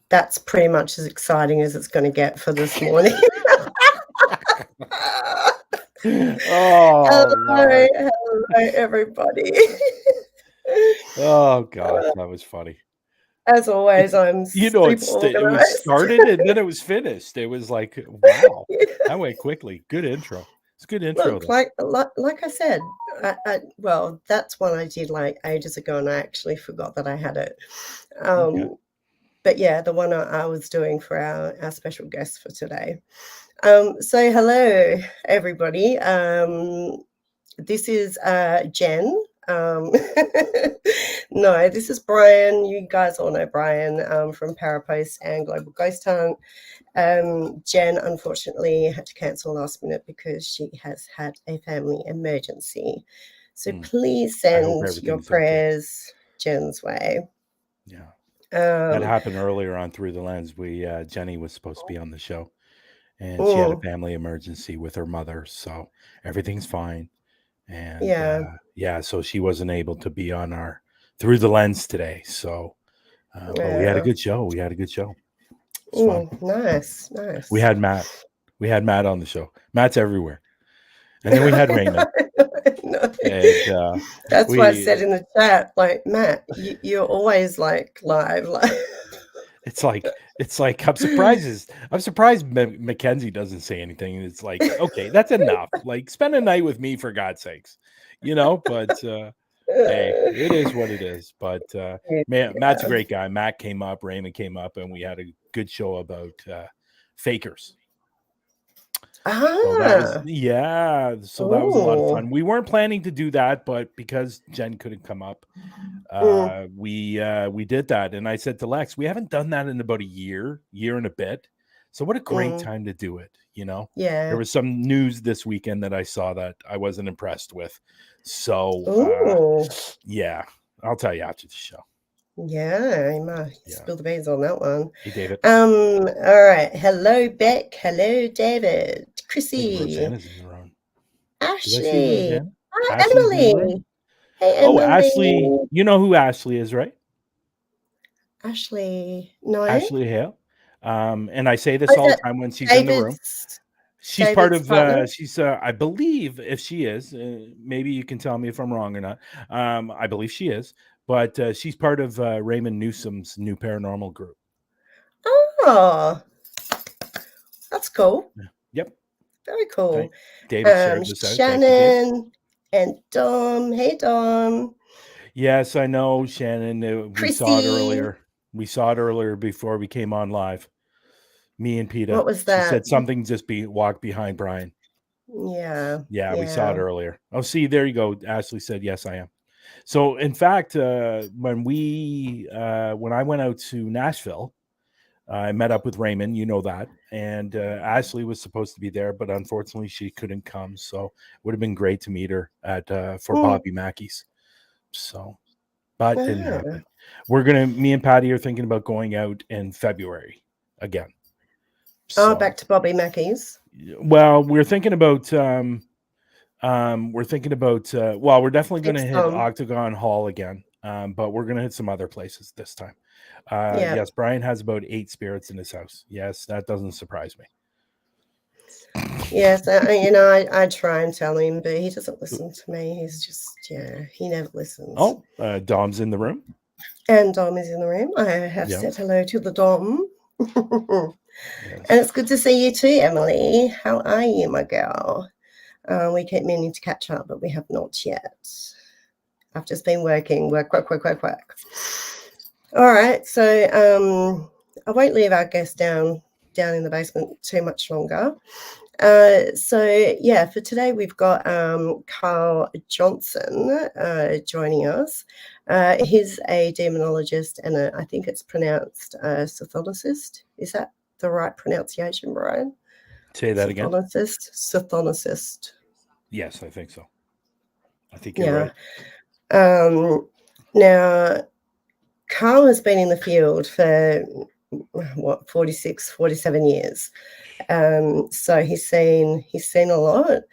that's pretty much as exciting as it's going to get for this morning. Oh, hello, everybody. oh gosh, that was funny. As always, I'm You know, super it was organized. started and then it was finished. It was like, wow, that went quickly. Good intro. It's a good intro. Look, Though. like I said, well, that's one I did like ages ago, and I actually forgot that I had it. Okay. But yeah, the one I was doing for our special guest for today. So hello, everybody. This is Jen. No, this is Brian. You guys all know Brian from Parapost and Global Ghost Hunt. Jen unfortunately had to cancel last minute because she has had a family emergency. So please send your prayers Jen's way. Yeah. That happened earlier on Through the Lens. Jenny was supposed to be on the show, and she had a family emergency with her mother, so everything's fine. And so she wasn't able to be on our Through the Lens today. So, but we had a good show. Nice. We had Matt. We had Matt on the show. Matt's everywhere. And then we had Raymond. And, that's why I said in the chat, like, Matt, you're always like live. It's like I'm surprised Mackenzie doesn't say anything. It's like, okay, that's enough. Like, spend a night with me for God's sakes, but hey, it is what it is. But Matt's a great guy. Matt came up, Raymond came up, and we had a good show about fakers. So that was a lot of fun. We weren't planning to do that, but because Jen couldn't come up, we did that. And I said to Lex, we haven't done that in about a year and a bit. So what a great time to do it, Yeah. There was some news this weekend that I saw that I wasn't impressed with. So yeah, I'll tell you after the show. Yeah, you might spill the beans on that one. Hey, David. All right. Hello, Beck. Hello, David. Chrissy. Rosanna's in the room. Ashley. Hi, Ashley's Emily. Hey, Emily. Ashley. You know who Ashley is, right? Ashley. No. Ashley Hale. And I say this all the time when she's in the room. She's David's part of. She's. I believe if she is, maybe you can tell me if I'm wrong or not. I believe she is, but she's part of Raymond Newsom's new paranormal group. Oh, that's cool. Yep. Very cool. Okay. David shared this out. Shannon and Dom. Hey, Dom. Yes, I know, Shannon. We saw it earlier. We saw it earlier before we came on live. Me and Peta. What was that? She said something walk behind Brian. Yeah. Yeah, we saw it earlier. Oh, see, there you go. Ashley said, yes, I am. So, in fact, when I went out to Nashville, I met up with Raymond, you know that, and Ashley was supposed to be there, but unfortunately she couldn't come. So it would have been great to meet her for Bobby Mackey's. So, but it didn't happen. Me and Patty are thinking about going out in February again. So, back to Bobby Mackey's. Well, we're thinking about well, we're definitely going to hit Octagon Hall again, but we're going to hit some other places this time. Yes, Brian has about 8 spirits in his house. Yes, that doesn't surprise me. Yes, I try and tell him, but he doesn't listen to me. He's just, he never listens. Oh, Dom's in the room. And Dom is in the room. I have said hello to the Dom. Yes. And it's good to see you too, Emily. How are you, my girl? We keep meaning to catch up, but we have not yet. I've just been working. Work. All right. So I won't leave our guest down in the basement too much longer. So for today we've got Carl Johnson joining us. He's a demonologist, and I think it's pronounced chthoniist. Is that the right pronunciation, Brian? Say that again. Chthoniist. Yes, I think so. I think you're right. Now, Carl has been in the field for 47 years. So he's seen a lot.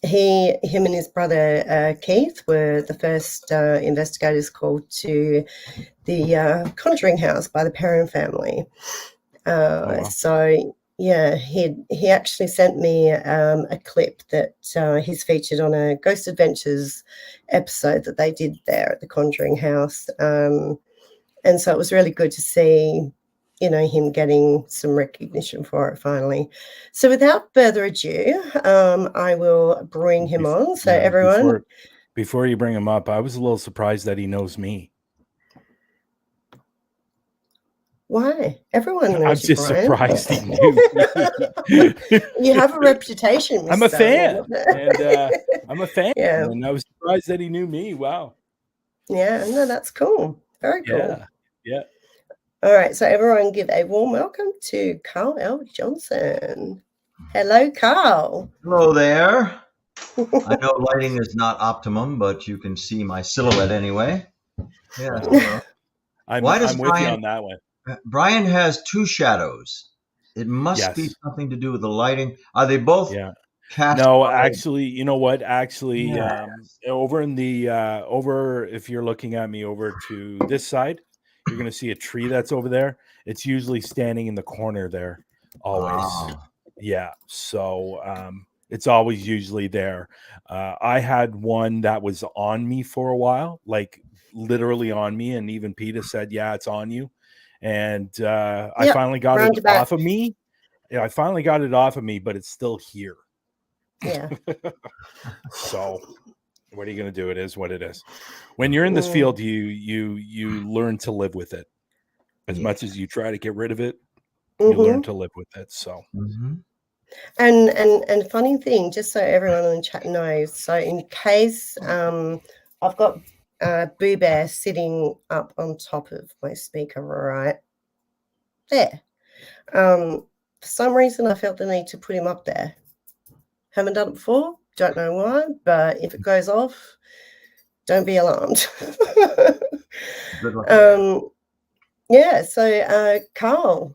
him and his brother Keith were the first investigators called to the Conjuring House by the Perron family. wow. So yeah, he actually sent me a clip that he's featured on a Ghost Adventures episode that they did there at the Conjuring House, and so it was really good to see, him getting some recognition for it finally. So without further ado, I will bring him on. So everyone, before you bring him up, I was a little surprised that he knows me. Why? Everyone knows I'm just Brian. surprised he knew me. You have a reputation, Mr. I'm a fan, and I'm a fan, Yeah. and I was surprised that he knew me. Wow. Yeah, no, that's cool. Very cool. Yeah. All right, so everyone give a warm welcome to Carl.L Johnson. Hello, Carl. Hello there. I know lighting is not optimum, but you can see my silhouette anyway. Yeah. I'm with you on that one. Brian has two shadows. It must be something to do with the lighting. Are they both cast? No, actually, you know what? Actually, over in the if you're looking at me over to this side, you're going to see a tree that's over there. It's usually standing in the corner there always. Yeah. So it's always usually there. I had one that was on me for a while, like literally on me. And even Peta said, yeah, it's on you. And I finally got it off of me. Yeah, I finally got it off of me, but it's still here. Yeah. So what are you going to do? It is what it is. When you're in this field, you learn to live with it. As much as you try to get rid of it, you learn to live with it. So, and funny thing, just so everyone in the chat knows, so in case I've got Boo Bear sitting up on top of my speaker right there. For some reason, I felt the need to put him up there. Haven't done it before. Don't know why, but if it goes off, don't be alarmed. Yeah. So, Carl,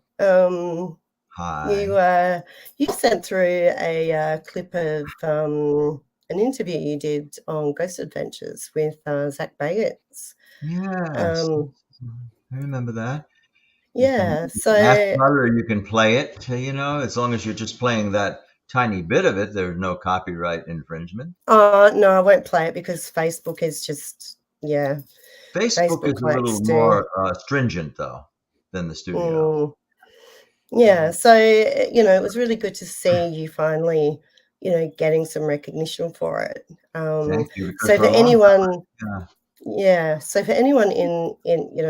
hi. You sent through a clip of an interview you did on Ghost Adventures with Zach Bagans. Yes, I remember that. Yeah. So you can play it. As long as you're just playing that tiny bit of it, there's no copyright infringement. No, I won't play it because Facebook is just Facebook is a little more stringent though than the studio. Yeah, so it was really good to see you finally, getting some recognition for it. Thank you. So for anyone, so for anyone in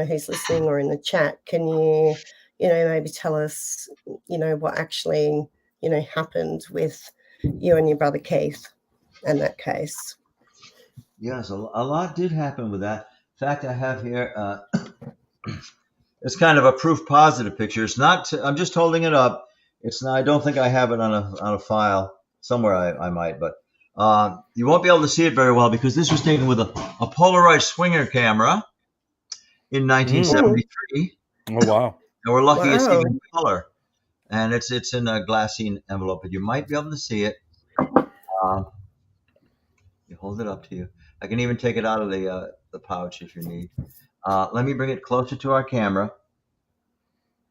who's listening or in the chat, can you maybe tell us what actually happened with you and your brother Keith in that case? Yes, a lot did happen with that. In fact, I have here it's kind of a proof positive picture. It's not. I'm just holding it up. It's not. I don't think I have it on a file somewhere. I might, but you won't be able to see it very well because this was taken with a Polaroid Swinger camera in 1973. Oh wow! And we're lucky it's even color, and it's in a glassine envelope, but you might be able to see it. You hold it up to you. I can even take it out of the pouch if you need. Let me bring it closer to our camera.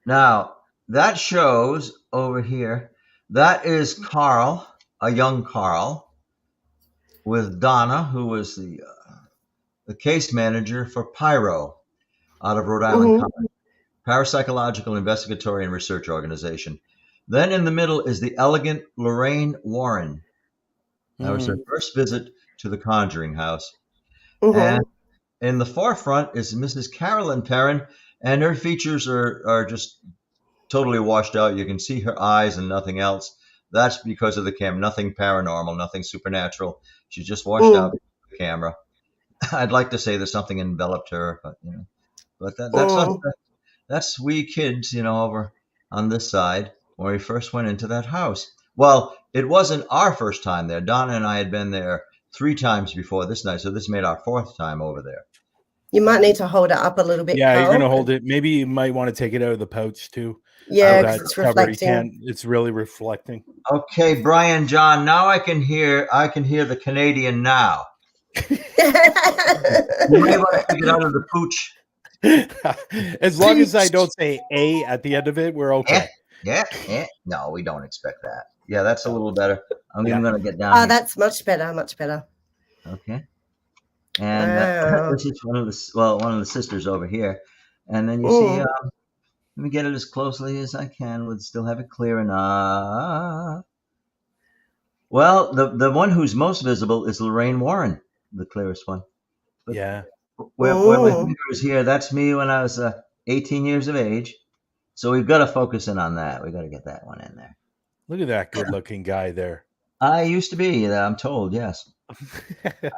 Now, that shows over here, that is Carl, a young Carl, with Donna, who was the case manager for Pyro out of Rhode Island College, Parapsychological Investigatory and Research Organization. Then in the middle is the elegant Lorraine Warren. That was her first visit to the Conjuring House. And in the forefront is Mrs. Carolyn Perron, and her features are just totally washed out. You can see her eyes and nothing else. That's because of the camera. Nothing paranormal, nothing supernatural. She's just washed out with the camera. I'd like to say that something enveloped her, but that's we kids, over on this side when we first went into that house. Well, it wasn't our first time there. Donna and I had been there 3 times before this night, so this made our 4th time over there. You might need to hold it up a little bit, Yeah, you're Carl. gonna hold it. Maybe you might want to take it out of the pouch too. Yeah, That because it's cover, you reflecting. can't. It's really reflecting. Okay, Brian, John. Now I can hear the Canadian now. You may want to take it out of the pooch. As long as I don't say A at the end of it, we're okay. Yeah. No, we don't expect that. Yeah, that's a little better. I'm even going to get down. Oh, here. that's much better. Much better. Okay. And Wow. this is one of the sisters over here. And then you see, let me get it as closely as I can with still have it clear enough. Well, the one who's most visible is Lorraine Warren, the clearest one. But yeah. Where my finger is here, that's me when I was 18 years of age. So we've got to focus in on that. We've got to get that one in there. Look at that good-looking guy there. I used to be, I'm told, yes.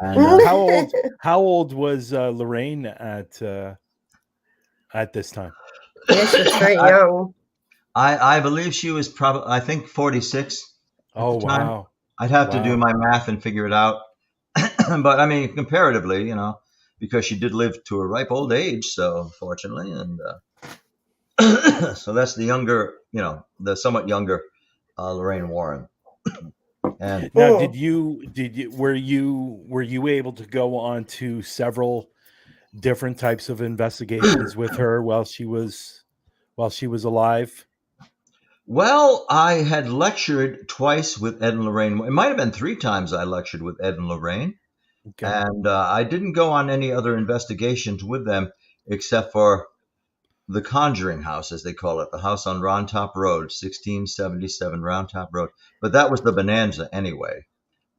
And, how old was Lorraine at this time? Yeah, she was very young. I believe she was probably, I think, 46. Oh, wow. I'd have to do my math and figure it out. But I mean, comparatively, because she did live to a ripe old age, so fortunately, and so that's the younger, the somewhat younger Lorraine Warren. And now, were you able to go on to several different types of investigations with her while she was alive? Well, I had lectured twice with Ed and Lorraine. It might have been 3 times I lectured with Ed and Lorraine. Okay. And I didn't go on any other investigations with them except for the Conjuring House, as they call it, the house on Round Top Road, 1677 Round Top Road. But that was the bonanza anyway.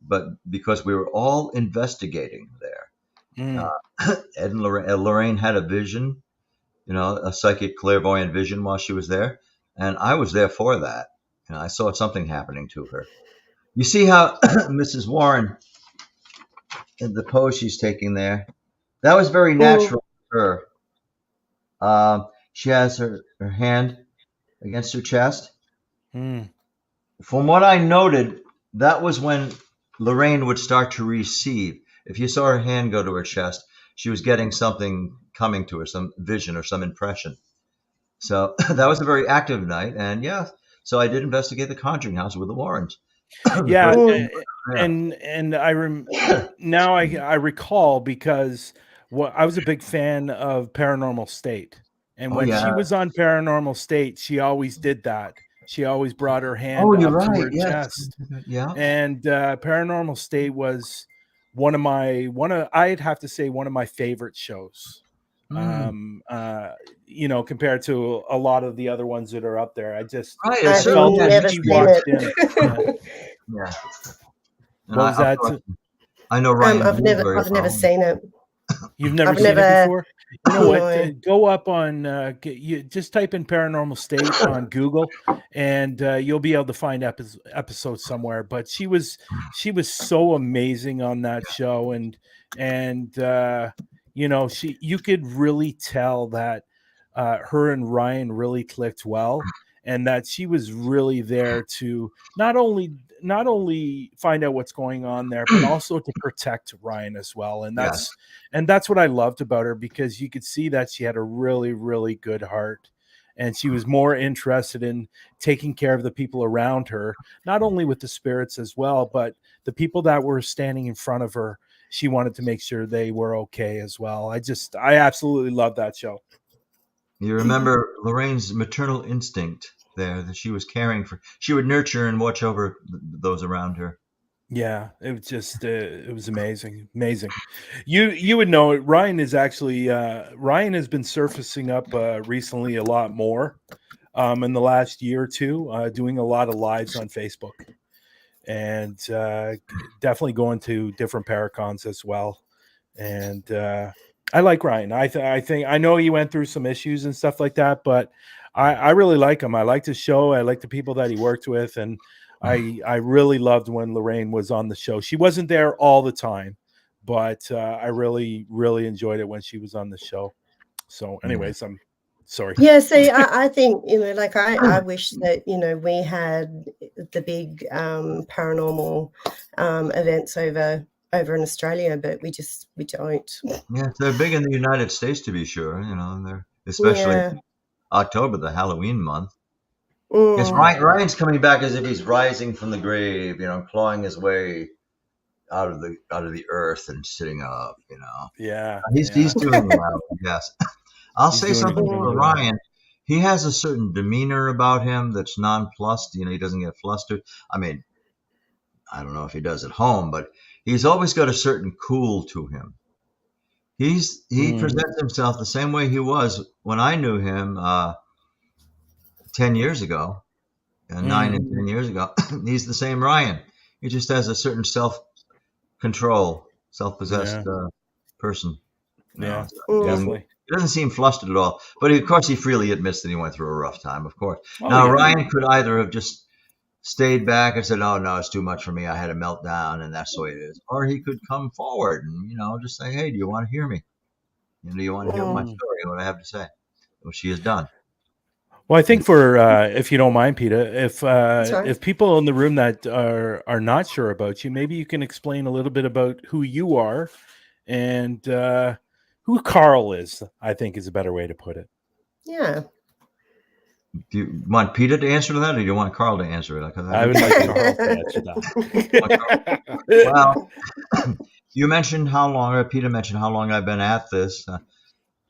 But because we were all investigating there, Ed and Lorraine had a vision, a psychic clairvoyant vision while she was there. And I was there for that. I saw something happening to her. You see how Mrs. Warren, in the pose she's taking there, that was very natural for her. She has her hand against her chest. From what I noted, that was when Lorraine would start to receive. If you saw her hand go to her chest, she was getting something coming to her, some vision or some impression. So that was a very active night, and so I did investigate the Conjuring House with the Warrens. And I recall because I was a big fan of Paranormal State, and when she was on Paranormal State, she always did that. She always brought her hand up to her chest. Yeah, and Paranormal State was one of I'd have to say one of my favorite shows. Compared to a lot of the other ones that are up there. I just felt when she walked in. Yeah. What was that? I know Ryan. I've never seen it. You've never seen it before? You know what? Go up on you just type in Paranormal State on Google, and you'll be able to find episodes somewhere. But she was so amazing on that show, and you could really tell that her and Ryan really clicked well, and that she was really there to not only find out what's going on there, but also to protect Ryan as well. And that's what I loved about her, because you could see that she had a really, really good heart, and she was more interested in taking care of the people around her, not only with the spirits as well, but the people that were standing in front of her. She wanted to make sure they were okay as well. I absolutely love that show. You remember Lorraine's maternal instinct there that she was caring for. She would nurture and watch over those around her. Yeah, it was just it was amazing. You would know it. Ryan is actually Ryan has been surfacing up recently a lot more in the last year or two, doing a lot of lives on Facebook. And definitely going to different Paracons as well. And I like Ryan. I think I know he went through some issues and stuff like that, but I really like him. I like his show. I like the people that he worked with, and I really loved when Lorraine was on the show. She wasn't there all the time, but I really, really enjoyed it when she was on the show. So, anyways, I'm sorry. Yeah, see, I think, I wish that, we had the big paranormal events over over in Australia, but we don't. Yes, they're big in the United States, to be sure. And they're especially Yeah. October, the Halloween month. Yes, Mm. Ryan's coming back as if he's rising from the grave, clawing his way out of the earth and sitting up. Yeah. He's doing well. Yes, I'll He's say doing something extremely for well. Ryan. He has a certain demeanor about him that's nonplussed. He doesn't get flustered. I mean, I don't know if he does at home, but he's always got a certain cool to him. He presents himself the same way he was when I knew him 10 years ago, 9 and 10 years ago. He's the same Ryan. He just has a certain self-control, self-possessed person. Yeah, He definitely. doesn't seem flustered at all. But of course, he freely admits that he went through a rough time, of course. Oh, now, yeah. Ryan could either have just stayed back and said, "Oh no, it's too much for me. I had a meltdown, and that's the way it is." Or he could come forward and just say, "Hey, do you want to hear me? Do you want to hear my story? What I have to say?" Which she has done. Well, I think for if you don't mind, Peta, if people in the room that are not sure about you, maybe you can explain a little bit about who you are and who Carl is. I think is a better way to put it. Yeah. Do you want Peta to answer that, or do you want Carl to answer it? I would like Carl to answer that. Well, you mentioned Peta mentioned how long I've been at this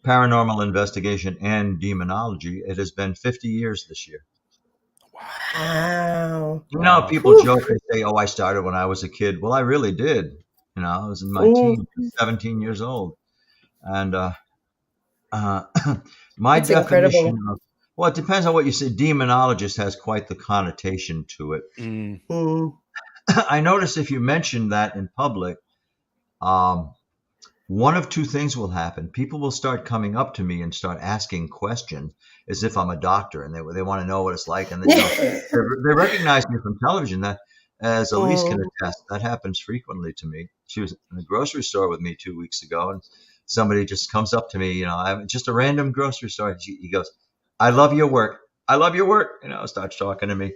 paranormal investigation and demonology. It has been 50 years this year. Wow. People joke and say, "Oh, I started when I was a kid." Well, I really did. I was in my teens, 17 years old. And my That's definition incredible. of, well, it depends on what you say. Demonologist has quite the connotation to it. I notice if you mention that in public, one of two things will happen. People will start coming up to me and start asking questions as if I'm a doctor, and they want to know what it's like. And then they recognize me from television. That, as Elise can attest, that happens frequently to me. She was in the grocery store with me 2 weeks ago, and somebody just comes up to me. I'm just a random grocery store. He goes, "I love your work. I love your work." Starts talking to me.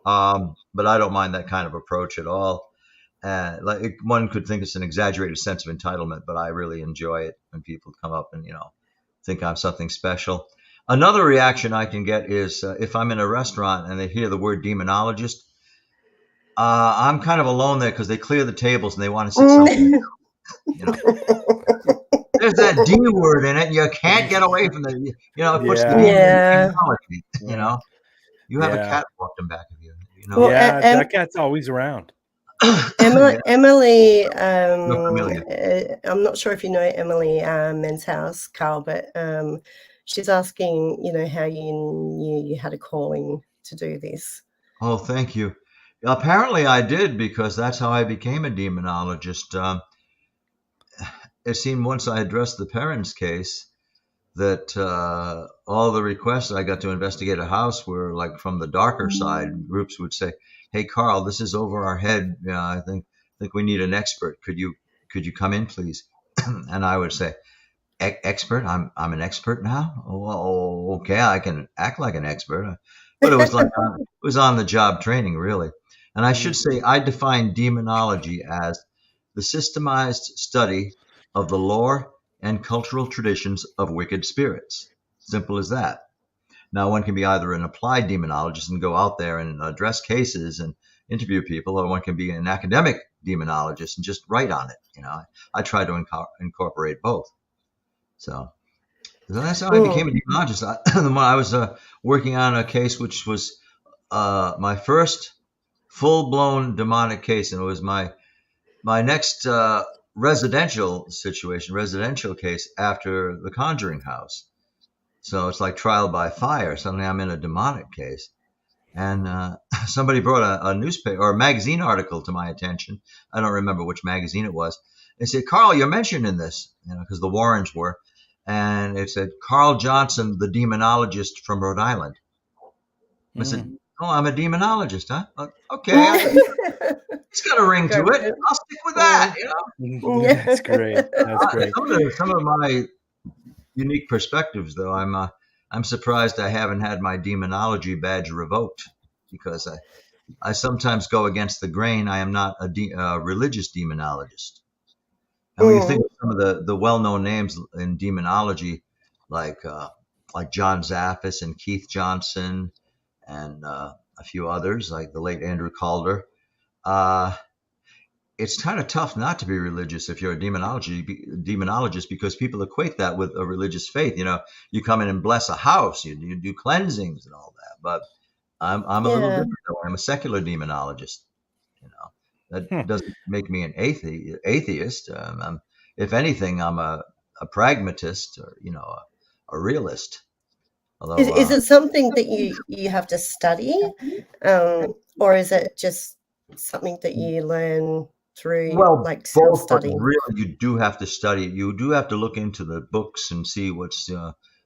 But I don't mind that kind of approach at all. Like one could think it's an exaggerated sense of entitlement, but I really enjoy it when people come up and think I'm something special. Another reaction I can get is if I'm in a restaurant and they hear the word demonologist, I'm kind of alone there because they clear the tables and they want to sit something else. There's that D word in it. You can't get away from it. It puts the D in demonology. You have a cat walking back of you. Well, that cat's always around. Emily, I'm not sure if you know Emily Men's House, Carl, but she's asking, how you knew you had a calling to do this. Oh, thank you. Apparently I did, because that's how I became a demonologist. It seemed once I addressed the Perron's case that all the requests I got to investigate a house were like from the darker side. Groups would say, "Hey, Carl, this is over our head. I think we need an expert. Could you come in, please?" And I would say, "Expert? I'm an expert now? Well, okay, I can act like an expert." But it was like it was on the job training, really. And I should say I define demonology as the systemized study of the lore and cultural traditions of wicked spirits. Simple as that. Now, one can be either an applied demonologist and go out there and address cases and interview people, or one can be an academic demonologist and just write on it. I try to incorporate both. So that's how I became a demonologist. I was working on a case which was my first full-blown demonic case, and it was my next residential case after the Conjuring House. So it's like trial by fire. Suddenly I'm in a demonic case. And somebody brought a newspaper or a magazine article to my attention. I don't remember which magazine it was. They said, "Carl, you're mentioned in this," because the Warrens were. And it said, "Carl Johnson, the demonologist from Rhode Island." I said, "Oh, I'm a demonologist, huh? Okay. It's got a ring to it. I'll stick with that, That's great. That's great. Some of my unique perspectives, though, I'm surprised I haven't had my demonology badge revoked, because I sometimes go against the grain. I am not a religious demonologist. And when you think of some of the well-known names in demonology, like John Zaffis and Keith Johnson, and a few others like the late Andrew Calder, it's kind of tough not to be religious if you're a demonologist, because people equate that with a religious faith. You come in and bless a house, you do cleansings and all that. But I'm a little Yeah. different, though. I'm a secular demonologist. That Hmm. doesn't make me an atheist. If anything, I'm a pragmatist, or a realist. Is Although, it something that you have to study, or is it just something that you learn through well, like both, but self-study? really, you do have to study it. You do have to look into the books and see what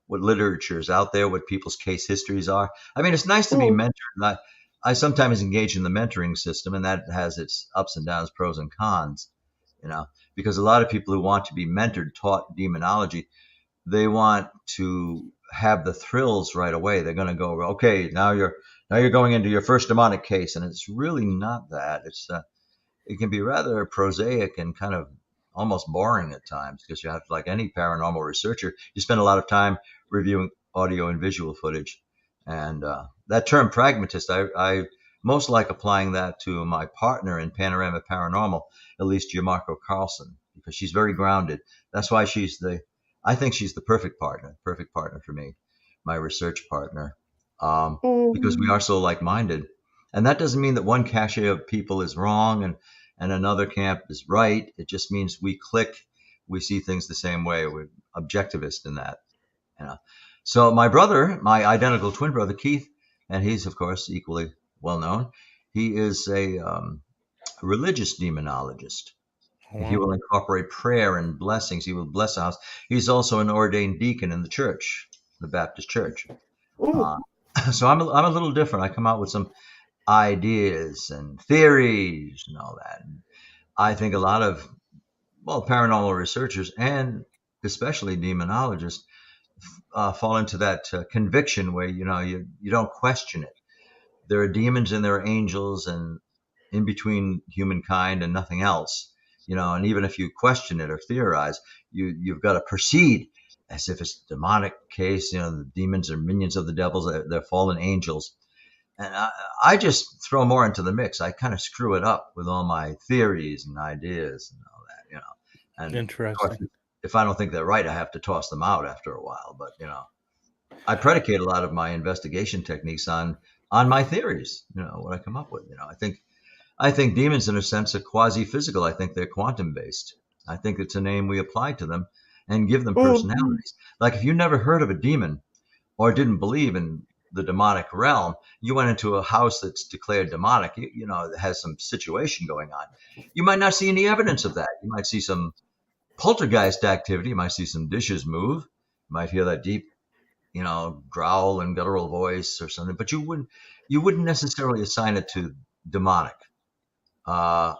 literature is out there, what people's case histories are. I mean, it's nice to be Mm, mentored. And I sometimes engage in the mentoring system, and that has its ups and downs, pros and cons. Because a lot of people who want to be mentored, taught demonology, they want to have the thrills right away. They're going to go, okay, now you're going into your first demonic case, and it's really not that. It can be rather prosaic and kind of almost boring at times, because you have, like any paranormal researcher, you spend a lot of time reviewing audio and visual footage. And that term pragmatist, I most like applying that to my partner in Panorama Paranormal, Elise Gianmarco Carlson, because she's very grounded. That's why I think she's the perfect partner for me, my research partner, mm. because we are so like-minded. And that doesn't mean that one cache of people is wrong and another camp is right. It just means we click, we see things the same way. We're objectivist in that. You know. So my brother, my identical twin brother Keith, and he's of course equally well known. He is a religious demonologist. He Wow. will incorporate prayer and blessings. He will bless a house. He's also an ordained deacon in the church, the Baptist church. Mm. Uh, so I'm a little different. I come out with some ideas and theories and all that. And I think a lot of, well, paranormal researchers and especially demonologists fall into that conviction where you don't question it. There are demons and there are angels, and in between humankind and nothing else. And even if you question it or theorize, you've got to proceed as if it's a demonic case. The demons are minions of the devils; they're fallen angels. And I just throw more into the mix. I kind of screw it up with all my theories and ideas and all that. And of course, Interesting. if I don't think they're right, I have to toss them out after a while. But I predicate a lot of my investigation techniques on my theories. What I come up with. I think demons, in a sense, are quasi-physical. I think they're quantum-based. I think it's a name we apply to them and give them Mm. personalities. Like if you never heard of a demon or didn't believe in the demonic realm, you went into a house that's declared demonic, that has some situation going on. You might not see any evidence of that. You might see some poltergeist activity. You might see some dishes move. You might hear that deep, growl and guttural voice or something, but you wouldn't necessarily assign it to demonic.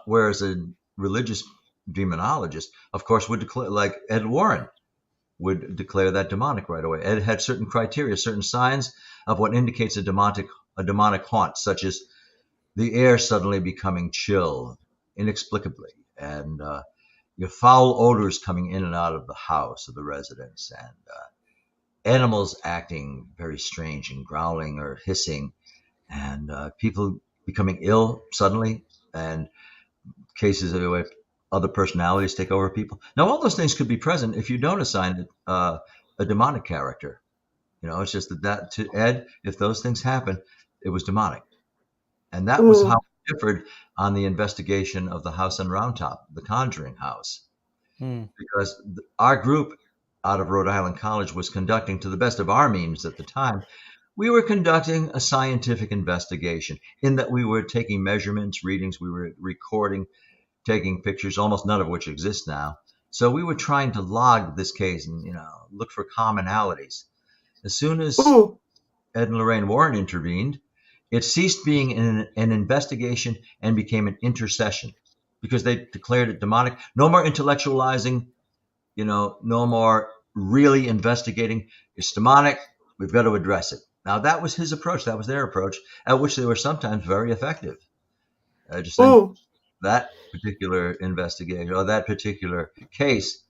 Whereas a religious demonologist, of course, would declare, like Ed Warren would declare that demonic right away. Ed had certain criteria, certain signs of what indicates a demonic haunt, such as the air suddenly becoming chill inexplicably, and your foul odors coming in and out of the house of the residence, and animals acting very strange and growling or hissing, and people becoming ill suddenly, and cases of other personalities take over people. Now, all those things could be present if you don't assign it a demonic character. It's just that to Ed, if those things happen, it was demonic. And that was how Mm. it differed on the investigation of the house on Round Top, the Conjuring House, Hmm. because our group out of Rhode Island College was conducting, to the best of our means at the time, we were conducting a scientific investigation in that we were taking measurements, readings, we were recording, taking pictures, almost none of which exist now. So we were trying to log this case and look for commonalities. As soon as Mm. Ed and Lorraine Warren intervened, it ceased being an investigation and became an intercession, because they declared it demonic. No more intellectualizing, no more really investigating. It's demonic. We've got to address it. Now that was his approach. That was their approach, at which they were sometimes very effective. I just think that particular investigation or that particular case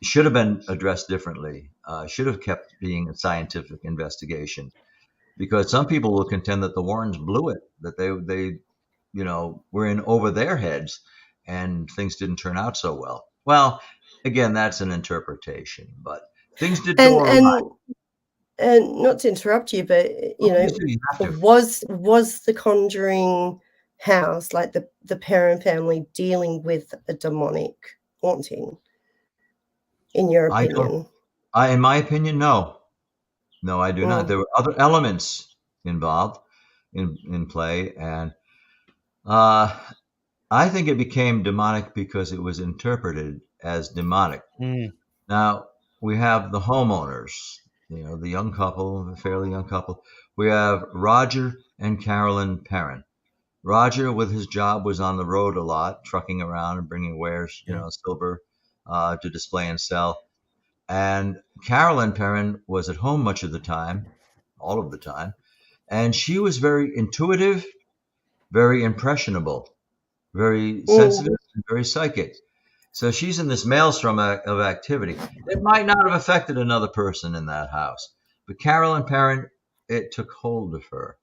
should have been addressed differently. Should have kept being a scientific investigation, because some people will contend that the Warrens blew it, that they were in over their heads, and things didn't turn out so well. Well, again, that's an interpretation, but things did go awry. And not to interrupt you, but You have to. was the Conjuring House, like the Perron family, dealing with a demonic haunting? In your opinion? In my opinion, no. No, I do not. There were other elements involved in play, and I think it became demonic because it was interpreted as demonic. Now, we have the homeowners, the young couple, the fairly young couple. We have Roger and Carolyn Perron. Roger, with his job, was on the road a lot, trucking around and bringing wares, silver, to display and sell. And Carolyn Perron was at home much of the time, all of the time, and she was very intuitive, very impressionable, very sensitive, and very psychic. So she's in this maelstrom of activity. It might not have affected another person in that house, but Carolyn Perron, it took hold of her.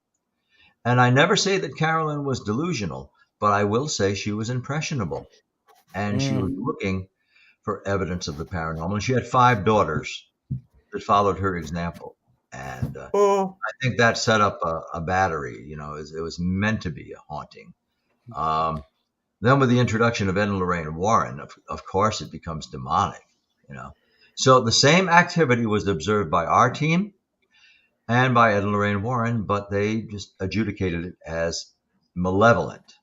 And I never say that Carolyn was delusional, but I will say she was impressionable, and she was looking for evidence of the paranormal. And she had 5 daughters that followed her example. And I think that set up a battery. It was meant to be a haunting. Then with the introduction of Ed and Lorraine Warren, of course, it becomes demonic. So the same activity was observed by our team and by Ed and Lorraine Warren, but they just adjudicated it as malevolent.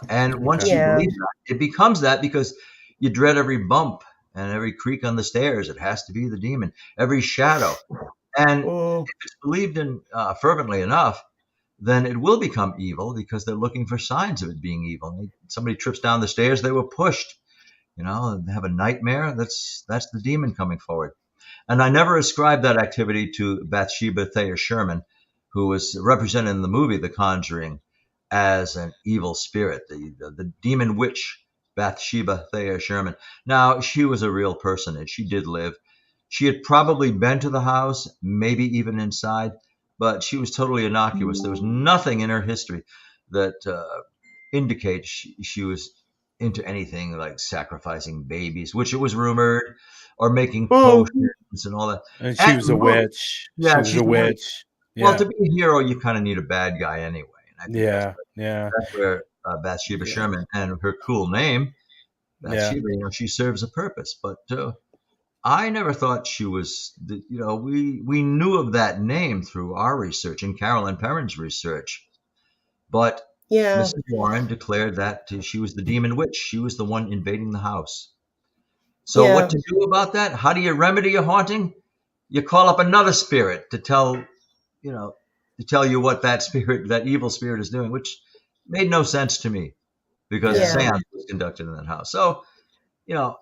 And once you believe that, it becomes that, because you dread every bump and every creak on the stairs. It has to be the demon, every shadow. And if it's believed in fervently enough, then it will become evil, because they're looking for signs of it being evil. Somebody trips down the stairs, they were pushed, and they have a nightmare. That's the demon coming forward. And I never ascribed that activity to Bathsheba Thayer Sherman, who was represented in the movie The Conjuring as an evil spirit, the demon witch, Bathsheba Thayer Sherman. Now, she was a real personage. She did live. She had probably been to the house, maybe even inside, but she was totally innocuous. There was nothing in her history that indicates she was into anything like sacrificing babies, which it was rumored, or making potions and all that. And she was a witch. Yeah, she was a witch. Well, to be a hero, you kind of need a bad guy anyway. And I think that's where Bathsheba Sherman and her cool name, Bathsheba, she serves a purpose. But I never thought she was, we knew of that name through our research and Carolyn Perron's research. But Mrs. Warren declared that she was the demon witch. She was the one invading the house. So what to do about that? How do you remedy a haunting? You call up another spirit to tell you what that evil spirit is doing, which made no sense to me, because a seance was conducted in that house. So,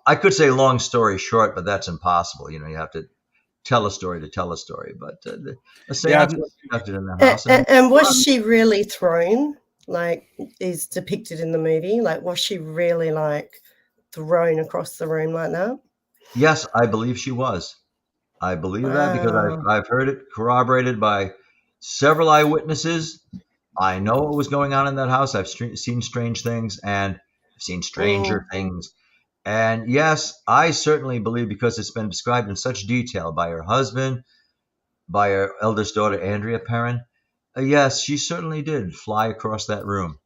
I could say long story short, but that's impossible. You have to tell a story to tell a story. But a seance was conducted in the house. And was she really thrown, like is depicted in the movie? Like, was she really thrown across the room like that? Yes, I believe she was. I believe that because I've heard it corroborated by several eyewitnesses. I know what was going on in that house. I've seen strange things, and I've seen stranger things. And yes, I certainly believe, because it's been described in such detail by her husband, by her eldest daughter, Andrea Perron. Yes, she certainly did fly across that room.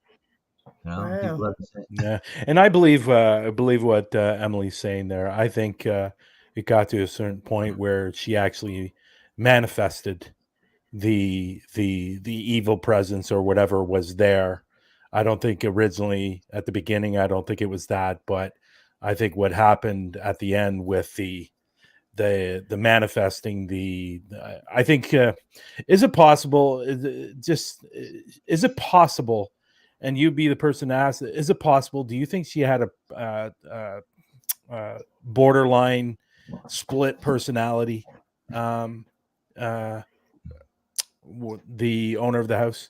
People have to say. Yeah, and I believe what Emily's saying there. I think it got to a certain point where she actually manifested the evil presence or whatever was there. I don't think originally at the beginning, I don't think it was that, but I think what happened at the end with the manifesting I think is it possible? Is it possible? And you be the person to ask, is it possible? Do you think she had a borderline split personality? the owner of the house.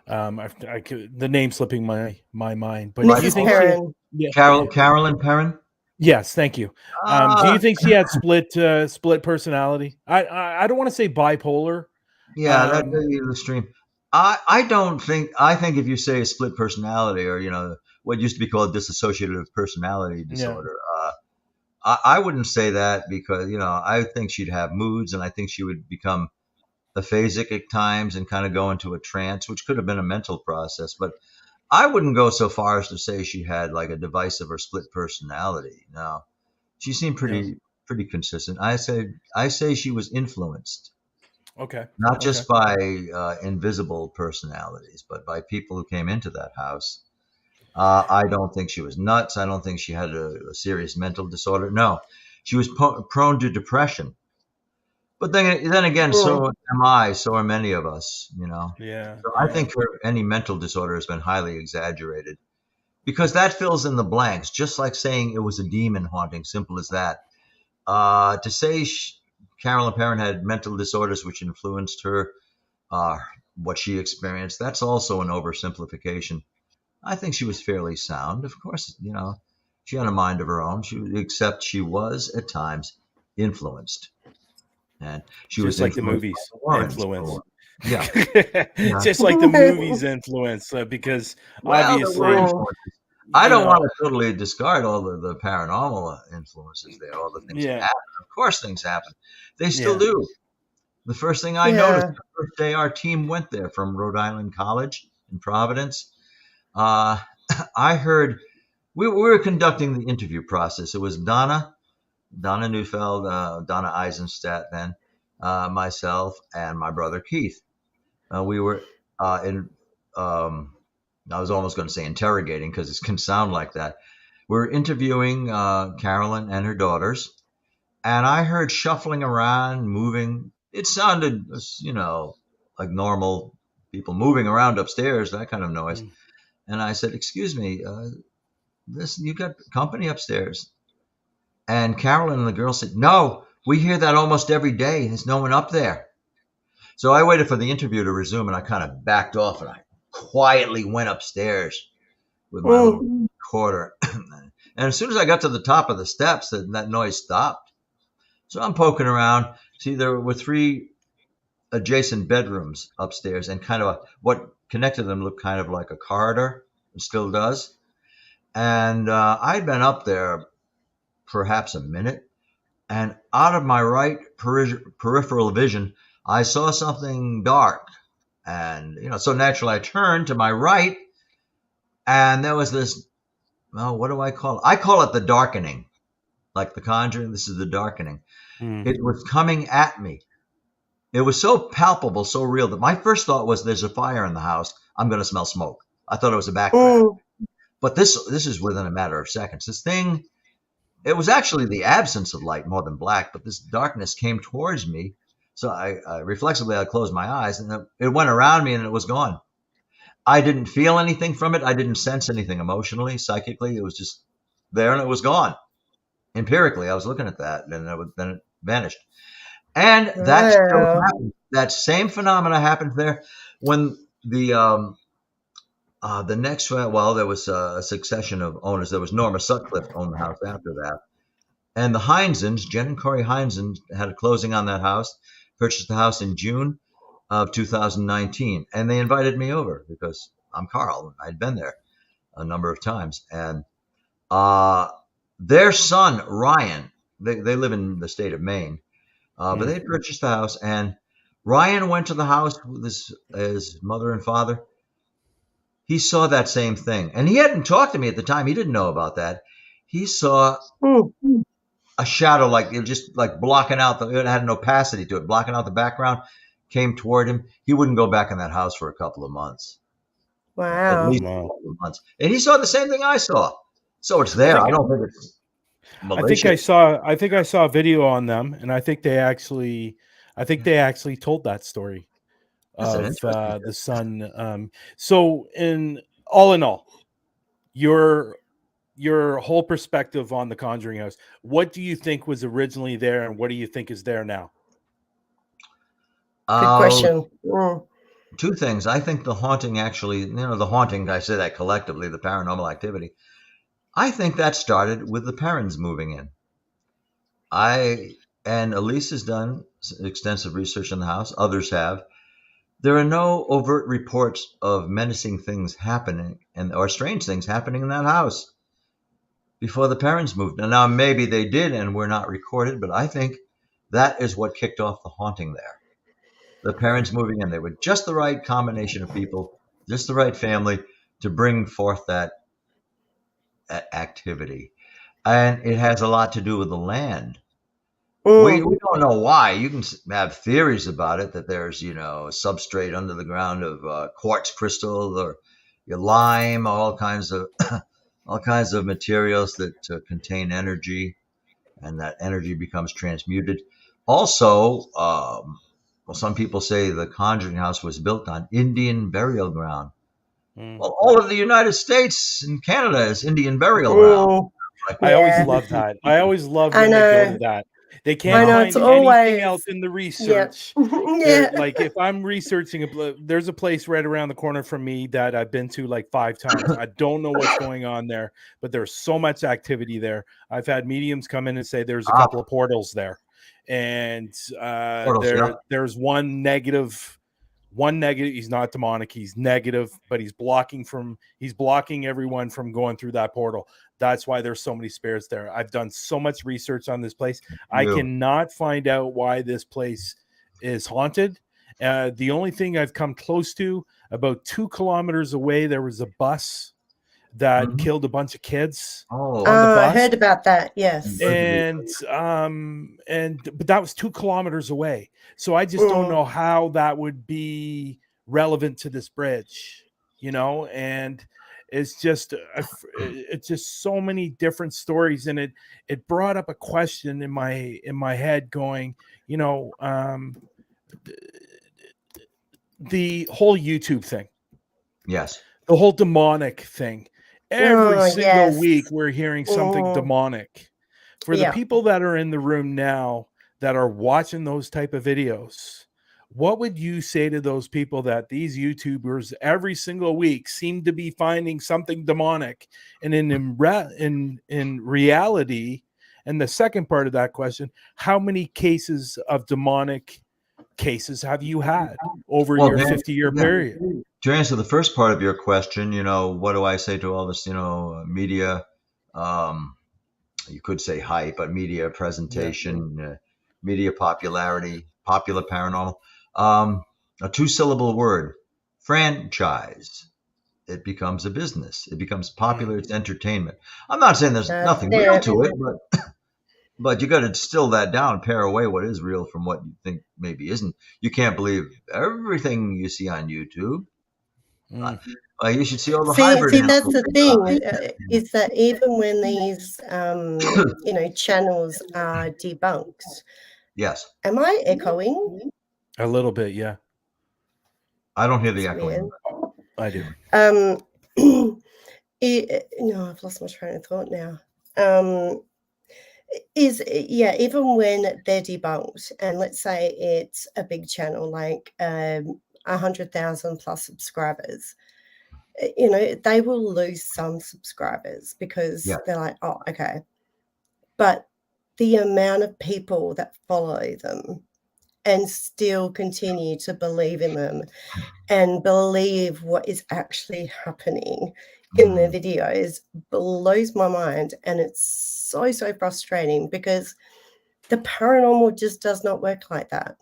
The name slipping my mind, but do you Mrs. think Perron. Carolyn Perron? Yes, thank you. Do you think she had split personality? I don't want to say bipolar. Yeah, that's the stream. I don't think. I think if you say a split personality, or what used to be called dissociative personality disorder, I wouldn't say that, because I think she'd have moods, and I think she would become aphasic at times and kind of go into a trance, which could have been a mental process. But I wouldn't go so far as to say she had like a divisive or split personality. No, she seemed pretty consistent. I say she was influenced. Okay. Not just by invisible personalities, but by people who came into that house. I don't think she was nuts. I don't think she had a serious mental disorder. No, she was prone to depression. But then again, so am I. So are many of us. Yeah. So I think any mental disorder has been highly exaggerated, because that fills in the blanks. Just like saying it was a demon haunting, simple as that. To say Carolyn Perron had mental disorders which influenced her, what she experienced, that's also an oversimplification. I think she was fairly sound. Of course, she had a mind of her own. Except she was at times influenced, and she was just like the movies influence. Yeah, just like the movies influence, because obviously. I don't want to totally discard all the paranormal influences there, all the things that happen. Of course, things happen. They still do. The first thing I noticed, the first day our team went there from Rhode Island College in Providence, I heard we were conducting the interview process. It was Donna Neufeld, Donna Eisenstadt, then myself, and my brother Keith. We were I was almost going to say interrogating, because it can sound like that. We're interviewing Carolyn and her daughters, and I heard shuffling around, moving. It sounded, like normal people moving around upstairs, that kind of noise. And I said, "Excuse me, you got company upstairs?" And Carolyn and the girl said, "No, we hear that almost every day. There's no one up there." So I waited for the interview to resume, and I kind of backed off, and I quietly went upstairs with my little recorder. And as soon as I got to the top of the steps, that noise stopped. So I'm poking around. See, there were 3 adjacent bedrooms upstairs, and kind of what connected them looked kind of like a corridor. It still does. And I'd been up there perhaps a minute, and out of my right peripheral vision, I saw something dark. And, so naturally I turned to my right, and there was this, what do I call it? I call it the darkening. Like the Conjuring, this is the darkening. It was coming at me. It was so palpable, so real, that my first thought was, there's a fire in the house. I'm going to smell smoke. I thought it was a background. But this is within a matter of seconds. This thing, it was actually the absence of light more than black, but this darkness came towards me. So I reflexively, I closed my eyes, and it went around me, and it was gone. I didn't feel anything from it. I didn't sense anything emotionally, psychically. It was just there, and it was gone. Empirically, I was looking at that, and then it vanished. And that still happened. That same phenomena happened there when the next, there was a succession of owners. There was Norma Sutcliffe owned the house after that. And the Heinzens, Jen and Corey Heinzen, had a closing on that house, purchased the house in June of 2019. And they invited me over because I'm Carl. I'd been there a number of times. And their son, Ryan, they live in the state of Maine, but they purchased the house. And Ryan went to the house with his mother and father. He saw that same thing. And he hadn't talked to me at the time. He didn't know about that. He saw a shadow, like it just like blocking out it had an opacity to it, blocking out the background, came toward him. He wouldn't go back in that house for a couple of months. Wow. At least a couple of months. And he saw the same thing I saw. So it's there. I don't think it's malicious. I think I saw a video on them, and I think they actually told that story That's of the son. So in all, your whole perspective on the Conjuring House, what do you think was originally there, and what do you think is there now? Good question. Mm. Two things. I think the haunting actually, the haunting, I say that collectively, the paranormal activity, I think that started with the Perrons moving in. And Elise has done extensive research in the house. Others have. There are no overt reports of menacing things happening or strange things happening in that house before the Perrons moved. Now, maybe they did and were not recorded, but I think that is what kicked off the haunting there. The Perrons moving in. They were just the right combination of people, just the right family to bring forth that activity. And it has a lot to do with the land. We don't know why. You can have theories about it, that there's, a substrate under the ground of quartz crystal or lime, all kinds of materials that contain energy, and that energy becomes transmuted. Also, some people say the Conjuring House was built on Indian burial ground. Well, all of the United States and Canada is Indian burial ground. I always love that. I always love when they go to that. They can't find anything else in the research. Yeah. Like if I'm researching, there's a place right around the corner from me that I've been to like 5 times. I don't know what's going on there, but there's so much activity there. I've had mediums come in and say there's a couple of portals there. And there's one negative. He's not demonic, he's negative, but he's blocking everyone from going through that portal. That's why there's so many spirits there. I've done so much research on this place. I cannot find out why this place is haunted. The only thing I've come close to, about 2 kilometers away, there was a bus that killed a bunch of kids on the bus. I heard about that. Yes. But that was 2 kilometers away. So I just don't know how that would be relevant to this bridge, and it's just so many different stories. And it brought up a question in my head going, the whole YouTube thing. Yes. The whole demonic thing. Every single week we're hearing something demonic. For the people that are in the room now that are watching those type of videos, what would you say to those people that these YouTubers every single week seem to be finding something demonic? And in reality, and the second part of that question, how many cases of demonic cases have you had over your 50-year period? To answer the first part of your question, what do I say to all this, media, you could say hype, but media presentation, media popularity, popular paranormal, a 2-syllable word, franchise. It becomes a business. It becomes popular. It's entertainment. I'm not saying there's nothing real to it, but you got to distill that down, pare away what is real from what you think maybe isn't. You can't believe everything you see on YouTube. You should see all the hybrid. See, that's the thing, is that even when these, channels are debunked. Yes. Am I echoing? A little bit, yeah. I don't hear the echoing. I do. I've lost my train of thought now. Even when they're debunked, and let's say it's a big channel like 100,000 plus subscribers, they will lose some subscribers because they're like, oh, okay. But the amount of people that follow them and still continue to believe in them and believe what is actually happening in their videos blows my mind. And it's so, so frustrating because the paranormal just does not work like that.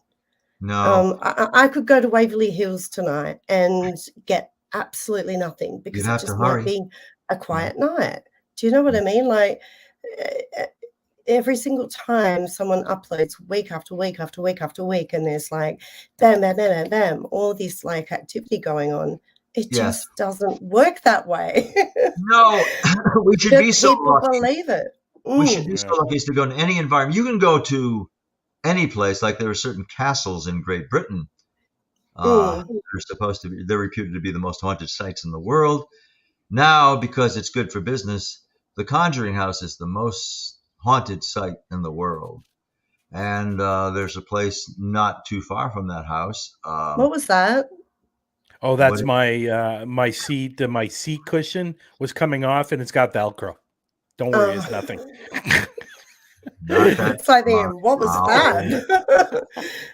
No. I could go to Waverly Hills tonight and get absolutely nothing because it just might be a quiet night. Do you know what I mean? Like every single time someone uploads week after week after week after week, and there's like bam, bam, bam, bam, bam, all this like activity going on. It just doesn't work that way. No, we should be so lucky. Believe it. We should be so lucky as to go to any environment. You can go to any place, like there are certain castles in Great Britain. They're reputed to be the most haunted sites in the world. Now, because it's good for business, the Conjuring House is the most haunted site in the world. And there's a place not too far from that house. What was that? Oh, that's What- my seat. My seat cushion was coming off, and it's got Velcro. Don't worry, it's nothing. Not that It's like thinking, what was that?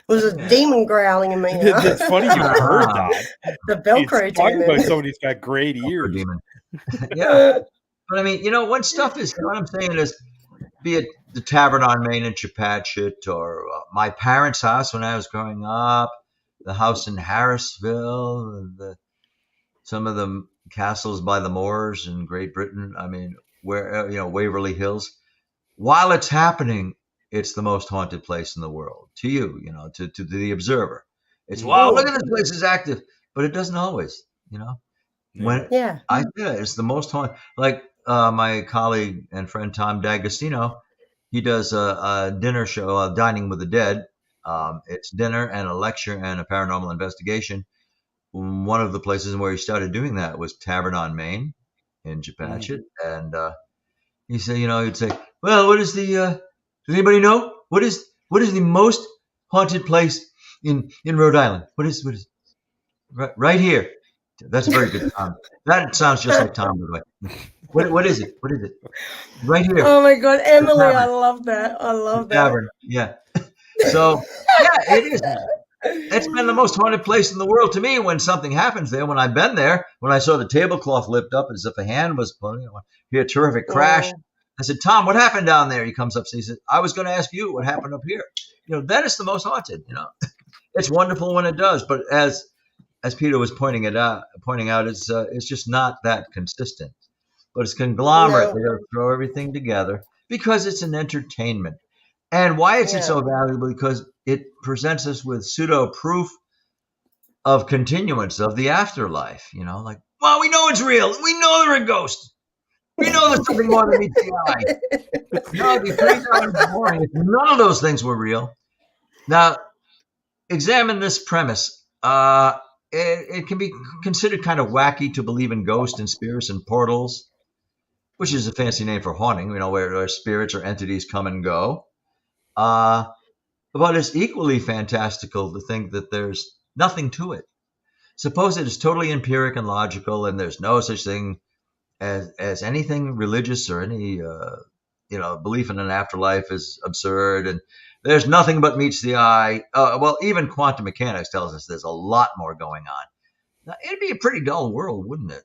Was a demon growling in me. It's funny you heard that. The Velcro It's talking about demon. somebody's got great ears. demon. Yeah. But I mean, when stuff is, what I'm saying is, be it the Tavern on Main in Chepachet, or my parents' house when I was growing up, the house in Harrisfield, some of the castles by the moors in Great Britain. I mean, where Waverly Hills. While it's happening, it's the most haunted place in the world to you. To the observer. It's wow, look at this place is active, but it doesn't always. When it's the most haunted. Like my colleague and friend Tom D'Agostino, he does a dinner show, Dining with the Dead. It's dinner and a lecture and a paranormal investigation. One of the places where he started doing that was Tavern on Main in Chepachet. And he said, he'd say, well, what is does anybody know? What is the most haunted place in Rhode Island? What is right here? That's a very good Tom. That sounds just like Tom, by the way. What is it? What is it? Right here. Oh my God, Emily, I love that. I love that. Tavern. Yeah. So yeah, it is. It's been the most haunted place in the world to me when something happens there. When I've been there, when I saw the tablecloth lift up as if a hand was pulling, hear a terrific crash. I said, Tom, what happened down there? He comes up and he says, I was going to ask you what happened up here. Then it's the most haunted. It's wonderful when it does, but as Peter was pointing out, it's just not that consistent. But it's conglomerate. They got to throw everything together because it's an entertainment. And why is it so valuable? Because it presents us with pseudo proof of continuance of the afterlife. Like, well, we know it's real. We know they're a ghost. We know there's something more than meets the eye. No, it'd be pretty darn boring if none of those things were real. Now, examine this premise. It can be considered kind of wacky to believe in ghosts and spirits and portals, which is a fancy name for haunting, where spirits or entities come and go. But it's equally fantastical to think that there's nothing to it. Suppose it is totally empiric and logical, and there's no such thing as anything religious or any belief in an afterlife is absurd, and there's nothing but meets the eye. Well, even quantum mechanics tells us there's a lot more going on. Now, it'd be a pretty dull world, wouldn't it?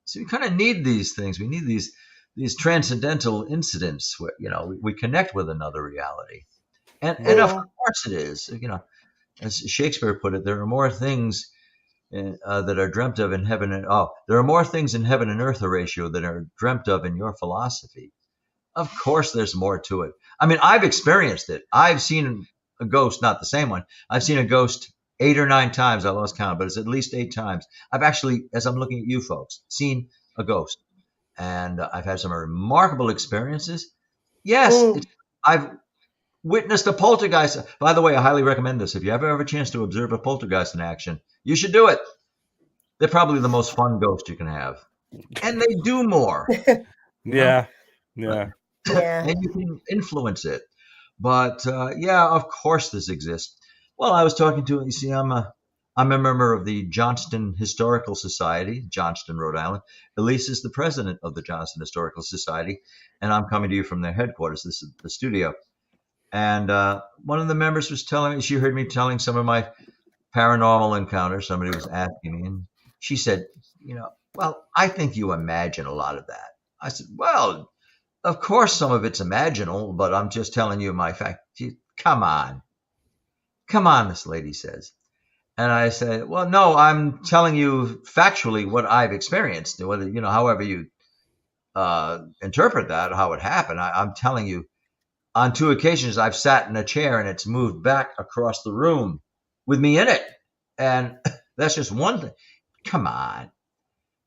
So we kind of need these things. We need these transcendental incidents where we connect with another reality. And of course it is. As Shakespeare put it, there are more things that are dreamt of in heaven there are more things in heaven and earth, Horatio, that are dreamt of in your philosophy. Of course there's more to it. I mean, I've experienced it. I've seen a ghost, not the same one. I've seen a ghost 8 or 9 times. I lost count, but it's at least 8 times. I've actually, as I'm looking at you folks, seen a ghost. And I've had some remarkable experiences. Yes, I've witnessed a poltergeist. By the way, I highly recommend this. If you ever have a chance to observe a poltergeist in action, you should do it. They're probably the most fun ghost you can have. And they do more. Yeah. And you can influence it. But of course this exists. Well, I was talking to, you see, I'm a member of the Johnston Historical Society, Johnston, Rhode Island. Elise is the president of the Johnston Historical Society, and I'm coming to you from their headquarters. This is the studio. And one of the members was telling me, she heard me telling some of my paranormal encounters. Somebody was asking me, and she said, well, I think you imagine a lot of that. I said, well, of course some of it's imaginal, but I'm just telling you my fact. Come on, this lady says. And I said, well, no, I'm telling you factually what I've experienced, whether, however you interpret that, how it happened. I'm telling you, on 2 occasions, I've sat in a chair and it's moved back across the room with me in it. And that's just one thing. Come on.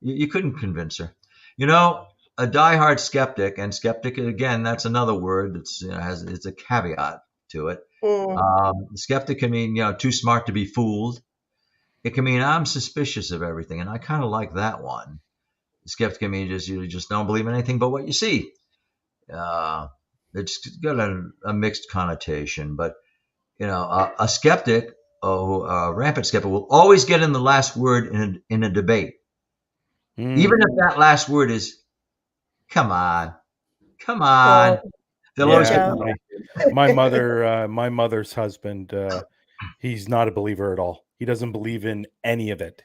You couldn't convince her. A diehard skeptic, and skeptic, again, that's another word. It's a caveat to it. Skeptic can mean, too smart to be fooled. It can mean I'm suspicious of everything. And I kind of like that one. Skeptic can mean you just don't believe in anything but what you see. It's got a mixed connotation, but a skeptic, a rampant skeptic, will always get in the last word in a debate, even if that last word is "come on, come on." Oh, They'll always Yeah, get. my mother's husband, he's not a believer at all. He doesn't believe in any of it.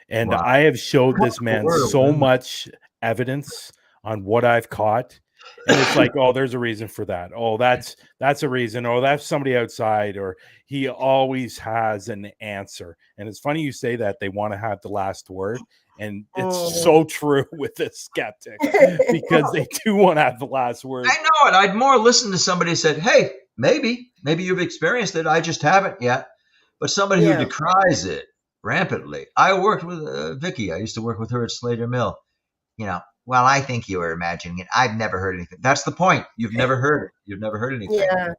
And Wow. I have showed this man Word of so wisdom. much evidence on what I've caught. And it's like, oh, there's a reason for that. Oh, that's a reason. Oh, that's somebody outside. Or he always has an answer. And it's funny you say that they want to have the last word. And it's so true with the skeptic because they do want to have the last word. I know it. I'd more listen to somebody who said, "Hey, maybe you've experienced it. I just haven't yet." But somebody who decries it rampantly. I worked with Vicky. I used to work with her at Slater Mill. Well, I think you were imagining it. I've never heard anything. That's the point. You've never heard it. You've never heard anything. Yeah.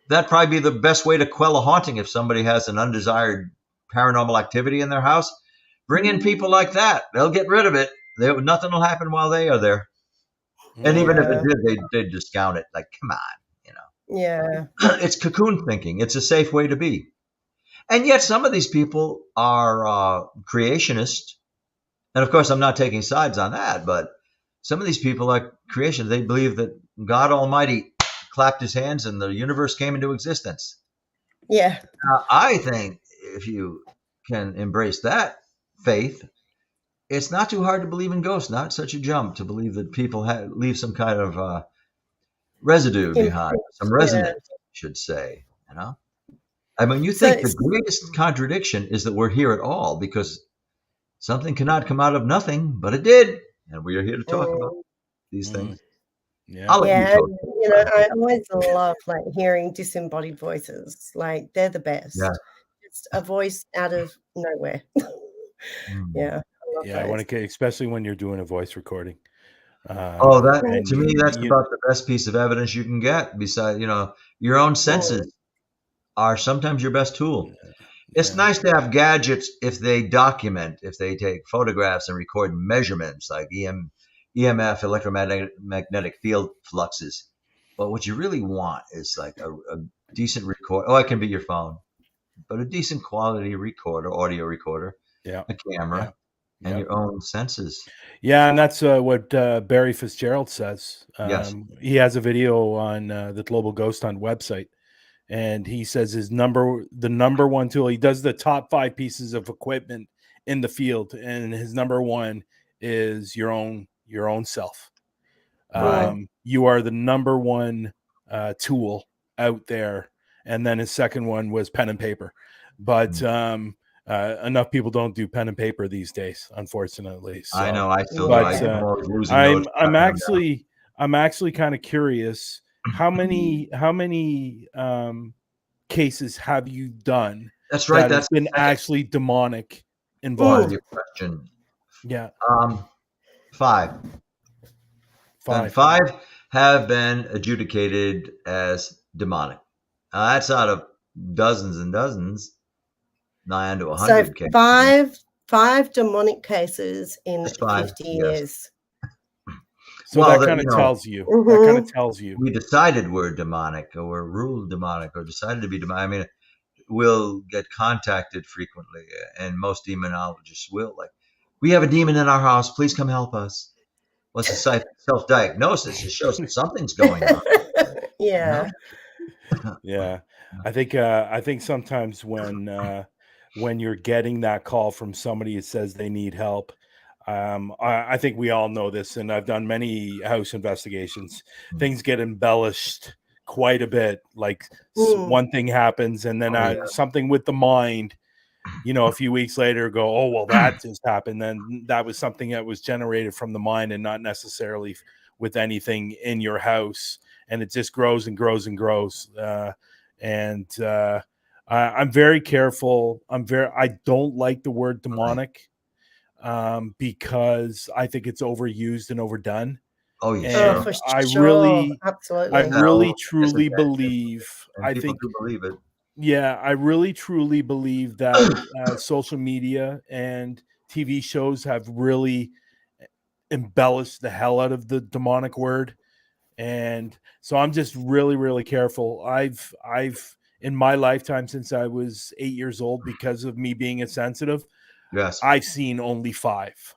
That'd probably be the best way to quell a haunting if somebody has an undesired paranormal activity in their house. Bring in people like that. They'll get rid of it. Nothing will happen while they are there. And even if it did, they'd discount it. Like, come on, Yeah. It's cocoon thinking. It's a safe way to be. And yet some of these people are creationists. And of course, I'm not taking sides on that, but some of these people are creationists. They believe that God Almighty clapped his hands and the universe came into existence. Yeah. I think if you can embrace that faith, it's not too hard to believe in ghosts. Not such a jump to believe that people leave some kind of residue behind, some resonance, I should say. I mean, you think the greatest contradiction is that we're here at all because something cannot come out of nothing, but it did, and we are here to talk about these things. Yeah, I'll let you talk. I always love hearing disembodied voices. Like they're the best. Yeah. Just a voice out of nowhere. Yeah. I want to, especially when you're doing a voice recording. To me, that's about the best piece of evidence you can get. Besides, your own senses are sometimes your best tool. It's nice to have gadgets if they document, if they take photographs and record measurements like EMF, electromagnetic field fluxes. But what you really want is like a decent record. Oh, it can be your phone, but a decent quality recorder, audio recorder, a camera, and your own senses. Yeah, and that's what Barry Fitzgerald says. Yes. He has a video on the Global Ghost Hunt website. And he says the number one tool, he does the top 5 pieces of equipment in the field. And his number one is your own self. Right. You are the number one tool out there. And then his second one was pen and paper. But enough people don't do pen and paper these days, unfortunately. So, I know. I still I'm actually kind of curious. How many cases have you done? That's right. That's been actually demonic Your involved. question. Yeah. 5. And 5 have been adjudicated as demonic. That's out of dozens and dozens, 9 to 100 cases. 5 demonic cases in 50 years. Yes. So that kind of tells you. That kind of tells you. We decided we're demonic, or we're ruled demonic, or decided to be demonic. I mean, we'll get contacted frequently, and most demonologists will. Like, we have a demon in our house. Please come help us. What's a self-diagnosis? It shows that something's going on. Yeah. Yeah. I think sometimes when you're getting that call from somebody that says they need help, I think we all know this, and I've done many house investigations. Things get embellished quite a bit. Like one thing happens, and then something with the mind, a few weeks later go, oh, well, that just happened. Then that was something that was generated from the mind and not necessarily with anything in your house. And it just grows and grows and grows. I'm very careful. I don't like the word demonic. Because I think it's overused and overdone. Oh, yeah. For sure. Absolutely. I really truly believe. I think believe it. Yeah, I really truly believe that social media and TV shows have really embellished the hell out of the demonic word, And so I'm just really, really careful. I've in my lifetime, since I was 8 years old, because of me being insensitive, Yes. I've seen only 5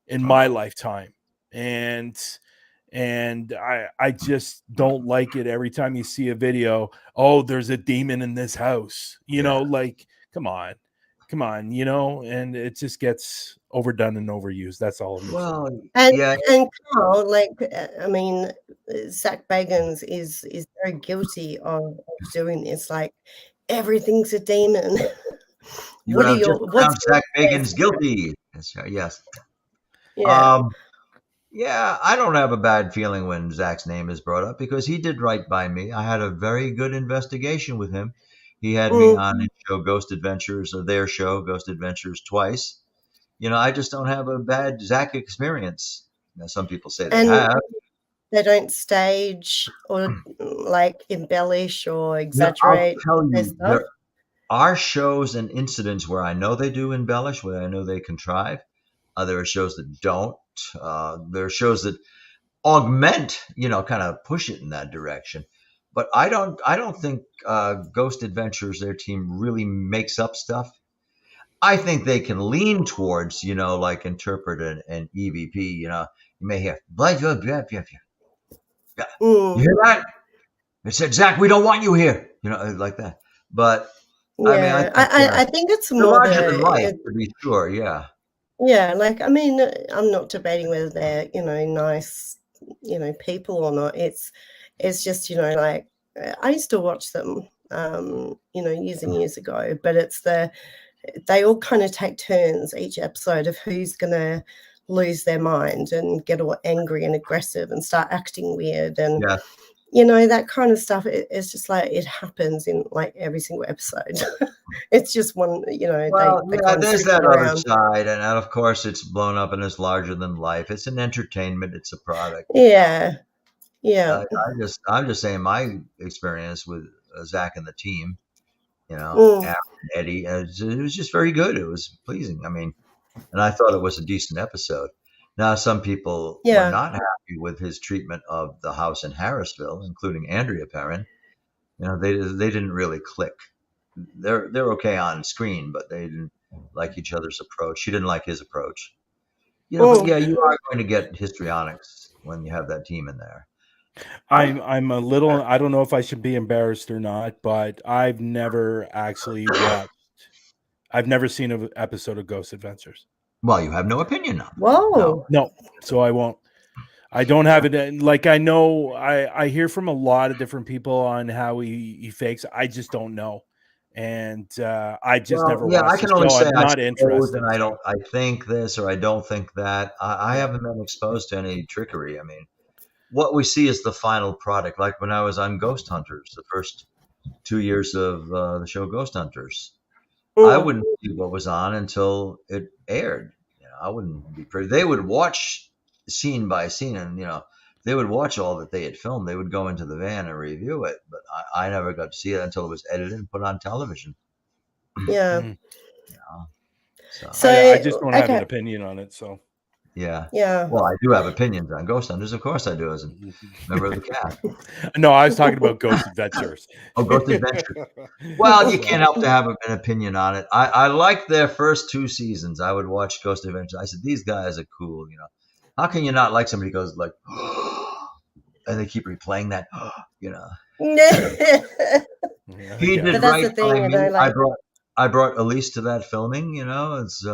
in Oh. my lifetime. And I just don't like it every time you see a video. Oh, there's a demon in this house, you know, like, come on, and it just gets overdone and overused. That's all I'm saying. Well, And yeah. and Carl, like, I mean, Zach Bagans is very guilty of doing this. Like, everything's a demon. You What are have just your pronounced Zach Bagan's best- guilty. That's right. Yes. Yeah. Yeah, I don't have a bad feeling when Zach's name is brought up because he did right by me. I had a very good investigation with him. He had me on his show Ghost Adventures, or their show Ghost Adventures, twice. You know, I just don't have a bad Zach experience. Now, some people say they And have. they don't stage or like embellish or I'll exaggerate tell their you, stuff. there are shows and incidents where I know they do embellish, where I know they contrive. There are shows that don't. There are shows that augment, kind of push it in that direction. But I don't think Ghost Adventures, their team, really makes up stuff. I think they can lean towards, like interpret an EVP. You may hear, you hear that? It said, Zach, we don't want you here. Like that. But I mean, Yeah, I think it's they're more larger than life, to be sure. Yeah. yeah, like, I mean, I'm not debating whether they're, nice, people or not. It's just, like, I used to watch them, years and years ago, but they all kind of take turns each episode of who's gonna lose their mind and get all angry and aggressive and start acting weird and Yeah. that kind of stuff. It's just like it happens in like every single episode. It's just one, Well, they yeah, kind of there's switch that it other around. side, and of course, it's blown up and it's larger than life. It's an entertainment. It's a product. Yeah, yeah. I'm just saying my experience with Zach and the team, Mm, Aaron and Eddie, it was just very good. It was pleasing. I mean, and I thought it was a decent episode. Now, some people were yeah. not happy with his treatment of the house in Harrisfield, including Andrea Perron. They didn't really click. They're okay on screen, but they didn't like each other's approach. She didn't like his approach. But yeah, you are going to get histrionics when you have that team in there. I'm a little, I don't know if I should be embarrassed or not, but I've never actually I've never seen an episode of Ghost Adventures. Well, you have no opinion on it. Whoa. No, so I won't. I don't have it. Like, I know, I hear from a lot of different people on how he fakes. I just don't know. And I just never watched I can the only show. say I'm I not suppose, interested. and I think this or I don't think that. I haven't been exposed to any trickery. I mean, what we see is the final product. Like when I was on Ghost Hunters, the first 2 years of the show Ghost Hunters, I wouldn't see what was on until it aired. I wouldn't be pretty. They would watch scene by scene, and they would watch all that they had filmed. They would go into the van and review it, but I never got to see it until it was edited and put on television. Yeah. So I just don't have an opinion on it. So yeah. Yeah. Well, I do have opinions on Ghost Hunters. Of course I do, as a member of the cast. No, I was talking about Ghost Adventures. Oh, Ghost Adventures. Well, you can't help to have an opinion on it. I liked their first 2 seasons. I would watch Ghost Adventures. I said, these guys are cool. How can you not like somebody who goes like, and they keep replaying that, He did right by me. I brought Elise to that filming. It's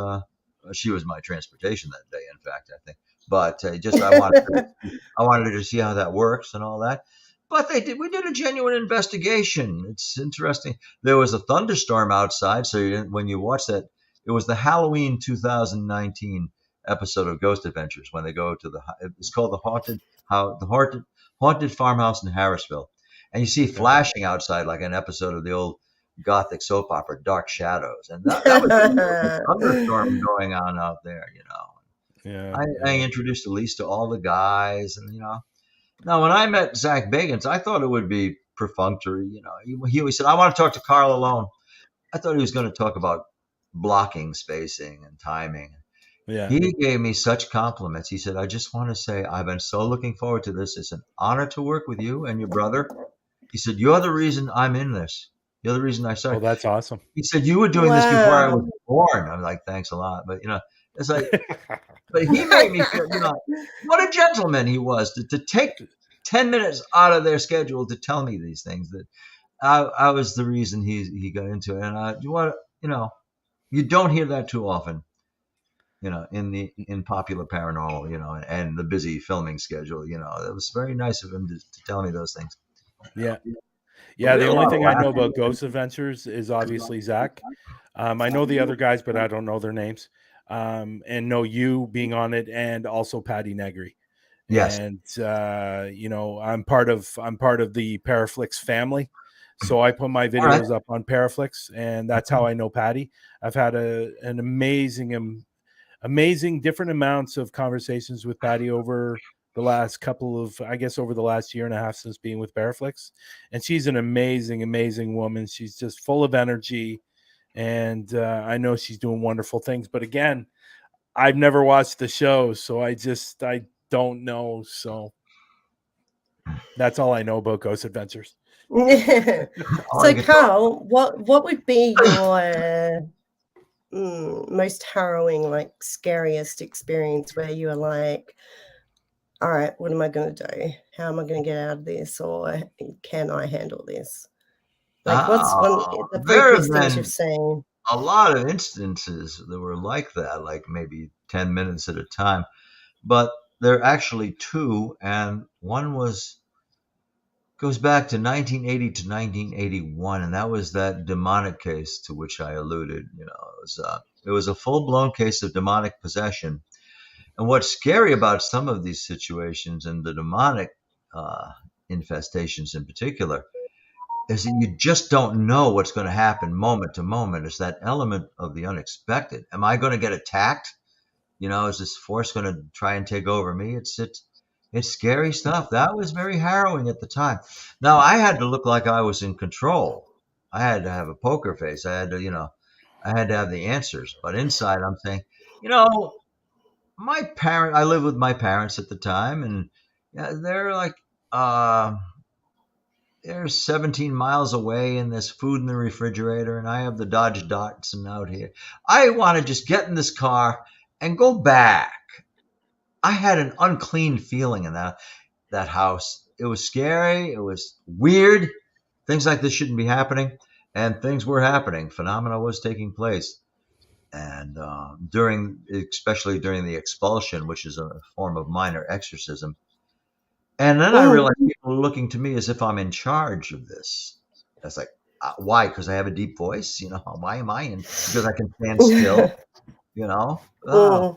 she was my transportation that day. In fact, I think, but I wanted her to see how that works and all that. But we did a genuine investigation. It's interesting. There was a thunderstorm outside, so when you watch that, it was the Halloween 2019 episode of Ghost Adventures when they go to it's called the haunted farmhouse in Harrisfield, and you see flashing outside like an episode of the old Gothic soap opera Dark Shadows, and that was a thunderstorm going on out there. Yeah. I introduced Elise to all the guys, and now when I met Zach Bagans, I thought it would be perfunctory. He said, "I want to talk to Carl alone." I thought he was going to talk about blocking, spacing, and timing. Yeah. He gave me such compliments. He said, I just want to say I've been so looking forward to this. It's an honor to work with you and your brother. He said, you're the reason I'm in this. You're the reason I Oh, started. that's awesome. He said, you were doing this before I was Wow. born. I'm like, thanks a lot. But, it's like, but he made me feel, what a gentleman he was to take 10 minutes out of their schedule to tell me these things that I was the reason he got into it. And you don't hear that too often, in popular paranormal, and the busy filming schedule, it was very nice of him to tell me those things. Yeah. But Yeah. we The had a only lot of thing I know laughing. about Ghost Adventures is obviously Zach. I know the other guys, but I don't know their names. And know you being on it, and also Patty Negri. Yes. And I'm part of the Paraflix family. So I put my All right. videos up on Paraflix, and that's how I know Patty. I've had an amazing different amounts of conversations with Patty over the last over the last year and a half since being with Paraflix. And she's an amazing woman. She's just full of energy. And I know she's doing wonderful things. But again, I've never watched the show, so I don't know. So that's all I know about Ghost Adventures. All I So, could Carl, what would be your most harrowing, like scariest experience where you were like, all right, what am I going to do? How am I going to get out of this? Or can I handle this? Like, what's the there have freakiest things you've been seen? a lot of instances that were like that, like maybe 10 minutes at a time. But there are actually two, and one goes back to 1980 to 1981, and that was that demonic case to which I alluded. It was a full-blown case of demonic possession. And what's scary about some of these situations, and the demonic infestations in particular, is that you just don't know what's going to happen moment to moment. It's that element of the unexpected. Am I going to get attacked? Is this force going to try and take over me? It's scary stuff. That was very harrowing at the time. Now I had to look like I was in control. I had to have a poker face. I had to have the answers. But inside, I'm saying, I lived with my parents at the time, and they're like, they're 17 miles away, and there's food in the refrigerator, and I have the Dodge Datsun out here. I want to just get in this car and go back. I had an unclean feeling in that house. It was scary. It was weird. Things like this shouldn't be happening, and things were happening. Phenomena was taking place, and especially during the expulsion, which is a form of minor exorcism. And then I realized people were looking to me as if I'm in charge of this. I was like, why? Because I have a deep voice? Why am I in? Because I can stand still? Oh.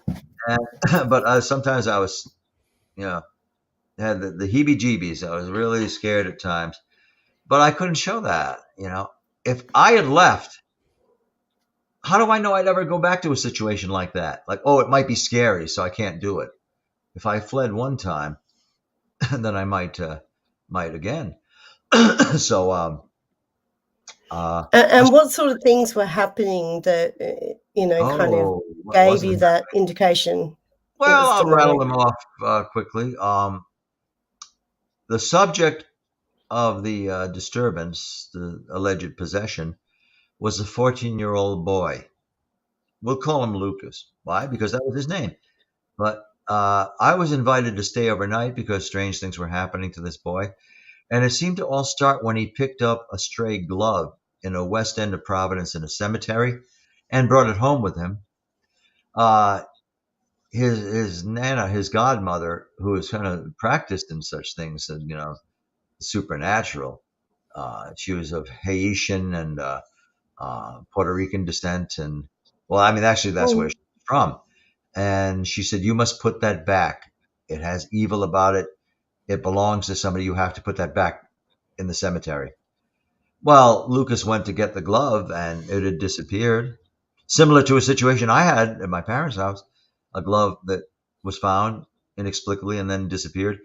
But sometimes I was, had the heebie-jeebies. I was really scared at times. But I couldn't show that. If I had left, how do I know I'd ever go back to a situation like that? Like, it might be scary, so I can't do it. If I fled one time, then I might again. So, and what sort of things were happening that kind of gave you that indication? Well, I'll rattle them off quickly. The subject of the disturbance, the alleged possession, was a 14-year-old boy. We'll call him Lucas. Why? Because that was his name. But I was invited to stay overnight because strange things were happening to this boy. And it seemed to all start when he picked up a stray glove in a west end of Providence in a cemetery and brought it home with him. His Nana, his godmother, who was kind of practiced in such things, and supernatural. She was of Haitian and Puerto Rican descent, and actually, that's where she's from. And she said, "You must put that back. It has evil about it. It belongs to somebody. You have to put that back in the cemetery." Well, Lucas went to get the glove, and it had disappeared. Similar to a situation I had at my parents' house, a glove that was found inexplicably and then disappeared.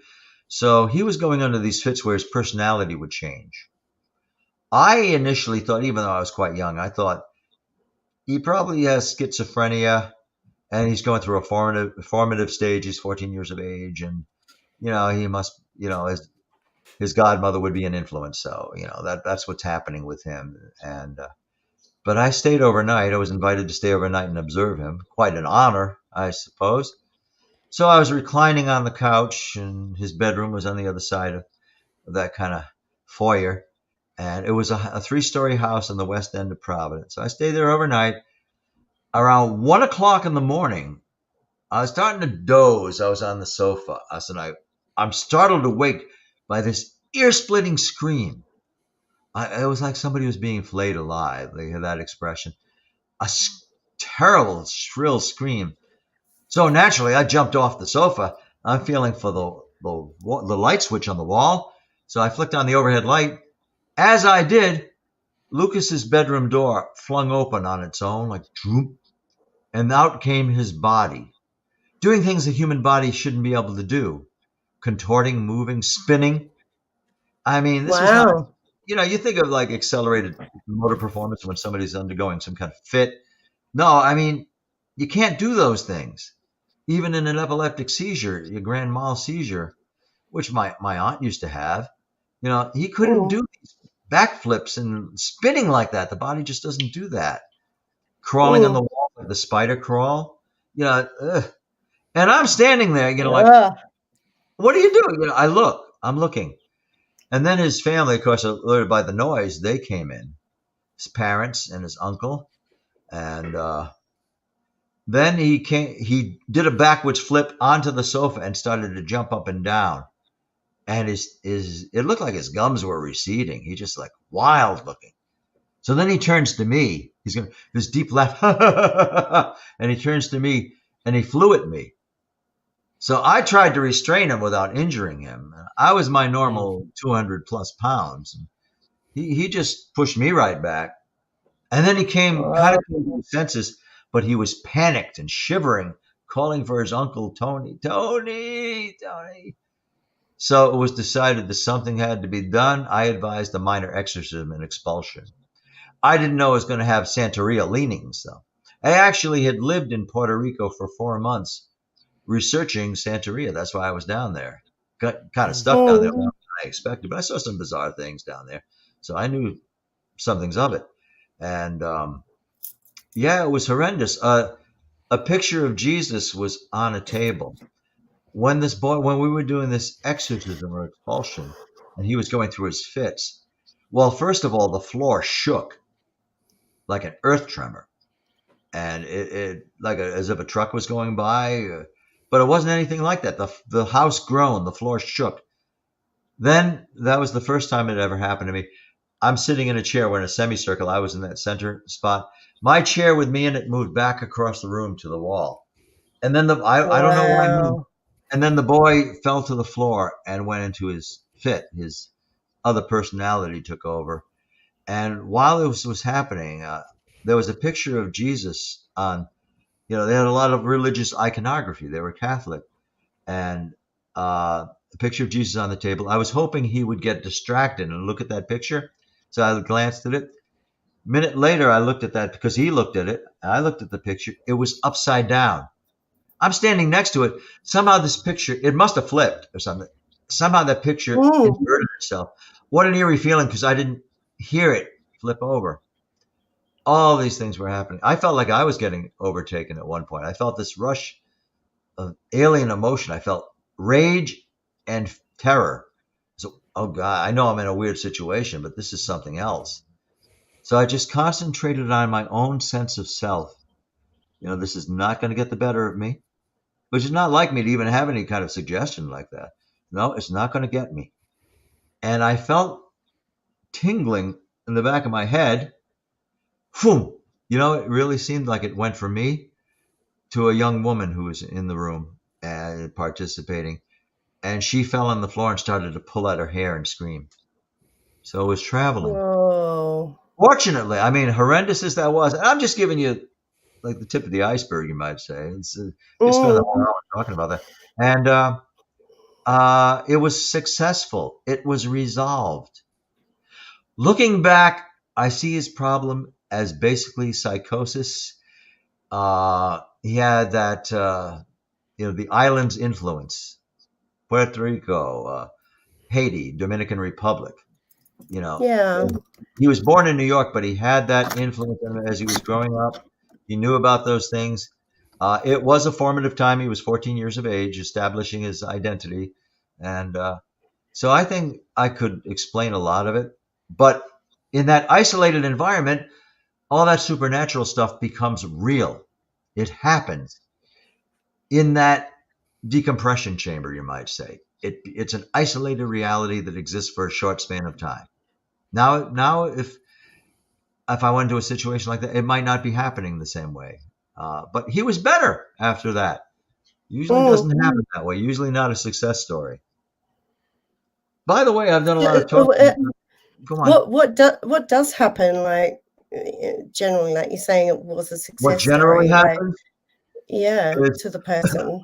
So he was going under these fits where his personality would change. I initially thought, even though I was quite young, I thought he probably has schizophrenia, and he's going through a formative stage. He's 14 years of age, and he must, his godmother would be an influence. So that's what's happening with him. And but I stayed overnight. I was invited to stay overnight and observe him. Quite an honor, I suppose. So I was reclining on the couch, and his bedroom was on the other side of that kind of foyer. And it was a 3-story house in the west end of Providence. So I stayed there overnight. Around 1 o'clock in the morning, I was starting to doze. I was on the sofa. I'm startled awake by this ear-splitting scream. It was like somebody was being flayed alive. They had that expression. A terrible, shrill scream. So naturally, I jumped off the sofa. I'm feeling for the light switch on the wall. So I flicked on the overhead light. As I did, Lucas's bedroom door flung open on its own, like droop, and out came his body, doing things a human body shouldn't be able to do, contorting, moving, spinning. I mean, this was not, Wow. you think of like accelerated motor performance when somebody's undergoing some kind of fit. No, I mean, you can't do those things. Even in an epileptic seizure, your grand mal seizure, which my aunt used to have, he couldn't do these backflips and spinning like that. The body just doesn't do that. Crawling on the wall like the spider crawl, ugh. And I'm standing there, like, what are you doing? I'm looking. And then his family, of course, alerted by the noise, they came in, his parents and his uncle. And then he did a backwards flip onto the sofa and started to jump up and down. And it looked like his gums were receding. He just like wild looking. So then he turns to me. He's going this deep laugh, and he turns to me and he flew at me. So I tried to restrain him without injuring him. I was my normal 200 plus pounds. He just pushed me right back, and then he came to his senses, but he was panicked and shivering, calling for his uncle Tony. So it was decided that something had to be done. I advised a minor exorcism and expulsion. I didn't know it was going to have Santeria leanings, though. I actually had lived in Puerto Rico for 4 months researching Santeria. That's why I was down there. Got kind of stuck down there longer than I expected, but I saw some bizarre things down there. So I knew something's of it. And it was horrendous. A picture of Jesus was on a table. When we were doing this exorcism or expulsion, and he was going through his fits, well, first of all, the floor shook like an earth tremor, and it like as if a truck was going by, but it wasn't anything like that. The house groaned, the floor shook. Then that was the first time it ever happened to me. I'm sitting in a chair. We're in a semicircle. I was in that center spot. My chair with me in it moved back across the room to the wall, and then I don't know why I moved. And then the boy fell to the floor and went into his fit. His other personality took over. And while this was happening, there was a picture of Jesus on, they had a lot of religious iconography. They were Catholic. And a picture of Jesus on the table. I was hoping he would get distracted and look at that picture. So I glanced at it. A minute later, I looked at that because he looked at it. I looked at the picture. It was upside down. I'm standing next to it. Somehow this picture, it must have flipped or something. Somehow that picture inverted itself. What an eerie feeling, because I didn't hear it flip over. All these things were happening. I felt like I was getting overtaken at one point. I felt this rush of alien emotion. I felt rage and terror. So, oh God, I know I'm in a weird situation, but this is something else. So I just concentrated on my own sense of self. This is not going to get the better of me. Which is not like me to even have any kind of suggestion like that. No, it's not going to get me. And I felt tingling in the back of my head. Boom. It really seemed like it went from me to a young woman who was in the room and participating. And she fell on the floor and started to pull at her hair and scream. So it was traveling. Whoa. Fortunately, I mean, horrendous as that was, and I'm just giving you like the tip of the iceberg, you might say. It's spent a whole hour talking about that. And it was successful. It was resolved. Looking back, I see his problem as basically psychosis. he had that the islands influence, Puerto Rico, Haiti, Dominican Republic. Yeah. He was born in New York, but he had that influence as he was growing up. He knew about those things. It was a formative time. He was 14 years of age, establishing his identity, and so I think I could explain a lot of it. But in that isolated environment, all that supernatural stuff becomes real. It happens in that decompression chamber, you might say. It's an isolated reality that exists for a short span of time. Now, if I went into a situation like that, it might not be happening the same way. But he was better after that. Usually doesn't happen that way. Usually not a success story. By the way, I've done a lot of talking. Go on. What does happen? Like generally, like you're saying, it was a success What generally story. happens? To the person.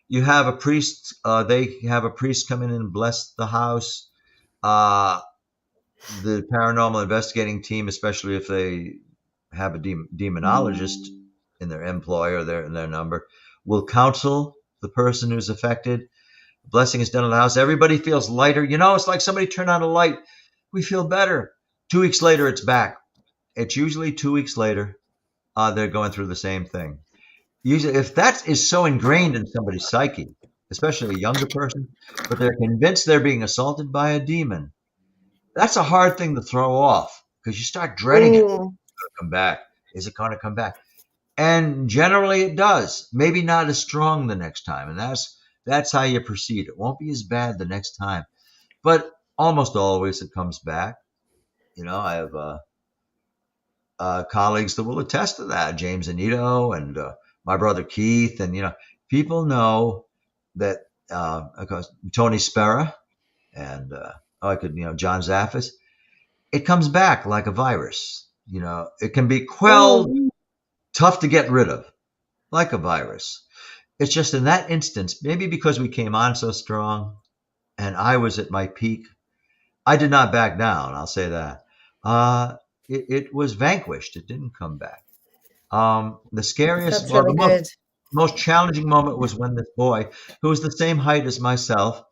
You have a priest. They have a priest come in and bless the house. The paranormal investigating team, especially if they have a demonologist in their employ or in their number, will counsel the person who's affected. The blessing is done in the house. Everybody feels lighter. It's like somebody turned on a light. We feel better. 2 weeks later, it's back. It's usually 2 weeks later. They're going through the same thing. Usually, if that is so ingrained in somebody's psyche, especially a younger person, but they're convinced they're being assaulted by a demon, that's a hard thing to throw off because you start dreading it. Is it going to come back? Is it going to come back? And generally it does. Maybe not as strong the next time. And that's how you proceed. It won't be as bad the next time. But almost always it comes back. I have colleagues that will attest to that. James Anito and my brother Keith. And, people know that, of course, Tony Spera and John Zaffis. It comes back like a virus. It can be quelled, tough to get rid of, like a virus. It's just in that instance, maybe because we came on so strong and I was at my peak, I did not back down. I'll say that. It was vanquished. It didn't come back. The scariest, most challenging moment was when this boy, who was the same height as myself,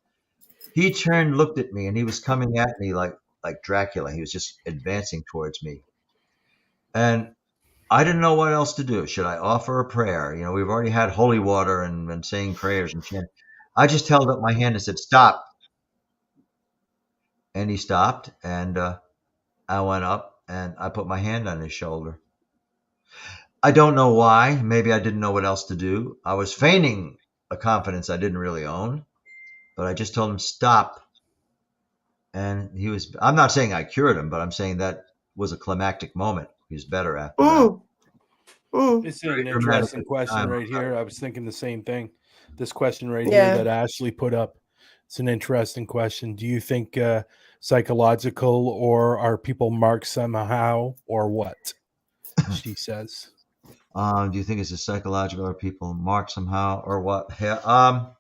he turned, looked at me, and he was coming at me like Dracula. He was just advancing towards me. And I didn't know what else to do. Should I offer a prayer? We've already had holy water and saying prayers and chant. I just held up my hand and said, "Stop." And he stopped, and I went up and I put my hand on his shoulder. I don't know why. Maybe I didn't know what else to do. I was feigning a confidence I didn't really own. But I just told him, "Stop." And I'm not saying I cured him, but I'm saying that was a climactic moment. He was better after that. It's an interesting question right here. I was thinking the same thing. This question right here that Ashley put up. It's an interesting question. Do you think psychological, or are people marked somehow, or what? She says. Do you think it's a psychological, or people marked somehow, or what? Yeah.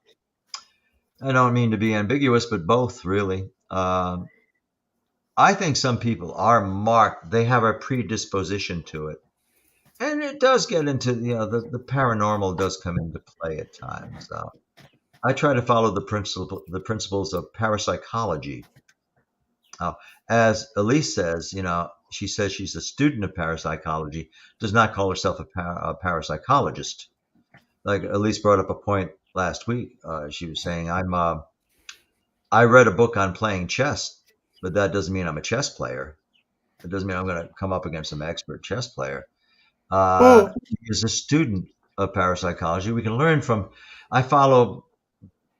I don't mean to be ambiguous, but both, really. I think some people are marked. They have a predisposition to it. And it does get into, the paranormal does come into play at times. I try to follow the principles of parapsychology. As Elise says, she says she's a student of parapsychology, does not call herself a parapsychologist. Like Elise brought up a point last week. She was saying, I read a book on playing chess, but that doesn't mean I'm a chess player. It doesn't mean I'm going to come up against some expert chess player. She is a student of parapsychology. We can learn from. I follow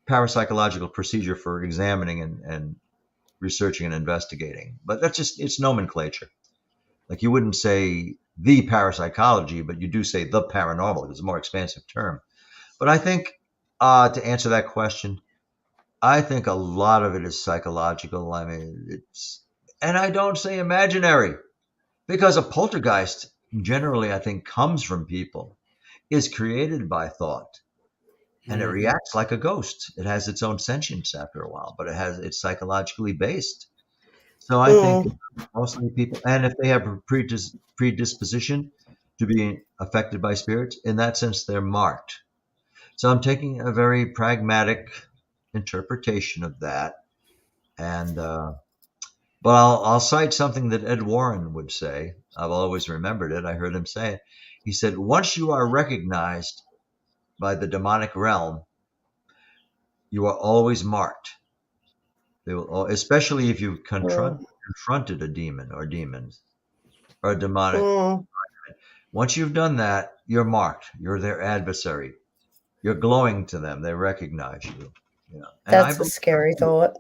parapsychological procedure for examining and researching and investigating, but it's nomenclature. Like you wouldn't say the parapsychology, but you do say the paranormal. It's a more expansive term. But I think to answer that question, I think a lot of it is psychological. I mean, and I don't say imaginary, because a poltergeist generally, I think, comes from people, is created by thought, and it reacts like a ghost. It has its own sentience after a while, but it's psychologically based. So I think mostly people, and if they have a predisposition to be affected by spirits. In that sense, they're marked. So I'm taking a very pragmatic interpretation of that. And but I'll cite something that Ed Warren would say. I've always remembered it. I heard him say it. He said, once you are recognized by the demonic realm, you are always marked. They will, especially if you've confronted a demon or demons or a demonic. Once you've done that, you're marked. You're their adversary. You're glowing to them. They recognize you. And that's a scary thought.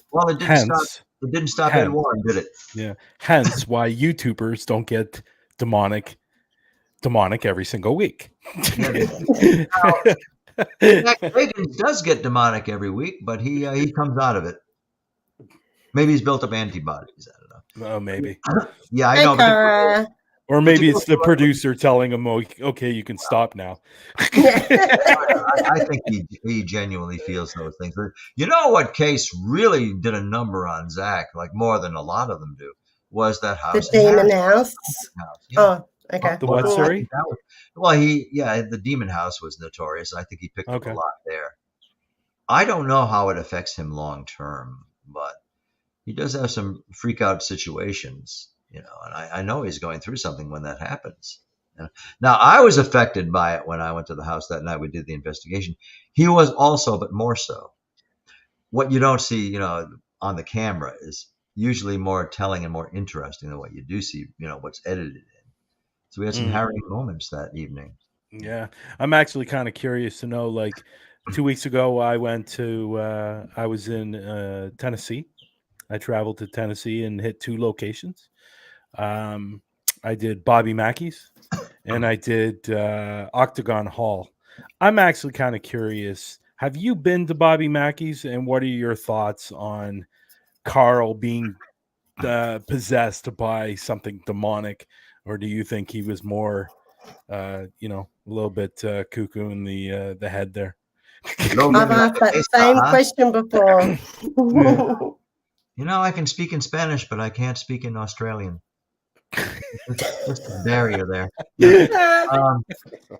Well, it didn't stop Ed Warren, did it? Yeah. Hence why YouTubers don't get demonic every single week. Reagan does get demonic every week, but he comes out of it. Maybe he's built up antibodies. I don't know. Oh, maybe. Yeah, I know. Or maybe it's the producer telling him, okay, you can stop now. I think he genuinely feels those things. You know what case really did a number on Zach, like more than a lot of them do, was that house. The Demon House? Yeah. Oh, okay. The what, sorry? Well, the Demon House was notorious. I think he picked up a lot there. I don't know how it affects him long term, but he does have some freak out situations. And I know he's going through something when that happens. Now, I was affected by it when I went to the house that night. We did the investigation. He was also, but more so. What you don't see, on the camera is usually more telling and more interesting than what you do see, what's edited in. So we had some harrowing moments that evening. Yeah. I'm actually kind of curious to know, like 2 weeks ago, I was in Tennessee. I traveled to Tennessee and hit 2 locations. I did Bobby Mackey's and I did Octagon Hall. I'm actually kind of curious. Have you been to Bobby Mackey's, and what are your thoughts on Carl being possessed by something demonic, or do you think he was more, a little bit cuckoo in the head there? I've asked that same question before. I can speak in Spanish, but I can't speak in Australian. Just a barrier there.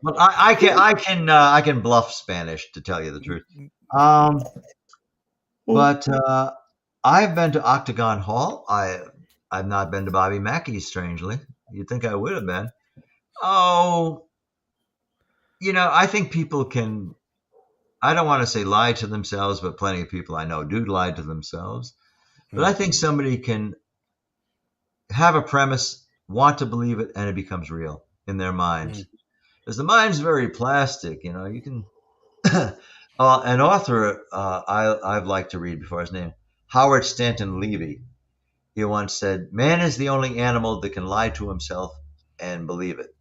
But I can bluff Spanish, to tell you the truth. But I've been to Octagon Hall. I've not been to Bobby Mackey's, strangely. You'd think I would have been. I think people can, I don't want to say lie to themselves, but plenty of people I know do lie to themselves. But I think somebody can have a premise, want to believe it, and it becomes real in their minds. Because the mind's very plastic, you can. An author I've liked to read before his name, Howard Stanton Levy. He once said, "Man is the only animal that can lie to himself and believe it."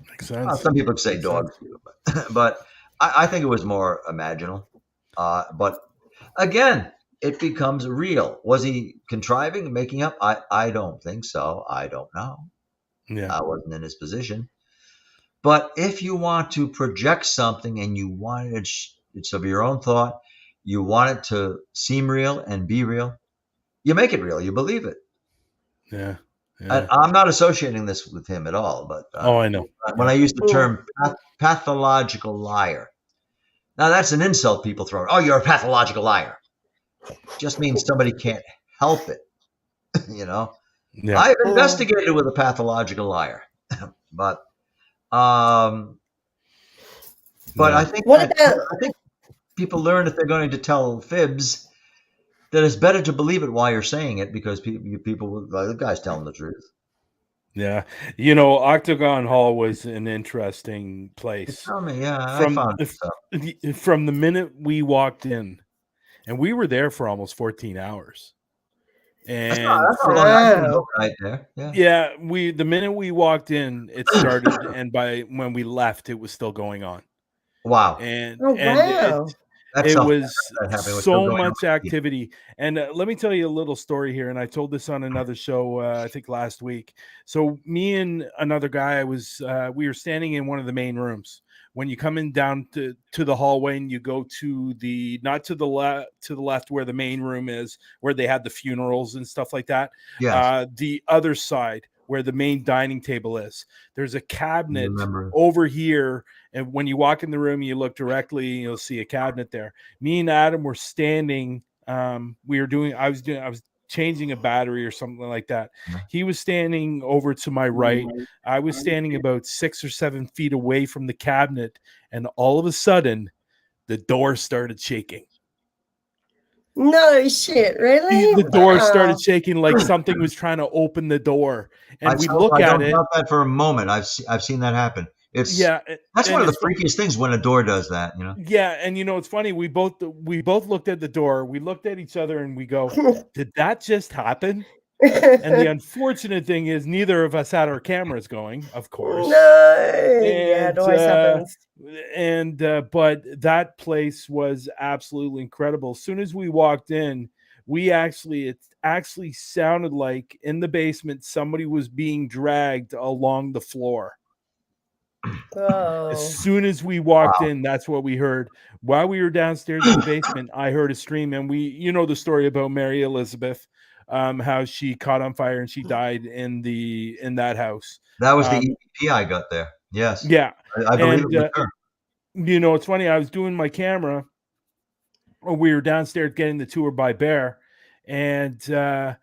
Makes sense. Some people say dogs do, but I think it was more imaginal. But again, it becomes real. Was he contriving, making up? I don't think so. I don't know. Yeah. I wasn't in his position. But if you want to project something and you want it's of your own thought, you want it to seem real and be real, you make it real. You believe it. Yeah. And I'm not associating this with him at all. But I know. When I use the term pathological liar, now that's an insult people throw. Oh, you're a pathological liar. Just means somebody can't help it. Yeah. I've investigated with a pathological liar, but I think I think people learn if they're going to tell fibs that it's better to believe it while you're saying it, because people the guy's telling the truth. Yeah. Octagon Hall was an interesting place. Tell me, I found it. From the minute we walked in, and we were there for almost 14 hours. And right there. Yeah, the minute we walked in, it started, and by when we left, it was still going on. Wow. And wow. It was so much activity. And let me tell you a little story here. And I told this on another show, I think last week. So me and another guy, we were standing in one of the main rooms. When you come in down to the hallway and you go to not to the left where the main room is, where they had the funerals and stuff like that. Yes. The other side where the main dining table is. There's a cabinet remember. over here, and when you walk in the room, you look directly, you'll see a cabinet there. Me and Adam were standing. I was changing a battery or something like that. He was standing over to my right. I was standing about 6 or 7 feet away from the cabinet, and all of a sudden, the door started shaking. No shit, really? The door Wow. started shaking like something was trying to open the door. And we look I at don't it. doubt that for a moment. I've seen that happen. That's one of the freakiest things when a door does that, you know. Yeah, and it's funny. We both looked at the door. We looked at each other and we go, "Did that just happen?" And the unfortunate thing is, neither of us had our cameras going, of course. No, yeah, it always happens. But that place was absolutely incredible. As soon as we walked in, it actually sounded like in the basement somebody was being dragged along the floor. Oh. As soon as we walked in, that's what we heard. While we were downstairs in the basement, I heard a scream, and the story about Mary Elizabeth, how she caught on fire and she died in that house. That was the EVP I got there. Yes. Yeah. I believe it was her. It's funny. I was doing my camera. We were downstairs getting the tour by Bear, and all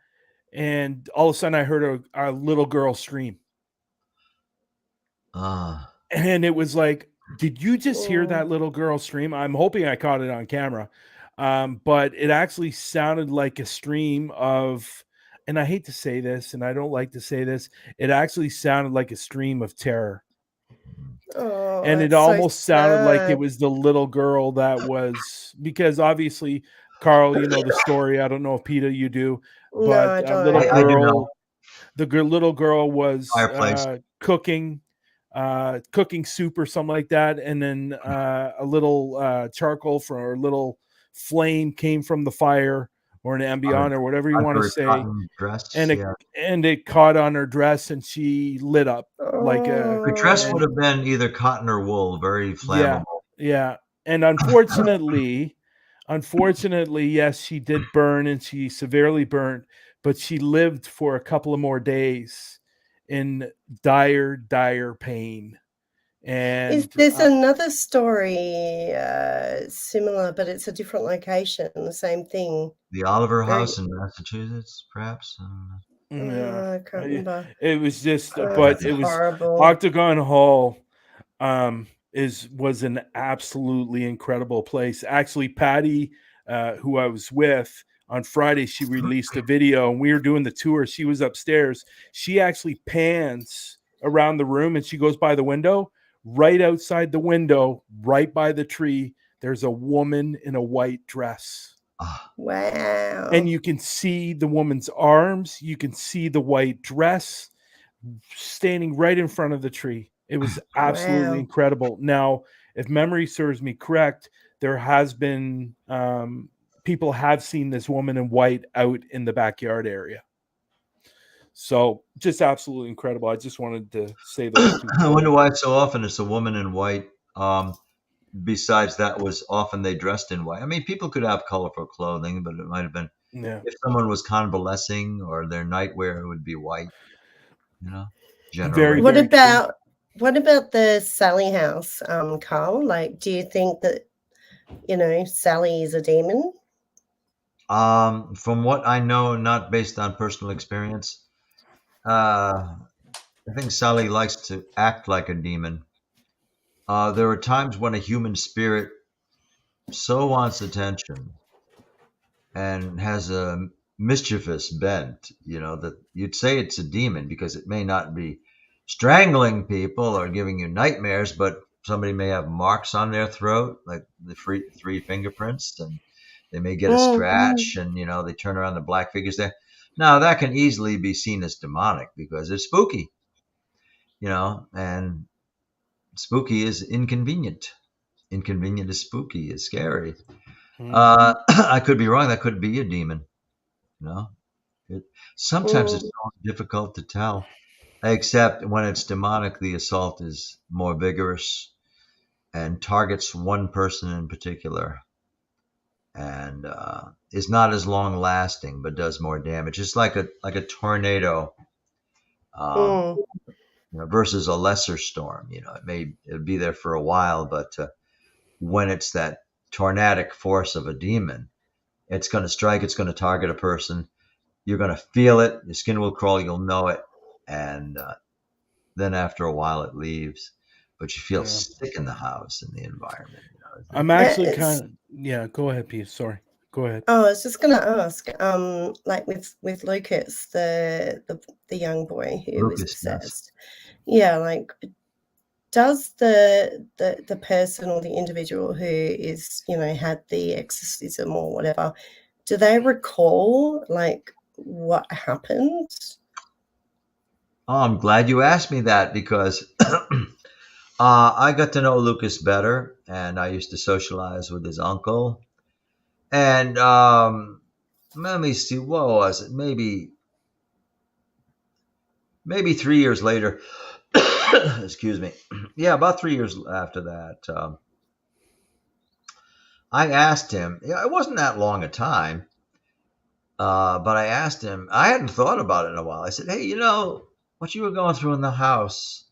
of a sudden I heard a little girl scream. And it was like, did you just hear that little girl scream? I'm hoping I caught it on camera. But it actually sounded like a stream of, and I hate to say this, and I don't like to say this, it actually sounded like a stream of terror. Oh, and it almost sounded like it was the little girl that was, because obviously, Carl, you know the story. I don't know if Peta you do, but the little girl was cooking soup or something like that, and then a little charcoal or a little flame came from the fire, or an ambient, or whatever you want to say, and it caught on her dress, and she lit up like a. Her dress would have been either cotton or wool, very flammable. Yeah. And unfortunately, yes, she did burn, and she severely burned, but she lived for a couple of more days in dire pain. And there's another story similar, but it's a different location, the same thing. The Oliver House in Massachusetts, perhaps? I can't remember. It was just, but it was horrible. Octagon Hall was an absolutely incredible place. Actually, Patty, who I was with on Friday, she released a video, and we were doing the tour. She was upstairs. She actually pans around the room, and she goes by the window. Right outside the window, right by the tree, there's a woman in a white dress. Wow. And you can see the woman's arms. You can see the white dress standing right in front of the tree. It was absolutely incredible. Now, if memory serves me correct, there has been people have seen this woman in white out in the backyard area. So just absolutely incredible. I just wanted to say those two. I wonder why so often it's a woman in white. Besides that, was often they dressed in white. I mean, people could have colorful clothing, but it might have been if someone was convalescing, or their nightwear would be white. You know, generally. What about the Sally house, Carl? Like, do you think that Sally is a demon? From what I know, not based on personal experience, I think Sally likes to act like a demon. There are times when a human spirit so wants attention and has a mischievous bent, that you'd say it's a demon, because it may not be strangling people or giving you nightmares, but somebody may have marks on their throat, like the three fingerprints, and they may get a scratch, and they turn around, the black figures there. Now that can easily be seen as demonic because it's spooky, and spooky is inconvenient. Inconvenient is spooky, is scary. I could be wrong. That could be a demon. Sometimes it's so difficult to tell, except when it's demonic, the assault is more vigorous and targets one person in particular, and is not as long lasting, but does more damage. It's like a tornado. Mm. Versus a lesser storm. It'd be there for a while, but when it's that tornadic force of a demon, it's going to strike, it's going to target a person. You're going to feel it. Your skin will crawl. You'll know it. And then after a while, it leaves. But you feel sick in the house and the environment. I'm actually It's- kind of Go ahead, Pete. Sorry, go ahead. Oh, I was just going to ask, like with Lucas, the young boy who was Lucas, possessed. Yeah, like does the person or the individual who is had the exorcism or whatever, do they recall like what happened? Oh, I'm glad you asked me that because I got to know Lucas better, and I used to socialize with his uncle. And let me see, what was it? Maybe 3 years later. Excuse me. Yeah, about 3 years after that, I asked him. It wasn't that long a time, but I asked him. I hadn't thought about it in a while. I said, "Hey, what you were going through in the house?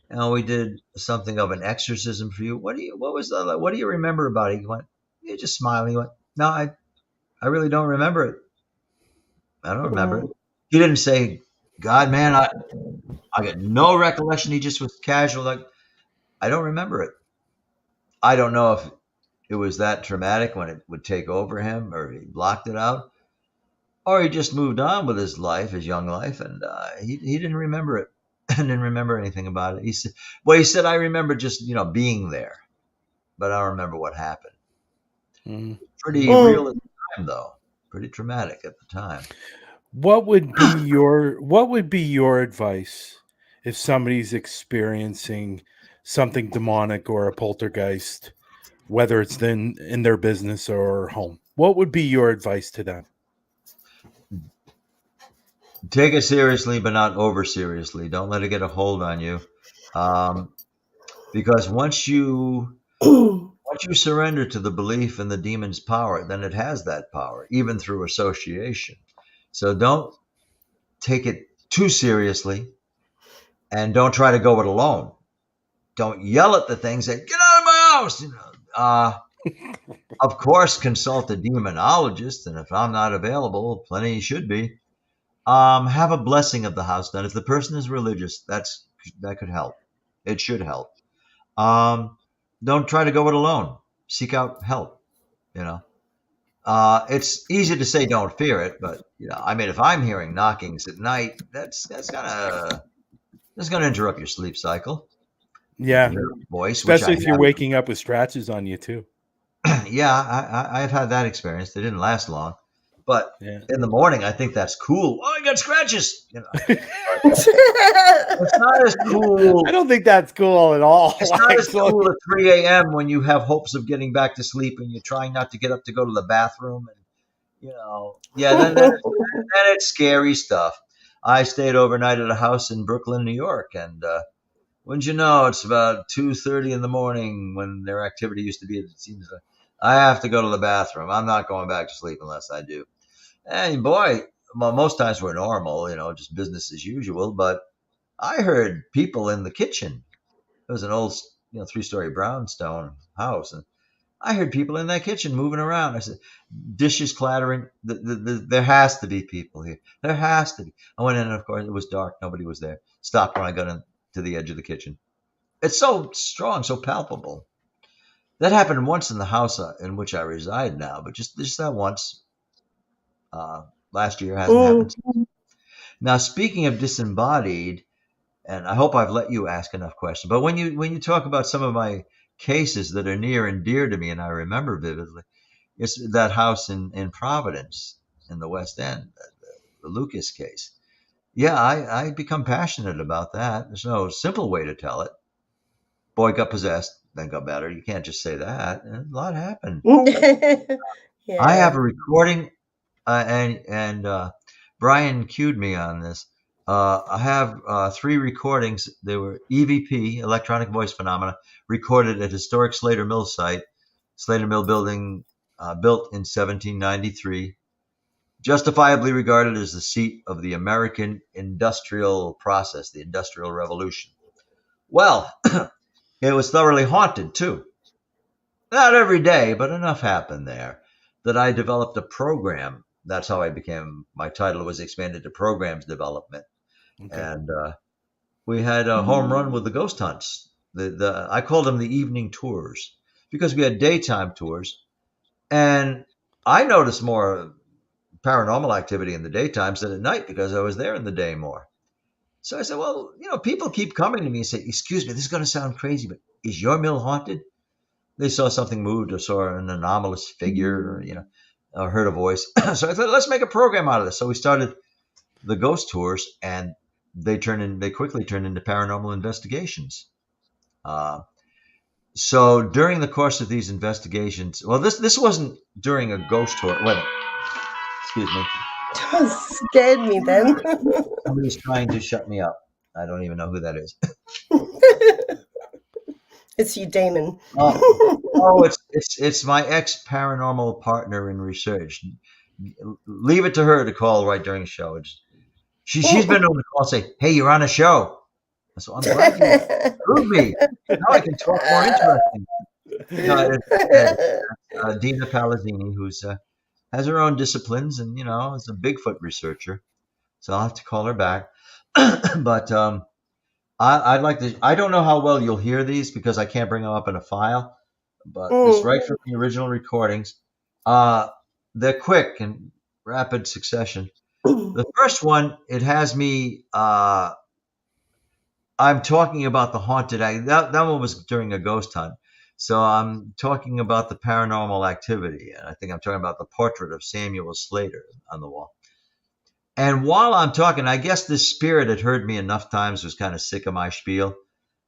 And we did something of an exorcism for you. What do you remember about it?" He went, he just smiled. He went, "No, I really don't remember it. I don't remember it." He didn't say, "God, man, I got no recollection." He just was casual, like, "I don't remember it." I don't know if it was that traumatic when it would take over him, or he blocked it out, or he just moved on with his life, his young life, and he didn't remember it. Didn't remember anything about it. He said, "I remember just being there, but I don't remember what happened." Pretty real at the time, though. Pretty traumatic at the time. What would be your advice if somebody's experiencing something demonic or a poltergeist, whether it's in their business or home? What would be your advice to them? Take it seriously, but not over seriously. Don't let it get a hold on you, because once you surrender to the belief in the demon's power, then it has that power, even through association. So don't take it too seriously, and don't try to go it alone. Don't yell at the things that get out of my house. Of course, consult a demonologist, and if I'm not available, plenty should be. Have a blessing of the house done. If the person is religious, that could help. It should help. Don't try to go it alone. Seek out help. It's easy to say don't fear it, but if I'm hearing knockings at night, that's gonna interrupt your sleep cycle. Yeah, Your voice, especially if you're waking up with scratches on you too. Yeah, I've had that experience. They didn't last long, but in the morning, I think that's cool. Oh, I got scratches. It's not as cool. I don't think that's cool at all. It's not as cool at 3 a.m. when you have hopes of getting back to sleep and you're trying not to get up to go to the bathroom. And, then it's scary stuff. I stayed overnight at a house in Brooklyn, New York. And wouldn't you know, it's about 2:30 in the morning when their activity used to be. It seems like I have to go to the bathroom. I'm not going back to sleep unless I do. And boy, most times we're normal, just business as usual. But I heard people in the kitchen. It was an old, 3-story brownstone house, and I heard people in that kitchen moving around. I said, dishes clattering. There has to be people here. There has to be. I went in, and of course, it was dark. Nobody was there. Stopped when I got to the edge of the kitchen. It's so strong, so palpable. That happened once in the house in which I reside now, but just that once. Last year hasn't happened. Now, speaking of disembodied, and I hope I've let you ask enough questions, but when you talk about some of my cases that are near and dear to me and I remember vividly, it's that house in Providence in the West End, the Lucas case. Yeah, I become passionate about that. There's no simple way to tell it. Boy got possessed, then got better. You can't just say that. A lot happened. Yeah. I have a recording, and Brian cued me on this. I have 3 recordings. They were EVP, electronic voice phenomena, recorded at historic Slater Mill site. Slater Mill building, built in 1793. justifiably regarded as the seat of the American industrial process, the Industrial Revolution. Well, it was thoroughly haunted too. Not every day, but enough happened there that I developed a program. That's how I became, my title was expanded to programs development. Okay. And we had a home run with the ghost hunts. I called them the evening tours because we had daytime tours. And I noticed more paranormal activity in the daytimes than at night because I was there in the day more. So I said, well, people keep coming to me and say, excuse me, this is going to sound crazy, but is your mill haunted? They saw something moved or saw an anomalous figure, or heard a voice. So I thought, let's make a program out of this. So we started the ghost tours, and they quickly turned into paranormal investigations. So during the course of these investigations, well, this wasn't during a ghost tour. Wait, excuse me. Scared me then. Somebody's trying to shut me up. I don't even know who that is. It's your demon. It's my ex-paranormal partner in research. Leave it to her to call right during the show. She's been able to call and say, hey, you're on a show. So I'm glad you proved me. Now I can talk more interesting. Dina Palazzini, who's has her own disciplines and, is a Bigfoot researcher. So I'll have to call her back. But I'd like to, I don't know how well you'll hear these because I can't bring them up in a file, but it's right from the original recordings. They're quick and rapid succession. The first one, it has me, I'm talking about the haunted, that one was during a ghost hunt. So I'm talking about the paranormal activity. And I think I'm talking about the portrait of Samuel Slater on the wall. And while I'm talking, I guess this spirit had heard me enough times, was kind of sick of my spiel,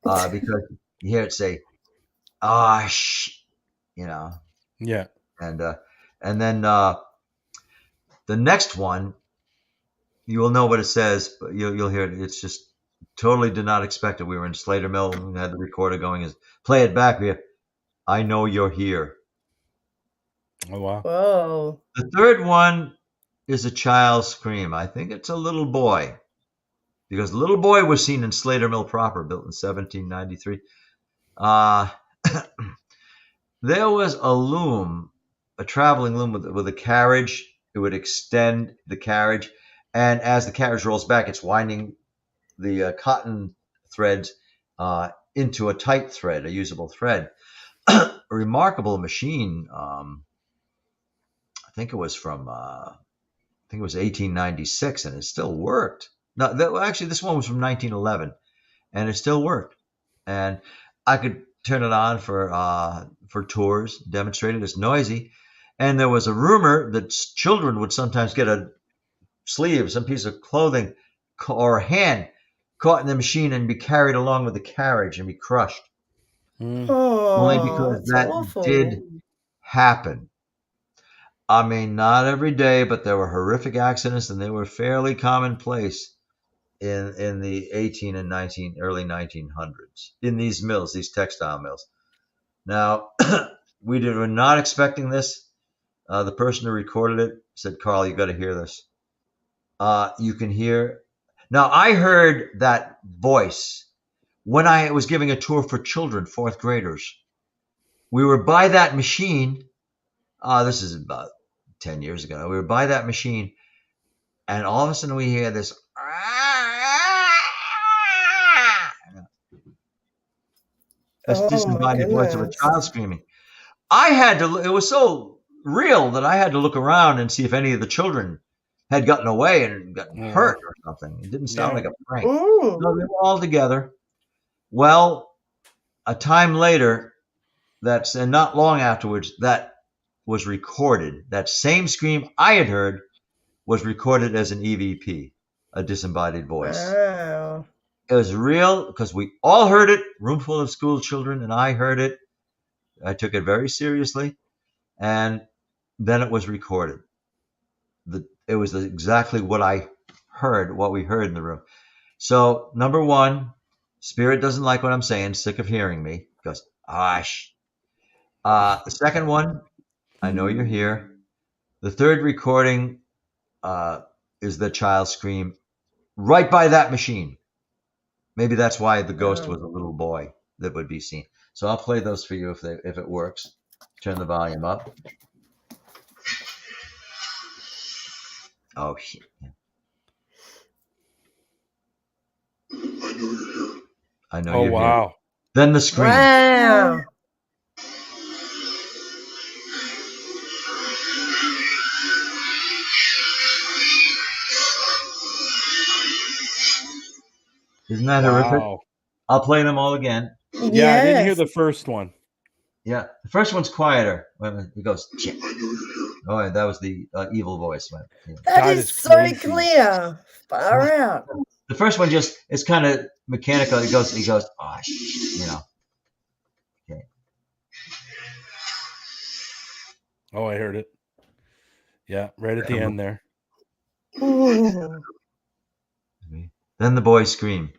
because you hear it say, Yeah. And then the next one, you will know what it says, but you'll hear it. It's just totally did not expect it. We were in Slater Mill and we had the recorder going. Play it back. I know you're here. Oh, wow. Whoa. The third one is a child's scream. I think it's a little boy, because the little boy was seen in Slater Mill proper, built in 1793. There was a loom, a traveling loom with a carriage. It would extend the carriage, and as the carriage rolls back, it's winding the cotton threads into a tight thread, a usable thread. A remarkable machine. I think it was from 1896, and it still worked. No, actually, this one was from 1911, and it still worked. And I could turn it on for tours, demonstrate it. It's noisy. And there was a rumor that children would sometimes get a sleeve, some piece of clothing, or a hand caught in the machine and be carried along with the carriage and be crushed. Only because that did happen. I mean, not every day, but there were horrific accidents, and they were fairly commonplace in the early 1900s in these mills, these textile mills. Now, we were not expecting this. The person who recorded it said, Carl, you got to hear this. You can hear. Now, I heard that voice when I was giving a tour for children, fourth graders. We were by that machine. This is about 10 years ago. We were by that machine, and all of a sudden we hear this. This disembodied voice of a child screaming. It was so real that I had to look around and see if any of the children had gotten away and gotten hurt or something. It didn't sound like a prank. No, they were all together. Well, a time later, and not long afterwards, that was recorded. That same scream I had heard was recorded as an EVP, a disembodied voice. Wow. It was real because we all heard it, room full of school children, and I heard it. I took it very seriously, and then it was recorded. It was exactly what I heard, what we heard in the room. So, number one, spirit doesn't like what I'm saying, sick of hearing me. Goes, hush. The second one, I know you're here. The third recording, is the child scream right by that machine. Maybe that's why the ghost was a little boy that would be seen. So I'll play those for you if it works. Turn the volume up. Oh shit! I know you're here. Wow. Then the scream. Wow. Isn't that horrific? I'll play them all again. Yeah, I didn't hear the first one. Yeah, the first one's quieter. He goes, "Chip." Oh, yeah, that was the evil voice. Yeah. That is so crazy. Clear. Far out. The first one just is kind of mechanical. He goes, oh, you know. Okay. Oh, I heard it. Yeah, right at the end there. Then the boys scream.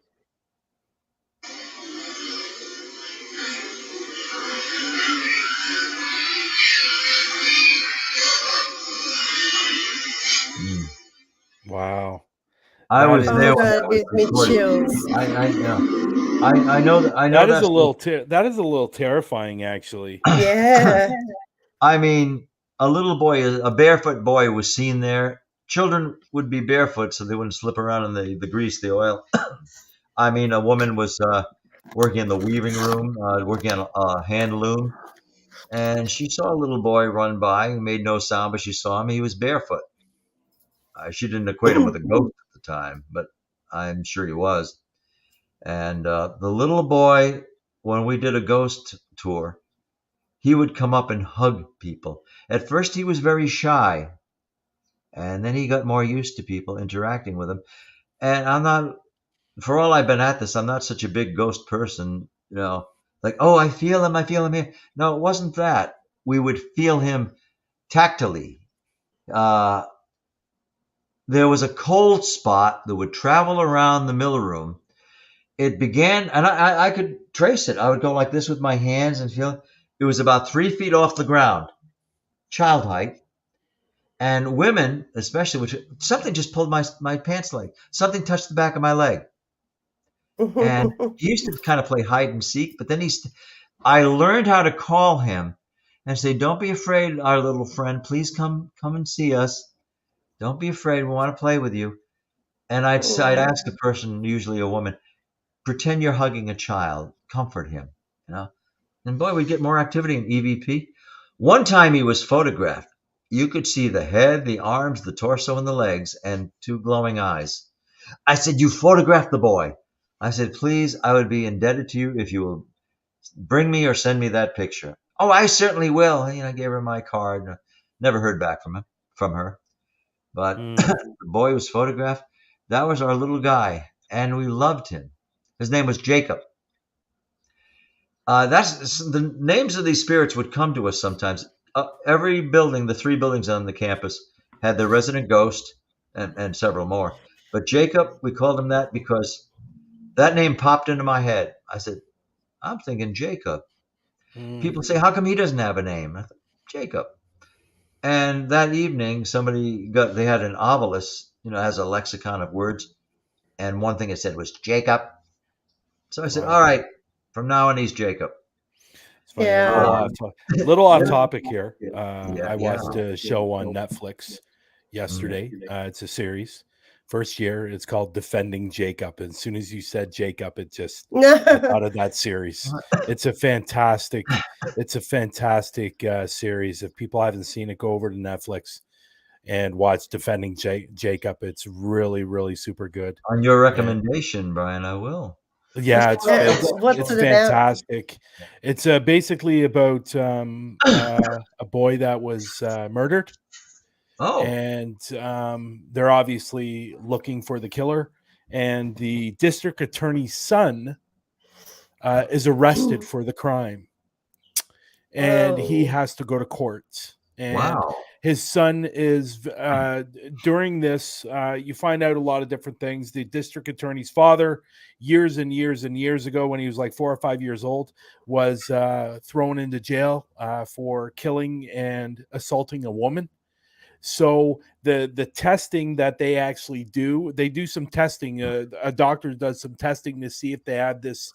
Wow. I was there. That gives me chills. I know that is a little that is a little terrifying, actually. Yeah. I mean, a barefoot boy was seen there. Children would be barefoot so they wouldn't slip around in the grease, the oil. I mean, a woman was working in the weaving room, working on a hand loom, and she saw a little boy run by. He made no sound, but she saw him. He was barefoot. She didn't equate him with a ghost at the time, but I'm sure he was. And the little boy, when we did a ghost tour, he would come up and hug people. At first, he was very shy, and then he got more used to people interacting with him. And for all I've been at this, I'm not such a big ghost person, you know, like, oh, I feel him here. No, it wasn't that. We would feel him tactily. There was a cold spot that would travel around the mill room. It began, and I could trace it. I would go like this with my hands and feel it. It was about 3 feet off the ground, child height. And women, especially, something just pulled my pants leg. Something touched the back of my leg. And he used to kind of play hide and seek, but then I learned how to call him and say, don't be afraid, our little friend. Please come and see us. Don't be afraid. We want to play with you. And I'd ask a person, usually a woman, pretend you're hugging a child. Comfort him, you know. And boy, we'd get more activity in EVP. One time he was photographed. You could see the head, the arms, the torso, and the legs, and 2 glowing eyes. I said, you photographed the boy. I said, please, I would be indebted to you if you will bring me or send me that picture. Oh, I certainly will. I gave her my card. Never heard back from her. But the boy was photographed. That was our little guy, and we loved him. His name was Jacob. That's the names of these spirits would come to us sometimes. Every building, the 3 buildings on the campus, had their resident ghost and several more. But Jacob, we called him that because that name popped into my head. I said, I'm thinking Jacob. People say, how come he doesn't have a name? I thought, Jacob. And that evening, they had an obelisk, has a lexicon of words. And one thing it said was Jacob. So I said, all right, from now on, he's Jacob. It's funny. Yeah. Little off topic here. I watched a show on Netflix yesterday. It's a series. First year, it's called Defending Jacob. And as soon as you said Jacob, I thought of that series. It's a fantastic series. If people haven't seen it, go over to Netflix and watch Defending Jacob. It's really, really super good. On your recommendation, Brian, I will. Yeah, it's fantastic. About? It's basically about a boy that was murdered. Oh, and they're obviously looking for the killer, and the district attorney's son is arrested for the crime, and he has to go to court. And his son is during this. You find out a lot of different things. The district attorney's father, years and years and years ago, when he was like 4 or 5 years old, was thrown into jail for killing and assaulting a woman. So the testing that they actually do, they do some testing. A doctor does some testing to see if they have this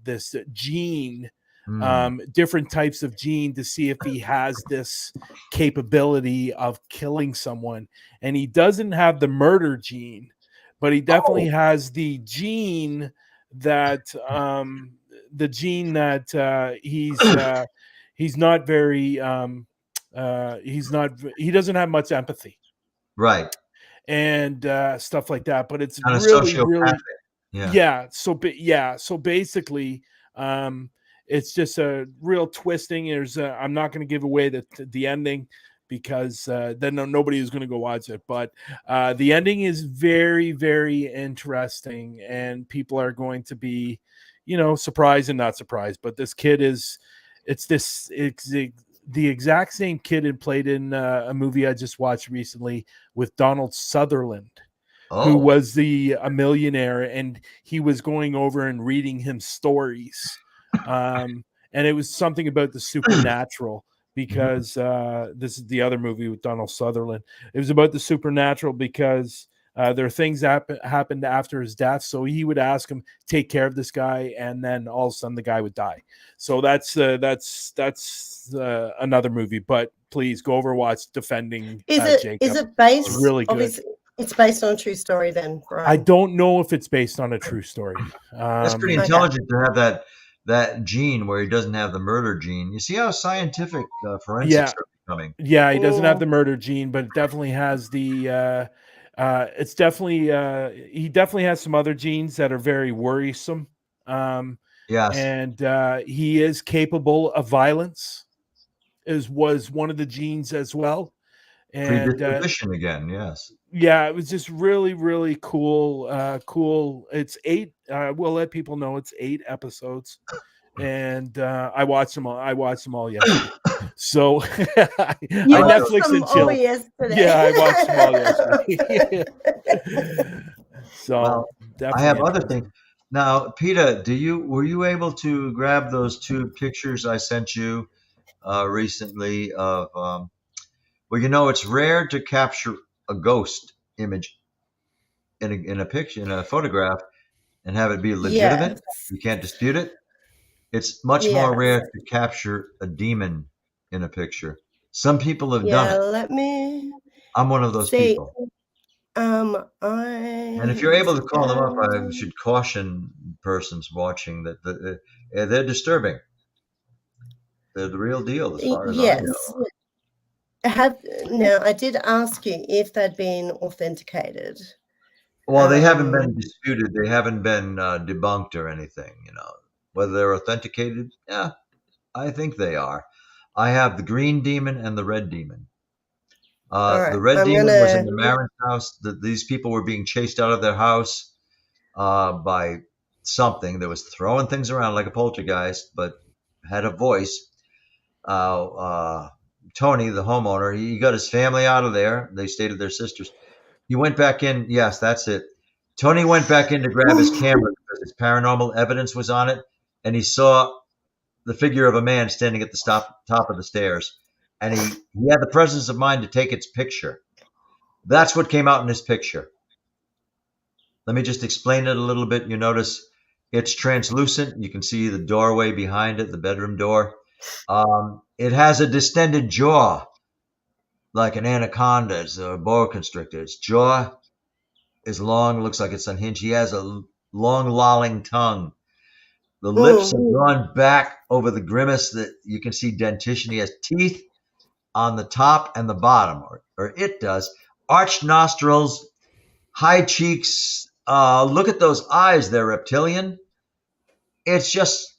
this gene, different types of gene, to see if he has this capability of killing someone. And he doesn't have the murder gene, but he definitely has the gene that he's not very he doesn't have much empathy, Right. and stuff like that. But it's Kind of really, really, sociopathic. Yeah. so basically, it's just a real twisting. I'm not going to give away the ending, because then nobody is going to go watch it. But the ending is very, very interesting, and people are going to be, surprised and not surprised. But this kid it's the exact same kid and played in a movie I just watched recently with Donald Sutherland, who was a millionaire, and he was going over and reading him stories. And it was something about the supernatural, because this is the other movie with Donald Sutherland. It was about the supernatural, because there are things that happened after his death. So he would ask him, take care of this guy, and then all of a sudden the guy would die. So that's another movie. But please go over, watch Defending Jacob. Is it based? It's really good. It's based on a true story then, Brian? I don't know if it's based on a true story. That's pretty intelligent to have that gene where he doesn't have the murder gene. You see how scientific forensics are becoming. Yeah, he doesn't have the murder gene, but it definitely has the he definitely has some other genes that are very worrisome. Yes. And he is capable of violence, was one of the genes as well. And predisposition again, yes. Yeah, it was just really, really cool. Cool. It's 8. We'll let people know it's 8 episodes, and I watched them all. I watched them all yesterday. So I Netflix and chill. Yeah, I watched them all yesterday. So I have other things. Now, Peta, were you able to grab those 2 pictures I sent you recently of? Well, it's rare to capture a ghost image in a picture, in a photograph, and have it be legitimate. Yes. You can't dispute it. It's much more rare to capture a demon in a picture. Some people have done it. I'm one of those people. And if you're able to call them up, I should caution persons watching that they're disturbing. They're the real deal, as far as I know. Now, I did ask you if they'd been authenticated. Well, they haven't been disputed. They haven't been debunked or anything. Whether they're authenticated, yeah, I think they are. I have the green demon and the red demon. The red demon was in the Marin's house. These people were being chased out of their house by something that was throwing things around like a poltergeist, but had a voice. Tony, the homeowner, he got his family out of there. They stayed at their sister's. He went back in. Yes, that's it. Tony went back in to grab his camera because his paranormal evidence was on it, and he saw the figure of a man standing at the top of the stairs, and he had the presence of mind to take its picture. That's what came out in his picture. Let me just explain it a little bit. You notice it's translucent. You can see the doorway behind it, the bedroom door. It has a distended jaw, like an anaconda or a boa constrictor. Its jaw is long, looks like it's unhinged. He has a long, lolling tongue. The lips are drawn back over the grimace that you can see dentition. He has teeth on the top and the bottom, or it does. Arched nostrils, high cheeks. Look at those eyes. They're reptilian. It's just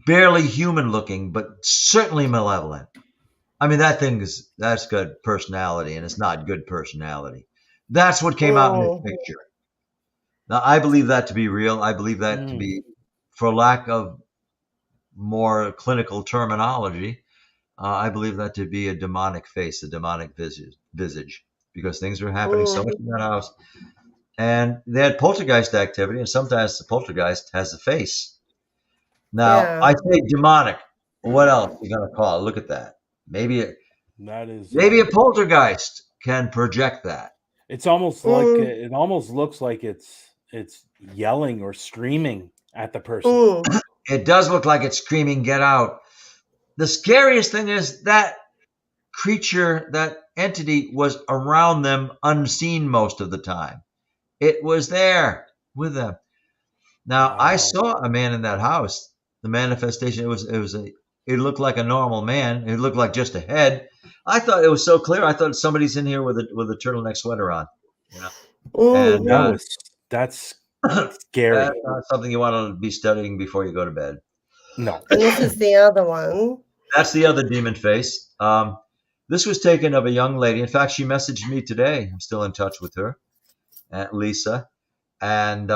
barely human looking, but certainly malevolent. I mean, that's good personality, and it's not good personality. That's what came out in his picture. Now, I believe that to be real. I believe that to be, for lack of more clinical terminology, I believe that to be a demonic face, a demonic visage, because things were happening so much in that house. And they had poltergeist activity, and sometimes the poltergeist has a face. Now, I say demonic. What else are you going to call it? Look at that. Maybe That is Maybe a poltergeist can project that. it's almost like it almost looks like it's yelling or screaming at the person. It does look like it's screaming, "Get out." The scariest thing is that creature, that entity, was around them unseen most of the time. It was there with them. Now, I Wow. saw a man in that house. The manifestation, it looked like a normal man. It looked like just a head. I thought it was so clear. I thought somebody's in here with a turtleneck sweater on, you know. And That's scary. that's not something you want to be studying before you go to bed. No. And this is the other one. That's the other demon face. This was taken of a young lady. In fact, she messaged me today. I'm still in touch with her, Aunt Lisa. And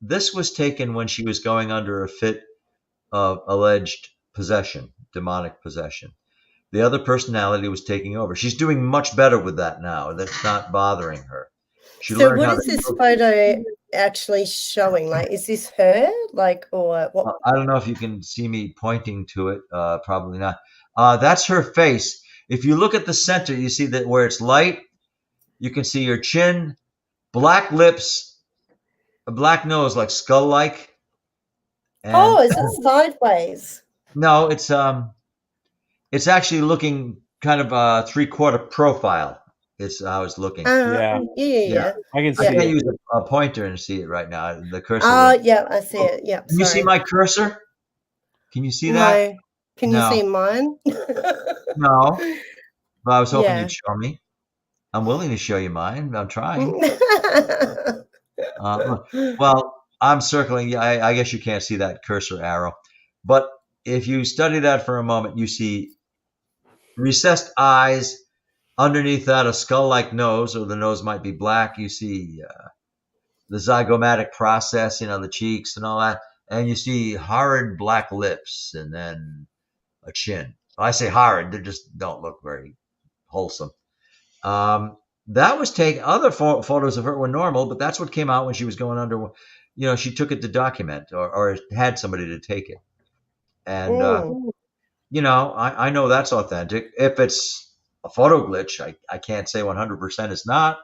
this was taken when she was going under a fit of alleged possession, demonic possession. The other personality was taking over. She's doing much better with that now. That's not bothering her. So what is this photo actually showing? Like, is this her? Like, or what? I don't know if you can see me pointing to it. Probably not. That's her face. If you look at the center, you see that where it's light, you can see her chin, black lips, a black nose, like skull-like. Oh, is it sideways? No, it's actually looking kind of a 3/4 profile. It's how it's looking. Yeah. I can see I can't it. use a pointer and see it right now. The cursor. Oh, yeah, I see it. Yeah. Can you see my cursor? Can you see that? No. Can you see mine? No. But I was hoping you'd show me. I'm willing to show you mine. I'm trying. Well, I'm circling. I guess you can't see that cursor arrow. But if you study that for a moment, you see recessed eyes. Underneath that, a skull-like nose, or the nose might be black. You see the zygomatic process, the cheeks and all that. And you see horrid black lips and then a chin. I say horrid. They just don't look very wholesome. That was taken. Other photos of her were normal, but that's what came out when she was going under. She took it to document or had somebody to take it. And, I know that's authentic. If it's a photo glitch, I can't say 100% it's not.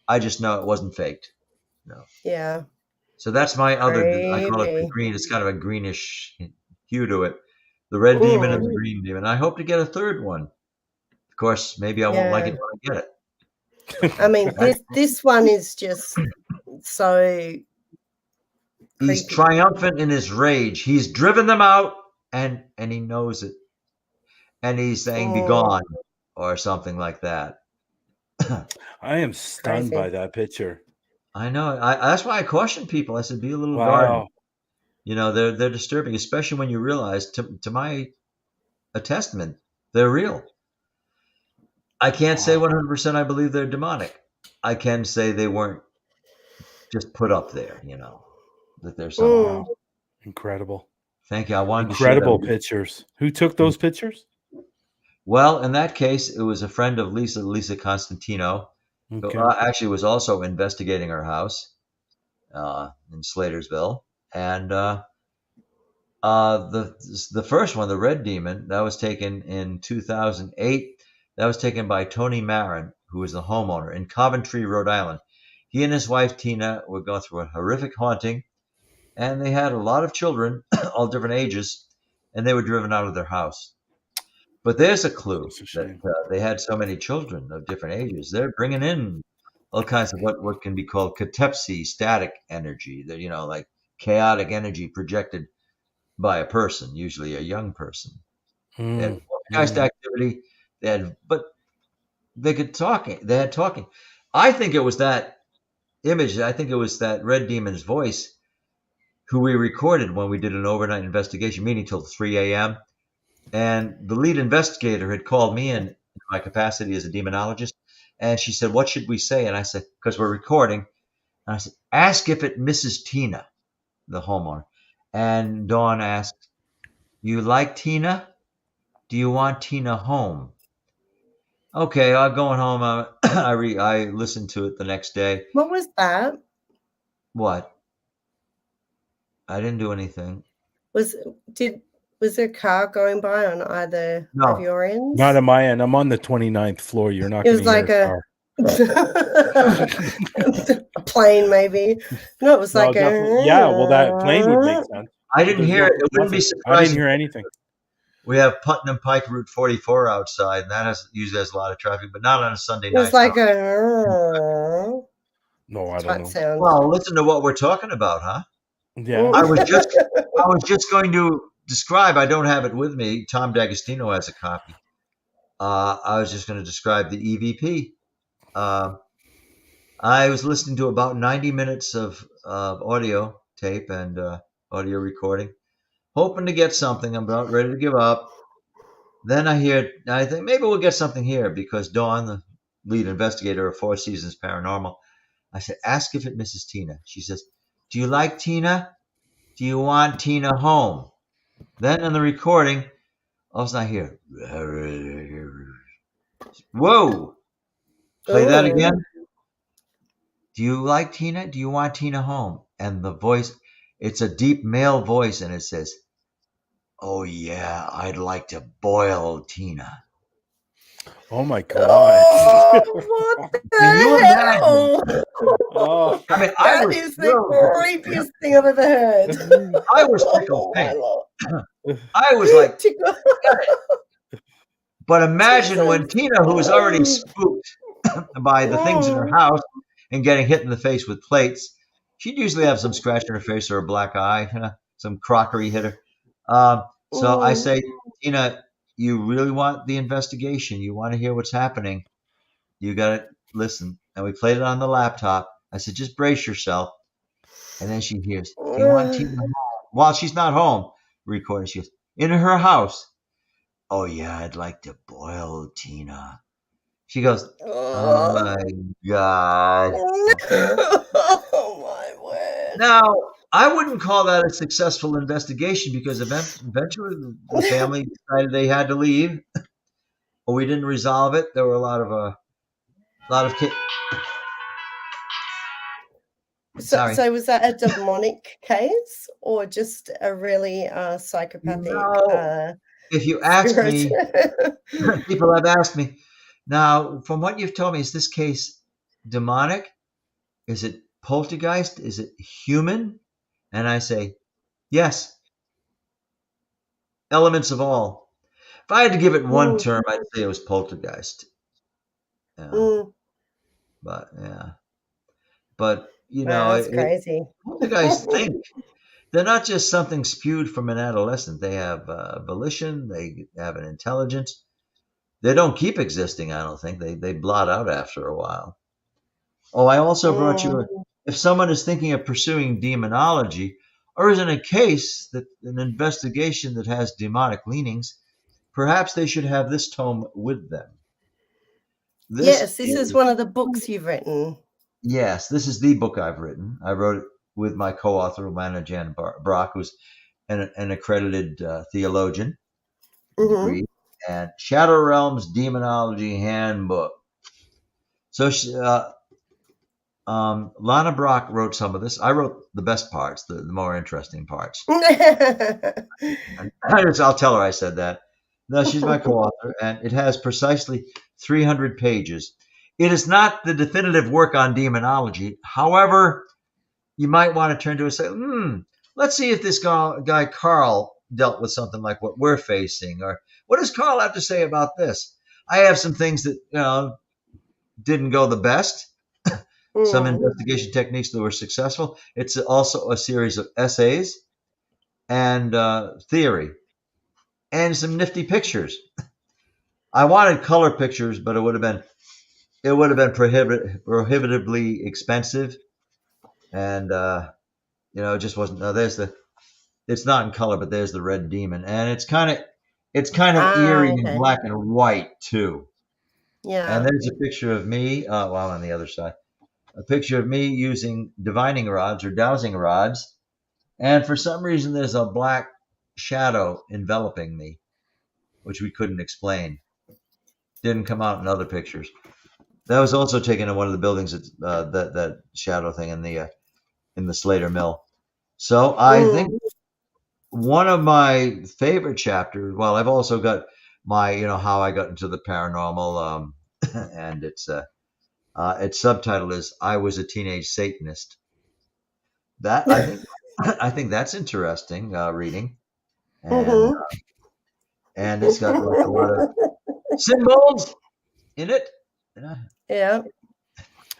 I just know it wasn't faked. No. Yeah. So that's my other, I call it the green. It's kind of a greenish hue to it. The red demon and the green demon. I hope to get a third one. Of course, maybe I won't like it when I get it. I mean, this one is just so He's creepy. Triumphant in his rage. He's driven them out, and he knows it. And he's saying, "Be gone," or something like that. I am stunned by that picture. I know. That's why I caution people. I said, be a little guarded. They're disturbing, especially when you realize, to my attestment, they're real. I can't say 100% I believe they're demonic. I can say they weren't just put up there, that they're somehow. Incredible. Thank you. I wanted incredible to pictures. Who took those pictures? Well, in that case, it was a friend of Lisa Constantino, who actually was also investigating her house in Slatersville. And the first one, the Red Demon, that was taken in 2008. That was taken by Tony Marin, who was the homeowner in Coventry, Rhode Island. He and his wife, Tina, were going through a horrific haunting, and they had a lot of children, all different ages, and they were driven out of their house. But there's a clue that they had so many children of different ages. They're bringing in all kinds of what can be called catepsy, static energy, that, like chaotic energy projected by a person, usually a young person. They had poltergeist activity. But they could talk. They had talking. I think it was that image. I think it was that Red Demon's voice, who we recorded when we did an overnight investigation, meeting till 3 a.m. And the lead investigator had called me in my capacity as a demonologist. And she said, "What should we say?" And I said, because we're recording. And I said, "Ask if it misses Tina," the homeowner. And Dawn asked, "You like Tina? Do you want Tina home?" Okay, I'm going home. I listened to it the next day. What was that? What? I didn't do anything. Was Was there a car going by on either No. of your ends? Not on my end. I'm on the 29th floor. You're not It going was to hear like a a car. a plane, maybe. No, it was No, like definitely. Yeah, well, that plane would make sense. I didn't There's hear no- it. It wouldn't be nothing. I surprising. didn't hear anything. We have Putnam Pike Route 44 outside, and that usually has a lot of traffic, but not on a Sunday It night. was like no. a No, I don't type know. sound. Well, listen to what we're talking about, huh? Yeah. I was just going to describe. I don't have it with me. Tom D'Agostino has a copy. I was just going to describe the EVP. I was listening to about 90 minutes of audio tape and audio recording, hoping to get something. I'm about ready to give up. Then I think maybe we'll get something here because Dawn, the lead investigator of Four Seasons Paranormal, I said, ask if it misses Tina. She says, do you like Tina? Do you want Tina home? Then in the recording, all of a sudden I hear, whoa, play that again. Do you like Tina? Do you want Tina home? And the voice, it's a deep male voice, and it says, oh yeah, I'd like to boil Tina. Oh my God. Oh, what the Can you hell? Oh, I mean, That is the creepiest thing I've ever heard. I was tickled Oh, my pink. Lord. I was like, Tickle. but imagine Jesus. when Tina, who was already spooked by the things in her house and getting hit in the face with plates, she'd usually have some scratch in her face or a black eye, some crockery hit her. So I say, Tina, you really want the investigation. You want to hear what's happening. You got to listen. And we played it on the laptop. I said, just brace yourself. And then she hears, do you want Tina home? While she's not home, recording, she goes, in her house. Oh, yeah, I'd like to boil Tina. She goes, oh, my God. Oh, my word. Now, I wouldn't call that a successful investigation because eventually the family decided they had to leave. But we didn't resolve it. There were a lot of So was that a demonic case or just a really psychopathic if you ask spirit? me, people have asked me, now, from what you've told me, is this case demonic? Is it poltergeist? Is it human? And I say, yes. Elements of all. If I had to give it one term, I'd say it was poltergeist. Yeah. But, yeah. But, you know, that's crazy. Poltergeists think. They're not just something spewed from an adolescent. They have volition. They have an intelligence. They don't keep existing, I don't think. They blot out after a while. Oh, I also brought you, if someone is thinking of pursuing demonology, or is in a case that an investigation that has demonic leanings, perhaps they should have this tome with them. This is one of the books you've written. Yes, this is the book I've written. I wrote it with my co-author, Lana Jan Brock, who's an accredited theologian degree, and Shadow Realms Demonology Handbook. So Lana Brock wrote some of this. I wrote the best parts, the more interesting parts. And I'll tell her I said that. No, she's my co-author, and it has precisely 300 pages. It is not the definitive work on demonology. However, you might want to turn to it and say, let's see if this guy Carl dealt with something like what we're facing, or what does Carl have to say about this? I have some things that didn't go the best. Some investigation techniques that were successful. It's also a series of essays and theory and some nifty pictures. I wanted color pictures, but it would have been prohibitively expensive, and it just wasn't. It's not in color, but there's the red demon, and it's kind of eerie in black and white too. Yeah. And there's a picture of me. Well, on the other side. A picture of me using divining rods or dowsing rods. And for some reason, there's a black shadow enveloping me, which we couldn't explain. Didn't come out in other pictures. That was also taken in one of the buildings, that shadow thing in the Slater Mill. So I think one of my favorite chapters. Well, I've also got my, how I got into the paranormal, and its subtitle is "I Was a Teenage Satanist." That I think I think that's interesting reading, and it's got like a lot of symbols in it. Yeah.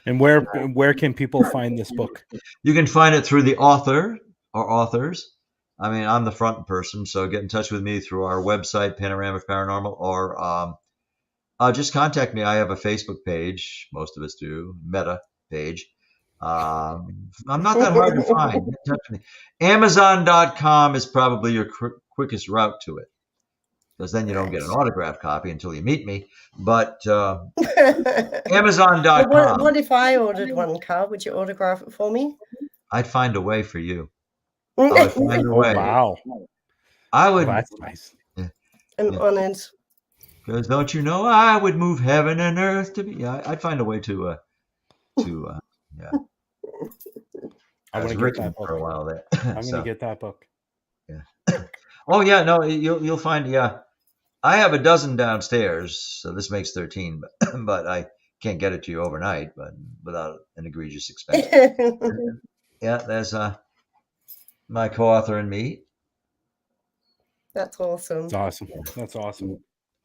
And where can people find this book? You can find it through the author or authors. I mean, I'm the front person, so get in touch with me through our website, Panorama Paranormal, or just contact me. I have a Facebook page. Most of us do. Meta page. I'm not that hard to find. Get in touch with me. Amazon.com is probably your quickest route to it, because then you don't get an autographed copy until you meet me. But Amazon.com. What if I ordered one, Carl? Would you autograph it for me? I'd find a way for you. I would find a way. Wow. I would. That's nice. I'm honored. Because don't you know, I would move heaven and earth to be. Yeah, I'd find a way to yeah. I want to get that book for a while there. I'm going to get that book. Yeah. Oh yeah, no, you'll find. Yeah, I have a dozen downstairs, so this makes 13. But I can't get it to you overnight, but without an egregious expense. Yeah, there's my co-author and me. That's awesome. That's awesome. That's awesome.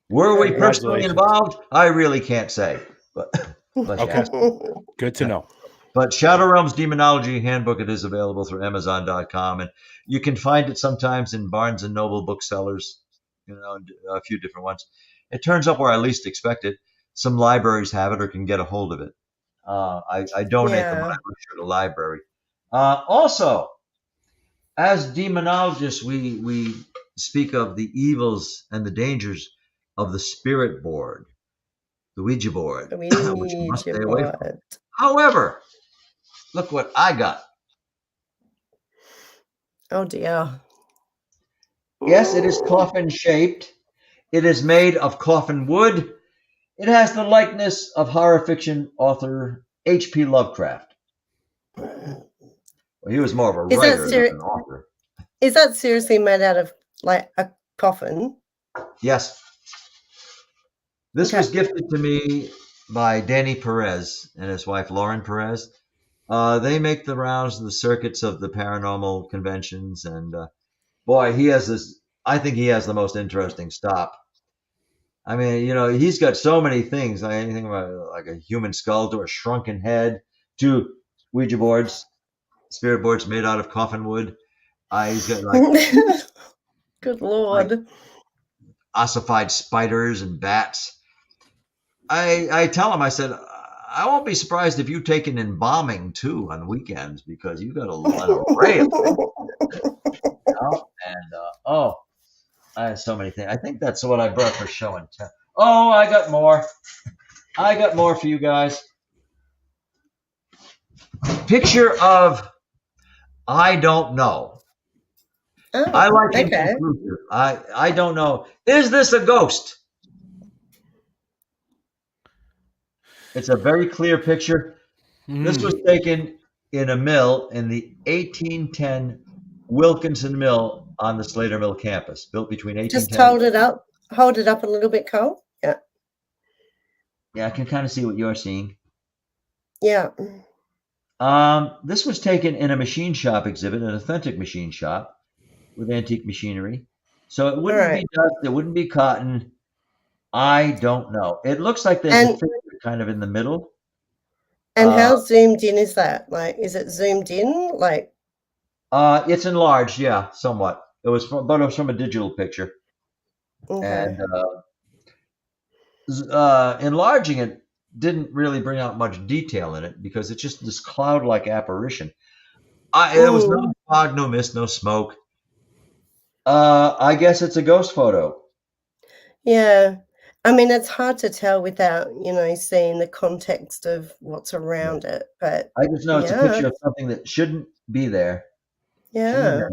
Were we personally involved? I really can't say, but okay, good to know. But Shadow Realms Demonology Handbook, it is available through Amazon.com, and you can find it sometimes in Barnes and Noble booksellers, a few different ones. It turns up where I least expect it. Some libraries have it or can get a hold of it. I donate them when I go to the library. Also, as demonologists, we speak of the evils and the dangers of the spirit board, the Ouija board, which you must stay away from. However, look what I got. Oh dear. Yes, it is coffin shaped. It is made of coffin wood. It has the likeness of horror fiction author H.P. Lovecraft. Well, he was more of a writer than an author. Is that seriously made out of like a coffin? Yes. This was gifted to me by Danny Perez and his wife Lauren Perez. They make the rounds of the circuits of the paranormal conventions, and boy, he has this. I think he has the most interesting stop. I mean, he's got so many things. Anything about like a human skull to a shrunken head to Ouija boards, spirit boards made out of coffin wood. He's got like good Lord, like ossified spiders and bats. I tell him, I said, I won't be surprised if you take an embalming too on weekends, because you got an array of things. And I have so many things. I think that's what I brought for show and tell. Oh, I got more. I got more for you guys. Picture of I don't know. Oh, I like inconclusive. I don't know. Is this a ghost? It's a very clear picture. This was taken in a mill in the 1810 Wilkinson Mill on the Slater Mill campus, built between 1810. Just hold it up a little bit, Cole. Yeah. Yeah, I can kind of see what you're seeing. Yeah. This was taken in a machine shop exhibit, an authentic machine shop with antique machinery. So it wouldn't be dust, it wouldn't be cotton. I don't know. It looks like there's a figure kind of in the middle. And how zoomed in is that? Like, is it zoomed in? Like, it's enlarged, yeah, somewhat. It was from a digital picture, and enlarging it didn't really bring out much detail in it, because it's just this cloud-like apparition. There was no fog, no mist, no smoke. I guess it's a ghost photo. Yeah. I mean, it's hard to tell without, seeing the context of what's around it. But I just know it's a picture of something that shouldn't be there. Yeah.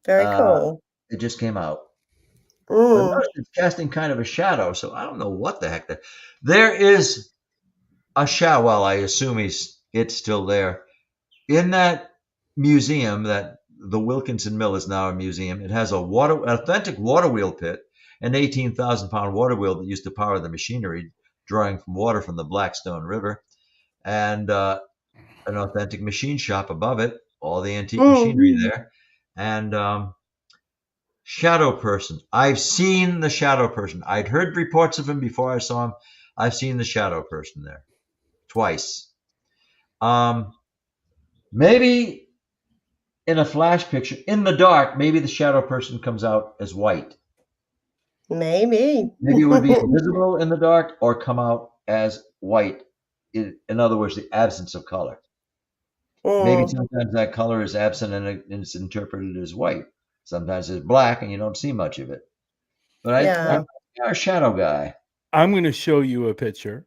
Very cool. It just came out. But it's casting kind of a shadow, so I don't know what the heck that. There is a shadow. Well, I assume it's still there in that museum, that the Wilkinson Mill is now a museum. It has authentic water wheel pit, an 18,000-pound water wheel that used to power the machinery, drawing from water from the Blackstone River, and an authentic machine shop above it, all the antique machinery there, and shadow person. I've seen the shadow person. I'd heard reports of him before I saw him. I've seen the shadow person there twice. Maybe in a flash picture, in the dark, maybe the shadow person comes out as white. Maybe. Maybe it would be invisible in the dark or come out as white. In other words, the absence of color. Maybe sometimes that color is absent and it's interpreted as white. Sometimes it's black and you don't see much of it. But I'm a shadow guy. I'm going to show you a picture.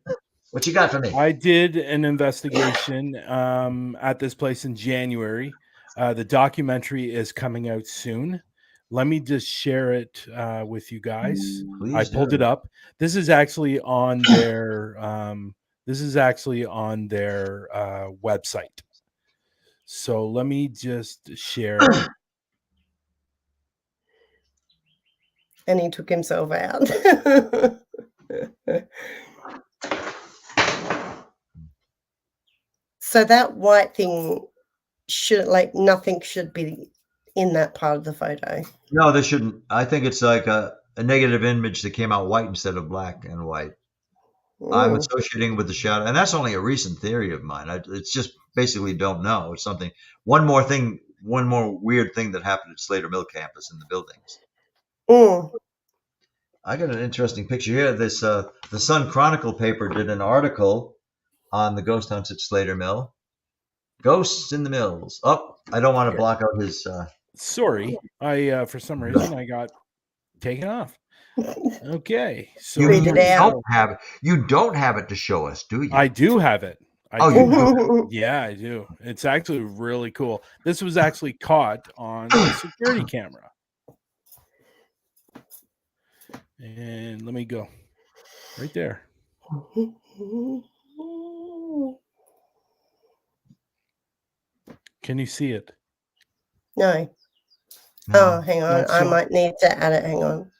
What you got for me? I did an investigation at this place in January. The documentary is coming out soon. Let me just share it with you guys. Please I pulled it up. This is actually on their website. So let me just share. And he took himself out. So that white thing should, like, nothing should be in that part of the photo. No, they shouldn't. I think it's like a negative image that came out white instead of black and white. I'm associating with the shadow, and that's only a recent theory of mine. It's just basically don't know. It's something. One more weird thing that happened at Slater Mill campus in the buildings. I got an interesting picture here. This the Sun Chronicle paper did an article on the ghost hunts at Slater Mill. Ghosts in the mills. Oh, I don't want to block out his. Sorry, I for some reason I got taken off. Okay, so you don't have it to show us, do you? I do have it. You do? Yeah, I do. It's actually really cool. This was actually caught on a security camera. And let me go right there. Can you see it? No. Oh, hang on. I might need to add it. Hang on.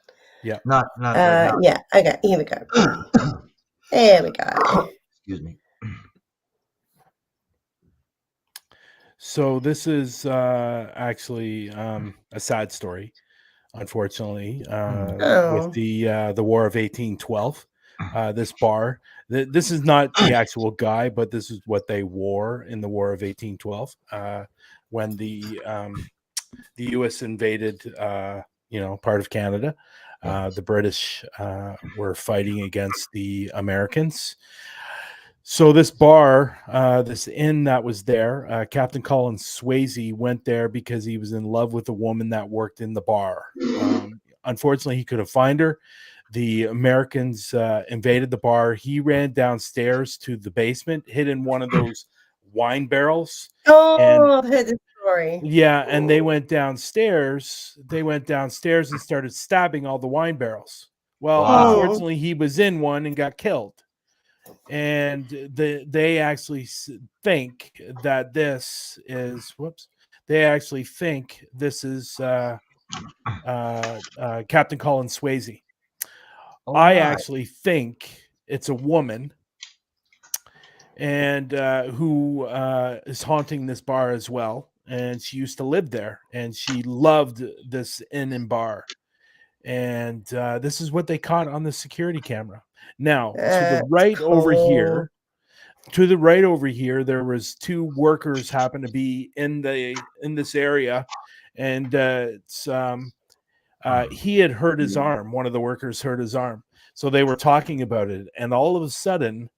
Yeah. Not yeah. Okay. Here we go. There we go. Excuse me. So this is actually a sad story, unfortunately, with the War of 1812. This bar. This is not the actual guy, but this is what they wore in the War of 1812 when the U.S. invaded, part of Canada. The British were fighting against the Americans. So this bar, this inn that was there, Captain Colin Swayze went there because he was in love with a woman that worked in the bar. Unfortunately, he couldn't find her. The Americans invaded the bar. He ran downstairs to the basement, hid in one of those wine barrels. I've heard this story. Yeah, and they went downstairs. And started stabbing all the wine barrels. Well, unfortunately, he was in one and got killed. And they actually think that this is They actually think this is Captain Colin Swayze. I actually think it's a woman, and who is haunting this bar as well. And she used to live there, and she loved this inn and bar. And this is what they caught on the security camera. Now, to the right over here, there was two workers happened to be in this area, and he had hurt his arm. One of the workers hurt his arm, so they were talking about it. And all of a sudden,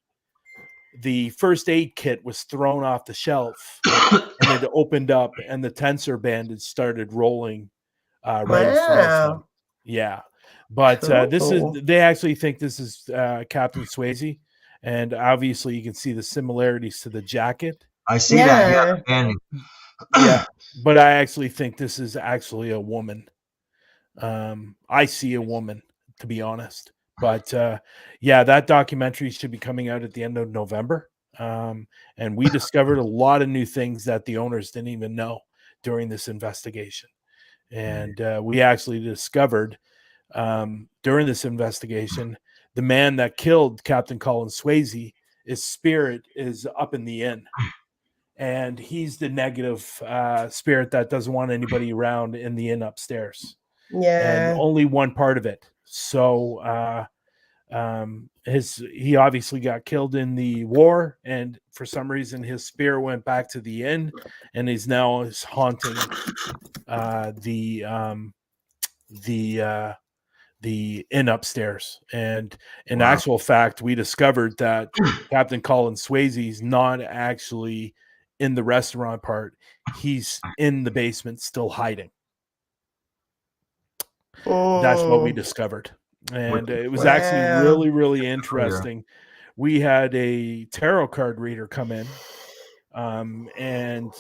the first aid kit was thrown off the shelf, and it opened up, and the tensor bandage started rolling right in front of them. Yeah, but they actually think this is Captain Swayze, and obviously you can see the similarities to the jacket. I see that. Yeah, but I actually think this is actually a woman. I see a woman, to be honest. But that documentary should be coming out at the end of November. And we discovered a lot of new things that the owners didn't even know. during this investigation. And we actually discovered during this investigation, the man that killed Captain Colin Swayze, his spirit is up in the inn. And he's the negative spirit that doesn't want anybody around in the inn upstairs. And Yeah. only one part of it. So he obviously got killed in the war, and for some reason his spirit went back to the inn, and he's now haunting the inn upstairs. And in actual fact, we discovered that Captain Colin Swayze's not actually in the restaurant part. He's in the basement still hiding. That's what we discovered. And it was actually really, really interesting. We had a tarot card reader come in, and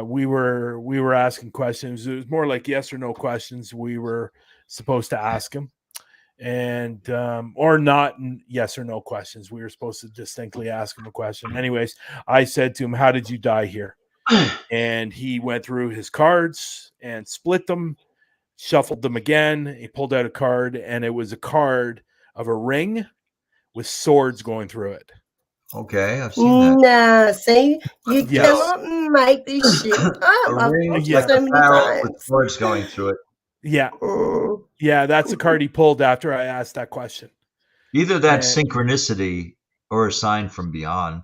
we were asking questions. It was more like yes or no questions we were supposed to ask him, and or not yes or no questions. We were supposed to distinctly ask him a question. Anyways, I said to him, "How did you die here?" And he went through his cards and split them, shuffled them again. He pulled out a card, and it was a card of a ring with swords going through it. Okay, I've seen that. Nah, see, you cannot make this shit up. I've watched it so many times. With swords going through it. Yeah. Yeah, that's the card he pulled after I asked that question. Either that's synchronicity or a sign from beyond.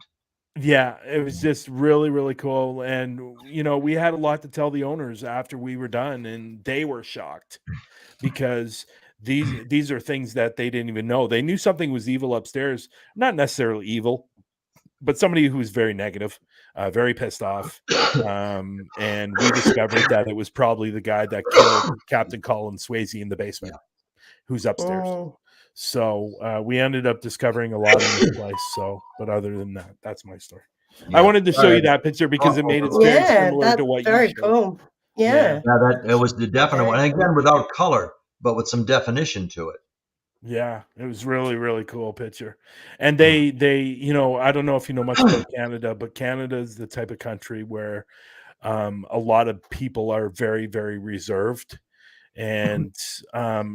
Yeah, it was just really, really cool. And, you know, we had a lot to tell the owners after we were done, and they were shocked because these are things that they didn't even know. They knew something was evil upstairs, not necessarily evil, but somebody who was very negative, very pissed off. And we discovered that it was probably the guy that killed Captain Colin Swayze in the basement, who's upstairs. So we ended up discovering a lot in this place. So, but other than that, that's my story. Yeah. I wanted to show you that picture because it made it very similar to what very you showed. Cool. Yeah. It was the definite one. And again, without color, but with some definition to it. Yeah, it was really, really cool picture. And they, you know, I don't know if you know much about Canada, but Canada is the type of country where a lot of people are very, very reserved. And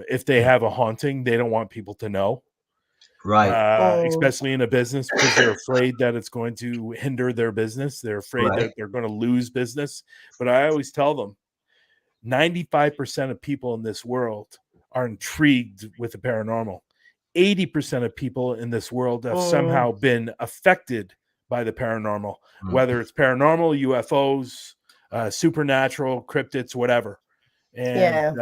if they have a haunting, they don't want people to know. Right. Especially in a business, because they're afraid that it's going to hinder their business. They're afraid that they're going to lose business. But I always tell them 95% of people in this world are intrigued with the paranormal. 80% of people in this world have somehow been affected by the paranormal, whether it's paranormal, UFOs, supernatural, cryptids, whatever. And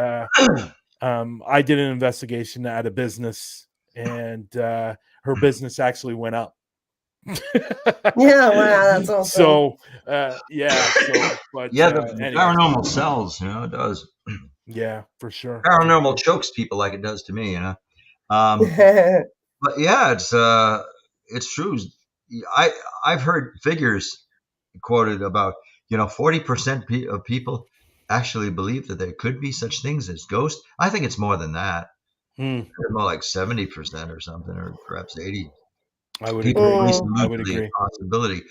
I did an investigation at a business, and her business actually went up. Yeah, wow, that's awesome. So, but the paranormal sells, you know, it does. Yeah, for sure. Paranormal chokes people like it does to me, you know. But yeah, it's true. I've heard figures quoted about, you know, 40% of people actually believe that there could be such things as ghosts. I think it's more than that. More like 70% or something, or perhaps 80%. I would agree. The possibility,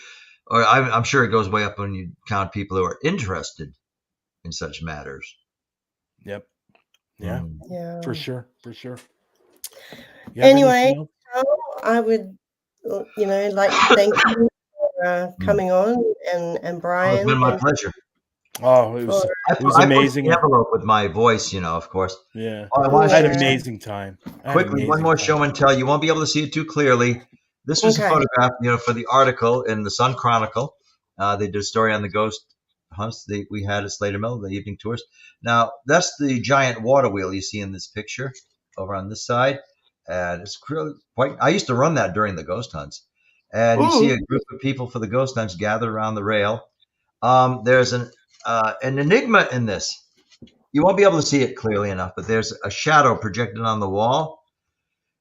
or I'm sure it goes way up when you count people who are interested in such matters. Yep. Yeah. For sure. Anyway, I would, you know, like to thank you for coming on, and Brian. It's been my pleasure. Oh, it was amazing. I put the envelope with my voice, you know, of course. Yeah. I had an amazing time. Quickly, one more show and tell. You won't be able to see it too clearly. This was a photograph, you know, for the article in the Sun Chronicle. They did a story on the ghost hunts we had at Slater Mill, the evening tours. Now, that's the giant water wheel you see in this picture over on this side. And it's really quite, I used to run that during the ghost hunts. And you see a group of people for the ghost hunts gathered around the rail. There's an enigma in this. You won't be able to see it clearly enough, but there's a shadow projected on the wall.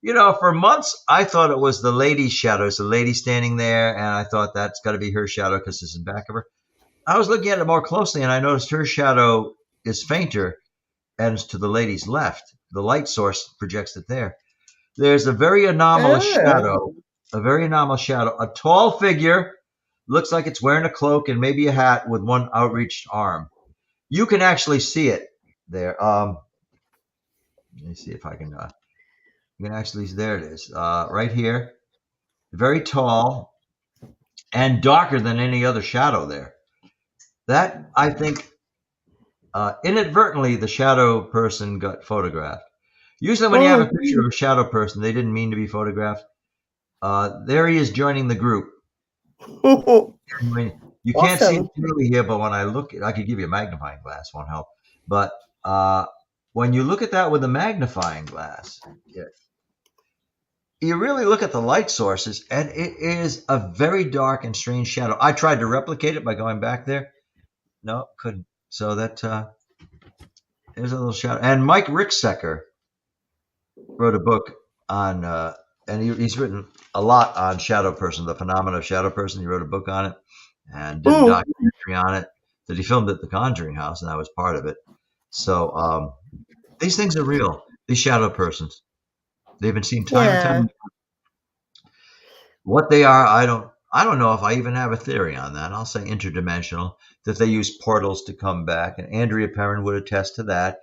You know, for months, I thought it was the lady's shadow. It's a lady standing there, and I thought that's got to be her shadow because it's in back of her. I was looking at it more closely, and I noticed her shadow is fainter and it's to the lady's left. The light source projects it there. There's a very anomalous shadow, a tall figure, looks like it's wearing a cloak and maybe a hat with one outreached arm. You can actually see it there. Let me see if I can. You can actually. There it is. Right here. Very tall and darker than any other shadow there. That, I think, inadvertently, the shadow person got photographed. Usually, when you have a picture of a shadow person, they didn't mean to be photographed. There he is joining the group. You can't see it clearly here, but when I look, I could give you a magnifying glass, won't help. But when you look at that with a magnifying glass, you really look at the light sources, and it is a very dark and strange shadow. I tried to replicate it by going back there. No, couldn't. So that there's a little shadow. And Mike Ricksecker wrote a book on, and he's written a lot on shadow person, the phenomena of shadow person. He wrote a book on it and did a documentary on it that he filmed at the Conjuring House, and I was part of it. So these things are real. These shadow persons, they've been seen time and time. What they are, I don't know if I even have a theory on that. I'll say interdimensional, that they use portals to come back, and Andrea Perron would attest to that.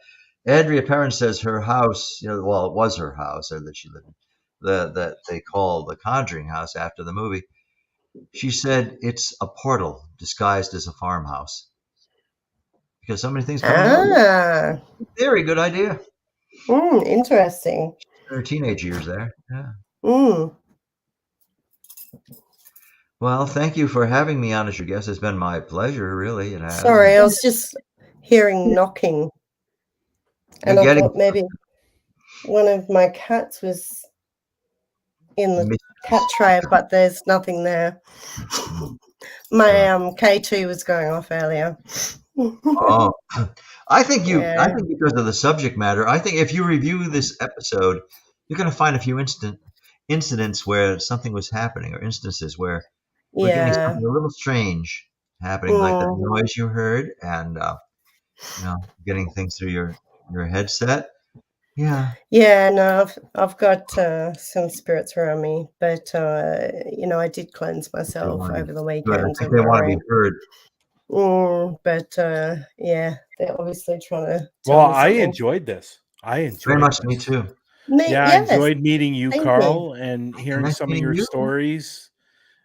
Andrea Perron says her house, well, it was her house, or that she lived in, that they call the Conjuring House after the movie. She said it's a portal disguised as a farmhouse because so many things come out. Very good idea. Interesting. Her teenage years there. Yeah. Well, thank you for having me on as your guest. It's been my pleasure, really. Sorry, I was just hearing knocking. And I thought maybe one of my cats was in the cat tray, but there's nothing there. My K2 was going off earlier. Oh, I think because of the subject matter, I think if you review this episode, you're going to find a few incidents where something was happening, or instances where we're getting something a little strange happening, like the noise you heard, and getting things through your headset. Yeah. Yeah, no, I've got some spirits around me, but I did cleanse myself over the weekend. I think they want to be heard. But they're obviously trying to. Well, I enjoyed this. I enjoyed very much. This. Me too. I enjoyed meeting you, Carl, and hearing some of your stories.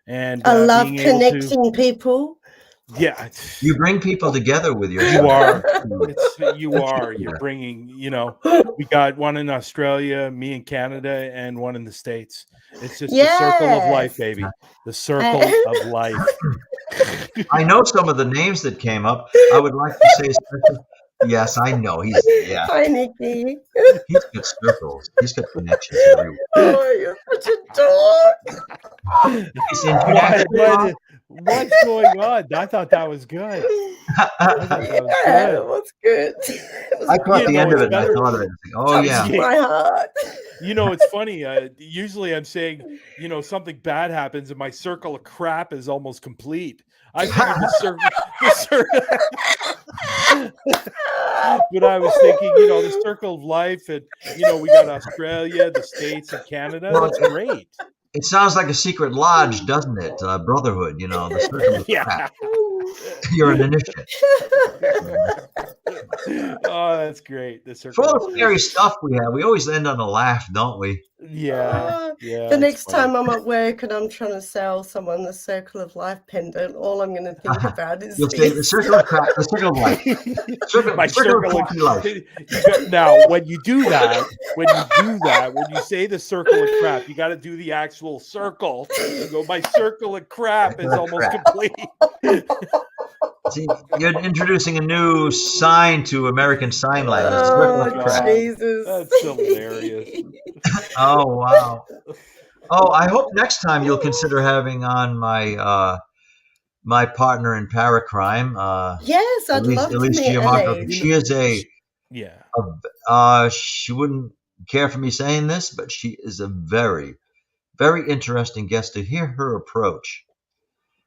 And I love connecting people. Yeah, you bring people together with your. You are. You're bringing. We got one in Australia, me in Canada, and one in the States. It's just the circle of life, baby. The circle of life. I know some of the names that came up. I would like to say, yes, I know. Hi, Nikki. He's got circles. He's got connections everywhere. Oh, you're such a dork. What's going on? I thought that was good. It was good. I caught the end of it and I thought of it. Oh, yeah. My heart. It's funny. Usually I'm saying, something bad happens and my circle of crap is almost complete. I figured the circle. But I was thinking, the circle of life, and we got Australia, the States, and Canada. That's great. It sounds like a secret lodge, doesn't it? Brotherhood, the circle of crap. You're an initiate. Oh, that's great. The circle. For all the scary stuff we have, we always end on a laugh, don't we? Yeah. The next time I'm at work and I'm trying to sell someone the Circle of Life pendant, all I'm going to think about is the circle of crap, the circle of life. Circle of life. Now, when you do that, when you say the circle of crap, you got to do the actual circle. You go, my circle of crap is almost complete. See, you're introducing a new sign to American Sign Language. Oh, Jesus. That's hilarious. Oh, wow. Oh, I hope next time you'll consider having on my my partner in paracrime. Yes, I'd love to meet Elise. She is she wouldn't care for me saying this, but she is a very, very interesting guest to hear her approach.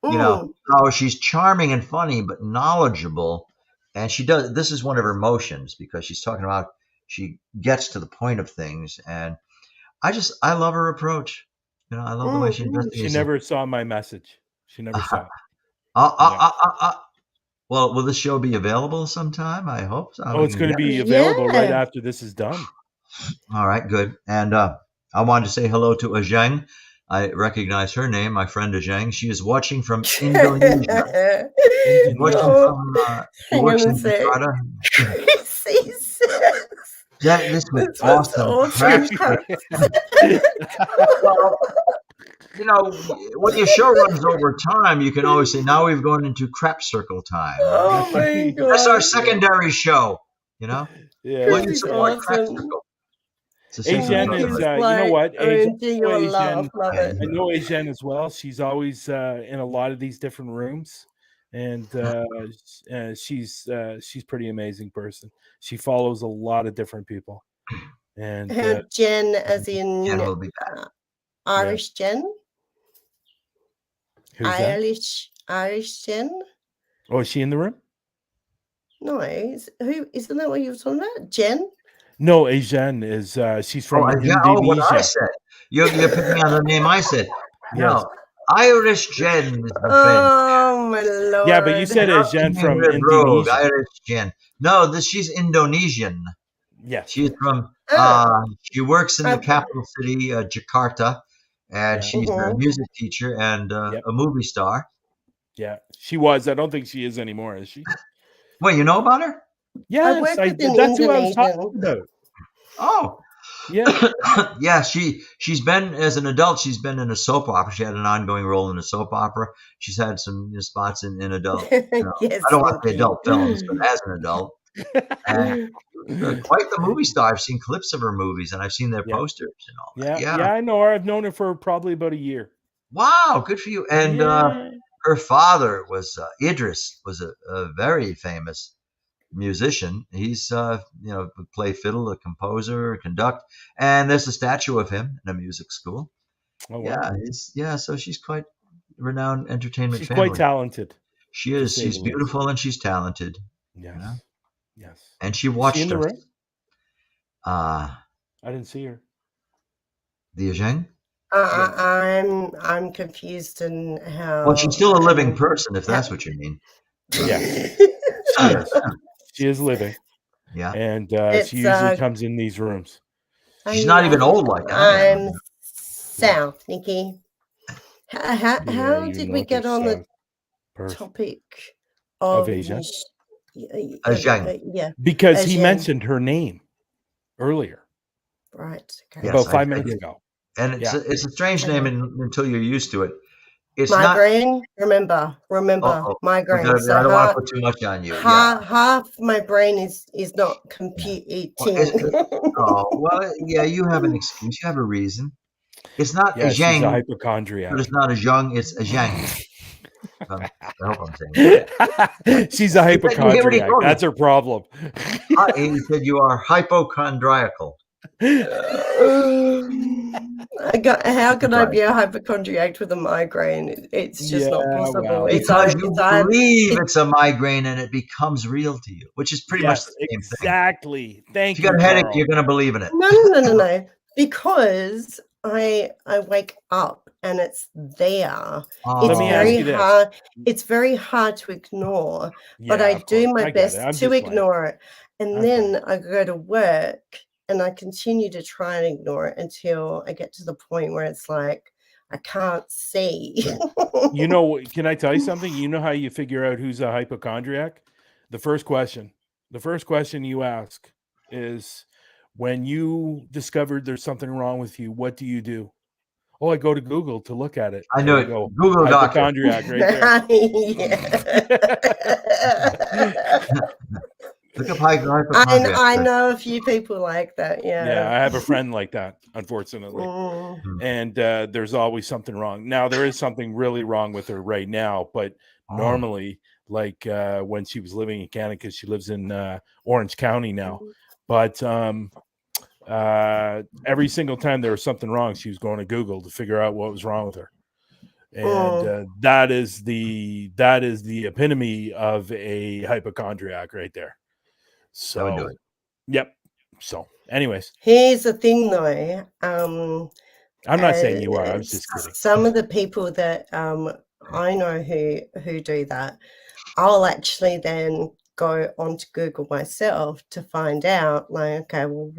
How she's charming and funny, but knowledgeable. And this is one of her motions, because she's talking about, she gets to the point of things. And I love her approach. I love the way she does. She never saw my message. She never saw it. Well, will this show be available sometime? I hope so. Oh, We it's can going to get it. be available right Yeah. after this is done. All right, good. And I wanted to say hello to Ajeng. I recognize her name, my friend Ajeng. She is watching from Indonesia. She's watching Indonesia. from. She Hang works on a in sec. Jakarta. Chrissy says, This was this was awesome. awesome. Well, you know, when your show runs over time, you can always say, now we've gone into crap circle time. Oh my god. That's our secondary show, you know? Yeah. Will you Chrissy's support crap awesome. circle? It's a secret Asian brotherhood. is, He's you know like, what? oh, do you Asian, laugh? Love Yeah, it. I know Asian as well. She's always in a lot of these different rooms, and she's pretty amazing person. She follows a lot of different people, and Her Jen, as Jen in will be back. Irish Jen? who's that? Irish Jen? Oh, is she in the room? No, isn't that what you were talking about? Jen? No, Asian is she's from Oh, Indonesia. yeah, what I said. You're picking on the name I said. Yes. No, Irish Jen is the friend. Oh my lord. Yeah, but you said Not Asian being from red rogue, Indonesia. Irish Jen. No, she's Indonesian. Yes. She's from. She works in the capital city, Jakarta, and Yeah. she's a music teacher and Yep. a movie star. Yeah, she was. I don't think she is anymore, is she? Wait, you know about her? Yes, worked with an that's who I was talking Indonesian. about. Oh, Yeah. yeah. She's been, as an adult, she's been in a soap opera. She had an ongoing role in a soap opera. She's had some spots in adult. Yes, I don't want to say Mickey. adult films, but as an adult, and quite the movie star. I've seen clips of her movies, and I've seen their Yeah. posters and all that. Yeah, I know her. I've known her for probably about a year. Wow, good for you. And Yeah. her father was Idris, was a very famous musician. He's would play fiddle, a composer, conduct, and there's a statue of him in a music school. Oh, wow. So she's quite renowned entertainment She's family. quite talented. She is. say She's the least. beautiful and she's talented. Yes. You know? Yes. And she Is she watched in the us. room? I didn't see her. The Ajeng? I'm confused in how. Well, she's still a living person, if that's what you mean. Yeah. She is living. Yeah. And It's, she usually comes in these rooms. She's not even old like I am. I'm South, Nikki. How you're did we north get or on the south. Perth. topic Of of Asia? Ajeng. yeah, Because he Asian. mentioned her name earlier, right. Okay. Yes, about 5 I minutes did. ago. And it's a strange name until you're used to it. It's Migraine. Remember, migraine. Okay, So I don't want to put too much on you. half my brain is not computing. You have an excuse. You have a reason. It's not Yeah, a she's a Zhang, hypochondriac. but it's not a Zhang, it's a Zhang. I hope I'm saying that. She's a hypochondriac. told you. That's her problem. He said you are hypochondriacal. How can I be a hypochondriac with a migraine? It's just not possible. well, Because you believe it's a migraine and it becomes real to you, which is pretty much the same thing. Exactly. Thank If you. you got a headache, Carl. you're going to believe in it. No. Because I wake up and it's there. Let me ask you this. Hard. It's very hard to ignore, but I do my best to ignore it. And then I go to work and I continue to try and ignore it until I get to the point where it's like, I can't see. Can I tell you something? You know how you figure out who's a hypochondriac? The first question you ask is, when you discovered there's something wrong with you, what do you do? Oh, I go to Google to look at it. I know it. Google hypochondriac right there. Look up hypochondriac. I know a few people like that. Yeah, I have a friend like that, unfortunately. And there's always something wrong. Now, there is something really wrong with her right now, but normally, like when she was living in Canada, because she lives in Orange County now, but every single time there was something wrong, she was going to Google to figure out what was wrong with her. And that is the epitome of a hypochondriac right there. So, yep. So, anyways, here's the thing, though. I'm not saying you are. I was just kidding. Some of the people that I know who do that, I'll actually then go onto Google myself to find out, like, okay, well,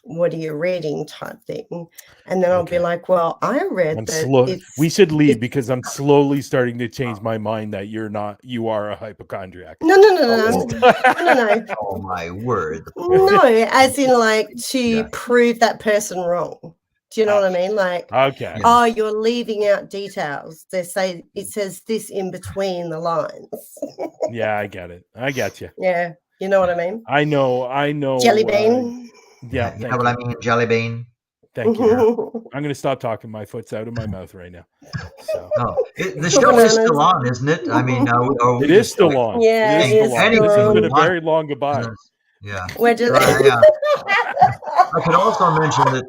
what are you reading type thing, and then I'll be Okay. like, well, I read that We should leave it's because I'm slowly starting to change my mind that you are a hypochondriac. no. Oh my word! No, as in like to Yeah. prove that person wrong. Do you know what I mean? Like, Okay. Yeah. oh, you're leaving out details. It says this in between the lines. Yeah, I get it. I get you. Yeah, you know what I mean? I know. Jelly bean. Yeah, You thank know what you. I mean? Jelly bean. Thank you. I'm going to stop talking. My foot's out of my mouth right now. So No, the show is still on, isn't it? I mean, are we it is just still on. Yeah, it is still on. anything This has we been a want. very long goodbye. Yeah. We're just Yeah. I can also mention that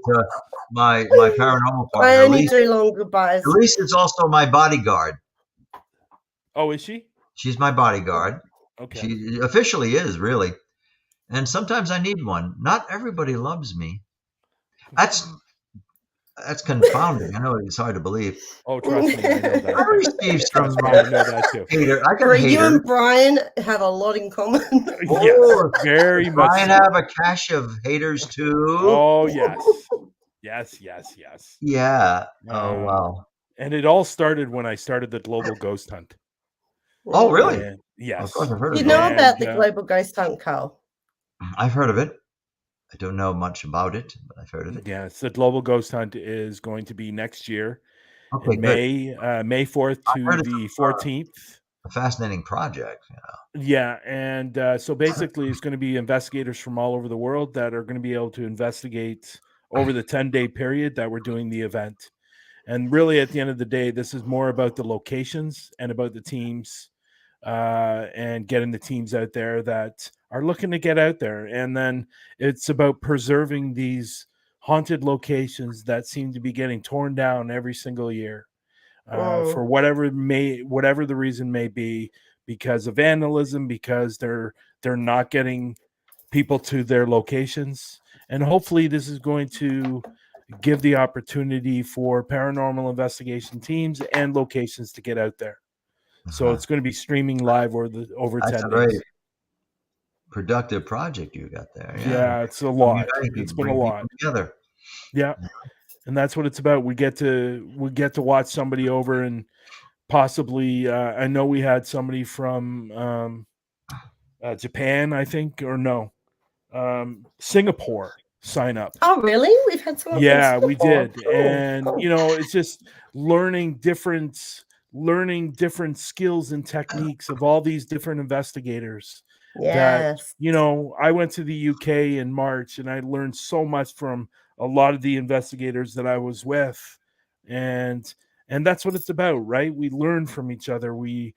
my paranormal I partner, only do long goodbyes. Elise is also my bodyguard. Oh, is she? She's my bodyguard. Okay. She officially is, really. And sometimes I need one. Not everybody loves me. That's confounding. I know it's hard to believe. Oh, trust me, I know that. I received some Trust me, I know that too. hater. I got You haters. and Brian have a lot in common. Oh, Yes, very much. Brian so. have a cache of haters too. Oh, yes. Yes. Yeah. Oh wow. And it all started when I started the Global Ghost Hunt. Oh really? And, yes. Of course I've heard of You it. know about the Global Ghost Hunt, Carl? I've heard of it. I don't know much about it, but I've heard of it. Yes, the Global Ghost Hunt is going to be next year, Okay, in good. May 4th I've to heard it's the 14th. a fascinating project. Yeah, and so basically it's going to be investigators from all over the world that are going to be able to investigate over the 10-day period that we're doing the event. And really, at the end of the day, this is more about the locations and about the teams and getting the teams out there that are looking to get out there. And then it's about preserving these haunted locations that seem to be getting torn down every single year for whatever the reason may be, because of vandalism, because they're not getting people to their locations. And hopefully this is going to give the opportunity for paranormal investigation teams and locations to get out there. So it's going to be streaming live over That's 10 a very days. productive project you got there. Yeah, it's a lot. Uniting It's people, been a bring lot. people together. Yeah. And that's what it's about. We get to watch somebody over, and possibly I know we had somebody from Japan, I think, or no, Singapore sign up. Oh, really? We've had someone. Yeah, we did. Cool. And it's just learning different skills and techniques of all these different investigators. Yes. That I went to the UK in March, and I learned so much from a lot of the investigators that I was with, and that's what it's about, right? We learn from each other. We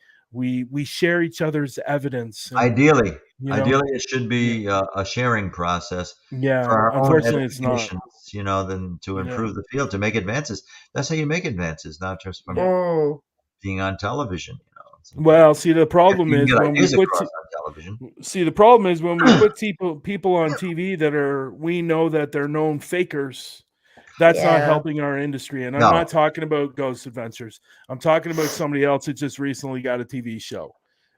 share each other's evidence. And, Ideally, it should be a sharing process. Yeah, for our unfortunately, own it's not. Then to improve the field, to make advances. That's how you make advances, not just from being on television. Well, see, the problem is when we put on television. See, the problem is when we put people on TV that we know that they're known fakers. That's not helping our industry. And I'm not talking about Ghost Adventures. I'm talking about somebody else that just recently got a TV show,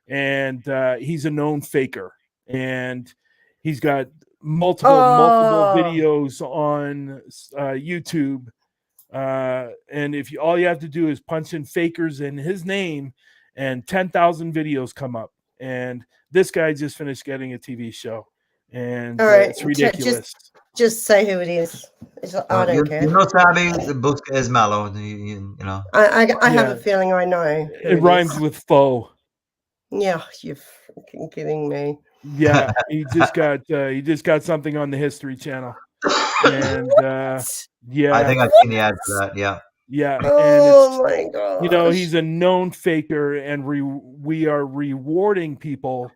and he's a known faker, and he's got multiple videos on YouTube. And if all you have to do is punch in fakers in his name, and 10,000 videos come up. And this guy just finished getting a TV show, and it's ridiculous. Just say who it is. I don't care. Sabe, the book is mellow. I have a feeling I know. It rhymes with faux. Yeah, you're freaking kidding me. Yeah, he just got something on the History Channel, and yeah, I think I've seen the ad for that. Yeah. Yeah. Oh my god. He's a known faker, and we are rewarding people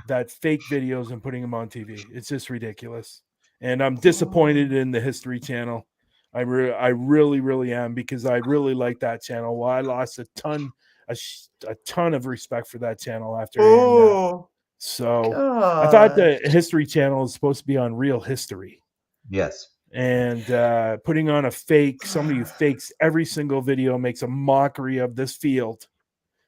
that fake videos and putting them on TV. It's just ridiculous. And I'm disappointed in the History Channel. I really, really am, because I really like that channel. Well, I lost a ton of respect for that channel after hearing that. So I thought the History Channel is supposed to be on real history. Yes. And putting on somebody who fakes every single video, makes a mockery of this field,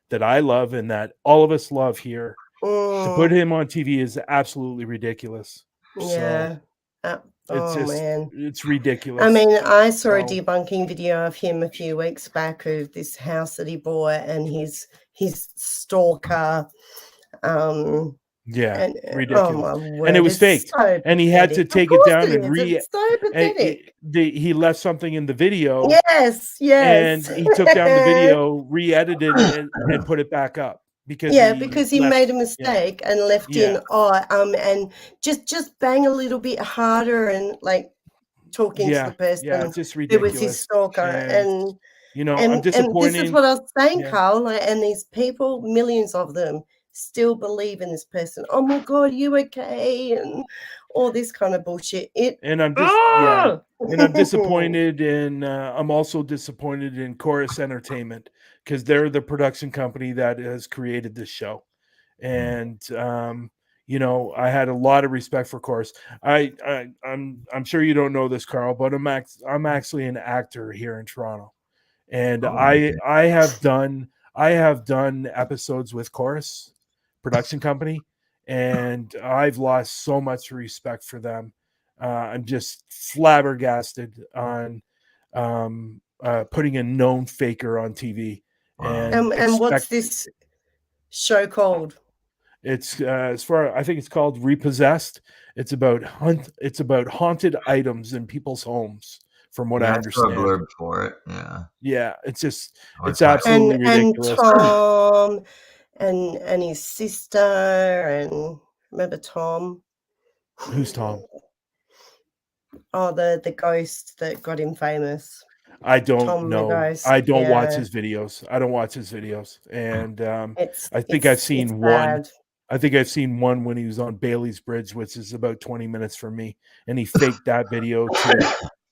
that I love and that all of us love here, to put Mm, him on TV is absolutely ridiculous. So yeah. it's Oh just, man. it's I ridiculous. mean, I saw a So debunking video of him a few weeks back of this house that he bought and his stalker. yeah, And oh my ridiculous. And it word, was it's faked. so And he had pathetic. to Of take it course down it and is. It's so pathetic. he left something in the video, Yes, and yes. he took down the video, re-edited it, and put it back up because Yeah, he because he left. made a Yeah, mistake and left yeah, in and just bang a little bit harder and like talking to the yeah. person Just who was his ridiculous. stalker. And I'm And this is disappointed. what I was saying, Yeah, Carl. Like, and these people, millions of them, still believe in this person. Oh my God, you okay? And all this kind of bullshit. and I'm just Ah! and I'm disappointed in. I'm also disappointed in Chorus Entertainment because they're the production company that has created this show. And I had a lot of respect for Chorus. I'm sure you don't know this, Carl, but I'm actually an actor here in Toronto, and Oh, okay. I have done episodes with Chorus production company, and I've lost so much respect for them. I'm just flabbergasted on putting a known faker on TV Wow. and And what's expect. this show called? It's I think it's called Repossessed. It's about haunted items in people's homes, from what I Yeah, I saw a understand. blurb for it. Yeah. Yeah, it's just Or it's title. absolutely And ridiculous. Tom and his sister and remember Tom? Who's Tom? Oh, the ghost that got him famous. I don't Tom the know. ghost. I don't watch Yeah. his videos. I don't watch his videos. And I think I've It's seen one. bad. I think I've seen one when he was on Bailey's Bridge, which is about 20 minutes from me, and he faked that video too.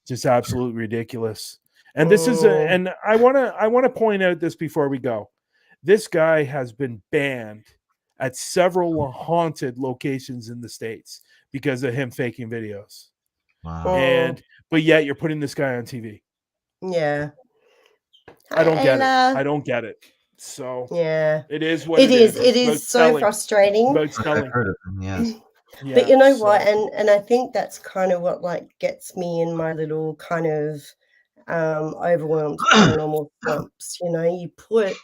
Just absolutely ridiculous. And this is Mm, and I want to point out this before we go. This guy has been banned at several haunted locations in the States because of him faking videos. Wow. mm, But yet you're putting this guy on TV. yeah. I Hi, don't get it. Ayla. I don't get it. So Yeah. it is what It it is. is. It It's about is so selling. It's frustrating. about I've selling. heard of them. Yes. But Yeah. you know what? So And I think that's kind of what like gets me in my little kind of overwhelmed paranormal slumps. You know, you put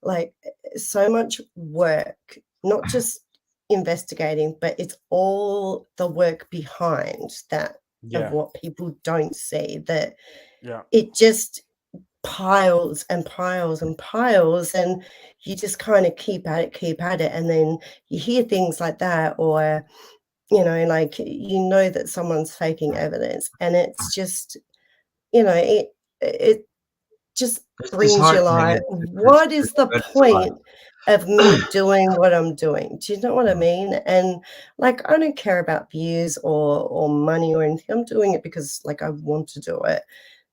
like so much work, not just investigating, but it's all the work behind that of yeah. what people don't see, that Yeah. it just piles and piles and piles, and you just kind of keep at it, and then you hear things like that, or like that someone's faking evidence, and it's just it just It's brings you disheartening. like, It's what is the it's a lot. point of me doing what I'm doing? Do you know what I mean? And like, I don't care about views or money or anything. I'm doing it because like I want to do it.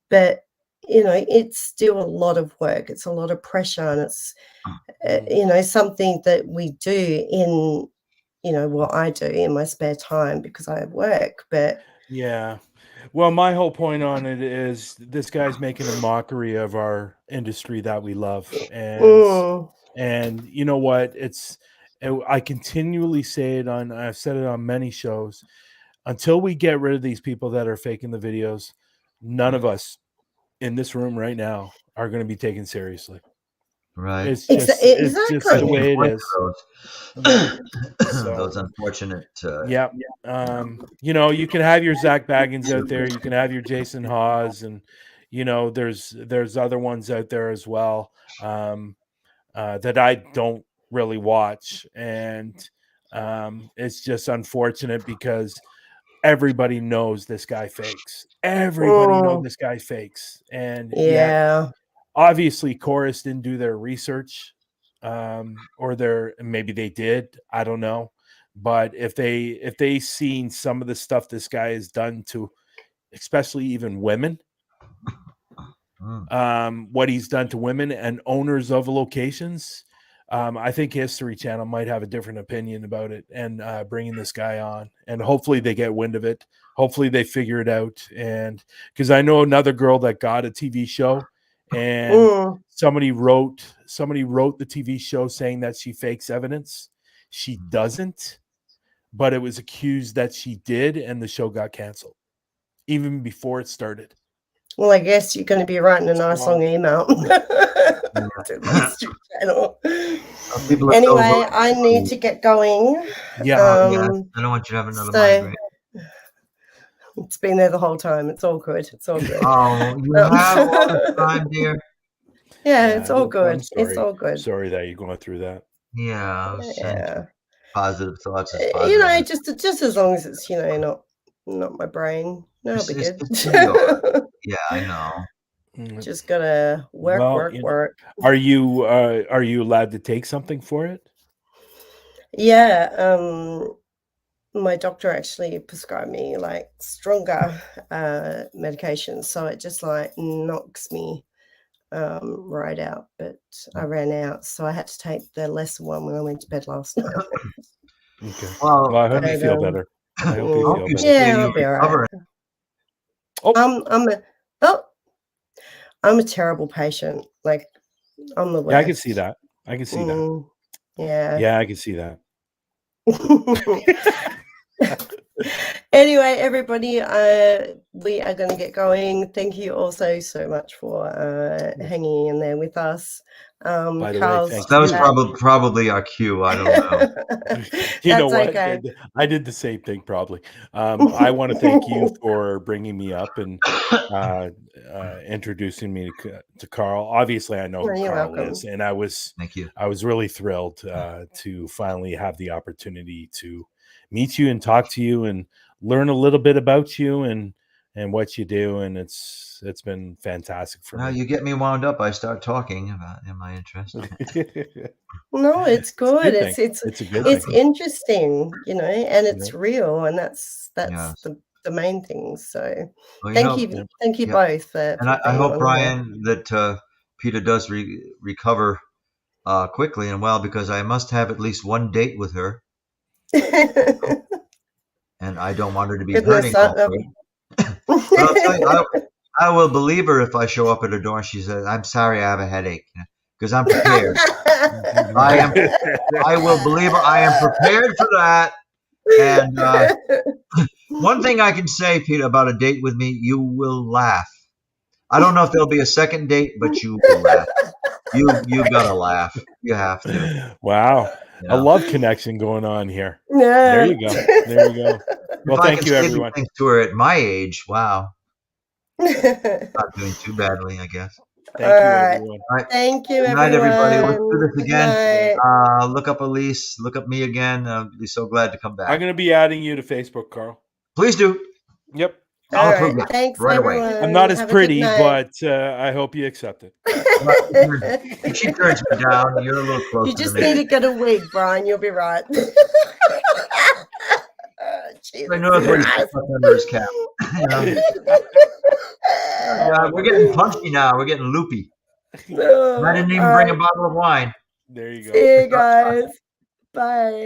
But it's still a lot of work. It's a lot of pressure, and it's something that we do in what I do in my spare time because I have work. But Yeah. Well, my whole point on it is this guy's making a mockery of our industry that we love. mm, And you know what? I continually say it I've said it on many shows. Until we get rid of these people that are faking the videos, none of us in this room right now are going to be taken seriously. Right. It's just I the exactly. can't way it point is. to Yeah. those So those unfortunate. yeah. You can have your Zach Baggins out there, you can have your Jason Hawes, and there's other ones out there as well, that I don't really watch. And it's just unfortunate because everybody knows this guy fakes. Everybody knows Mm, this guy fakes. And yet yeah. obviously Chorus didn't do their research, or maybe they did, I don't know. But if they seen some of the stuff this guy has done to especially even women, what he's done to women and owners of locations, I think History Channel might have a different opinion about it, and bringing this guy on, and hopefully they get wind of it. Hopefully they figure it out. And because I know another girl that got a TV show, and somebody wrote the TV show saying that she fakes evidence. She doesn't, but it was accused that she did, and the show got canceled even before it started. Well, I guess you're going to be writing a nice long email to the History Channel. Anyway, I need to get going. Yeah, I don't want you to have another migraine. It's been there the whole time. It's all good. It's all good. Oh, you have all the time, dear. Yeah, it's all good. I'm sorry. It's all good. Sorry that you're going through that. Yeah. Yeah. Positive thoughts. You know, just as long as it's, you know, not my brain. No, it'll be good. Yeah, I know. Just gotta work. Are you allowed to take something for it? Yeah. My doctor actually prescribed me like stronger medication, so it just like knocks me right out. But I ran out, so I had to take the lesser one when I went to bed last night. Okay. Well, I hope you feel better. I hope you feel better. Yeah, I'll be all right. I'm a terrible patient. Like, I'm the worst. Yeah, I can see that. I can see that. Yeah. Yeah, I can see that. Anyway, everybody, we are going to get going. Thank you also so much for hanging in there with us. By the way, that was probably our cue. I don't know. You know what? Okay. I did the same thing probably. I want to thank you for bringing me up and introducing me to Carl. Obviously, I know who Carl is, and thank you. I was really thrilled to finally have the opportunity to meet you and talk to you and learn a little bit about you and what you do, and it's been fantastic for me. Now you get me wound up. I start talking about my interest. No, it's good. It's a good it's thing. interesting, you know, and it's real, and that's the main thing. So thank you both for and I hope, Brian, that Peta does recover quickly and well, because I must have at least one date with her. And I don't want her to be hurting. But I'll tell you, I will believe her if I show up at her door and she says, "I'm sorry, I have a headache," because I'm prepared. I will believe her. I am prepared for that. And one thing I can say, Peta, about a date with me, you will laugh. I don't know if there'll be a second date, but you will laugh. You gotta laugh. You have to. Wow. Yeah. A love connection going on here. Yeah. There you go. Well, thank you, everyone. Thanks to her at my age. Wow. Not doing too badly, I guess. Thank you, everyone. All right. Thank you, everyone. Good night, everybody. Let's do this again. Look up Elise. Look up me again. I'll be so glad to come back. I'm going to be adding you to Facebook, Carl. Please do. Yep. All right. Thanks, right everyone. Away. I'm not as pretty, but I hope you accept it. If she turns me down, you're a little closer. You just need to get a wig, Brian. You'll be right. I know that's what he's stuck under his cap. You know? We're getting punchy now. We're getting loopy. I didn't even bring a bottle of wine. There you go. See you guys. Bye.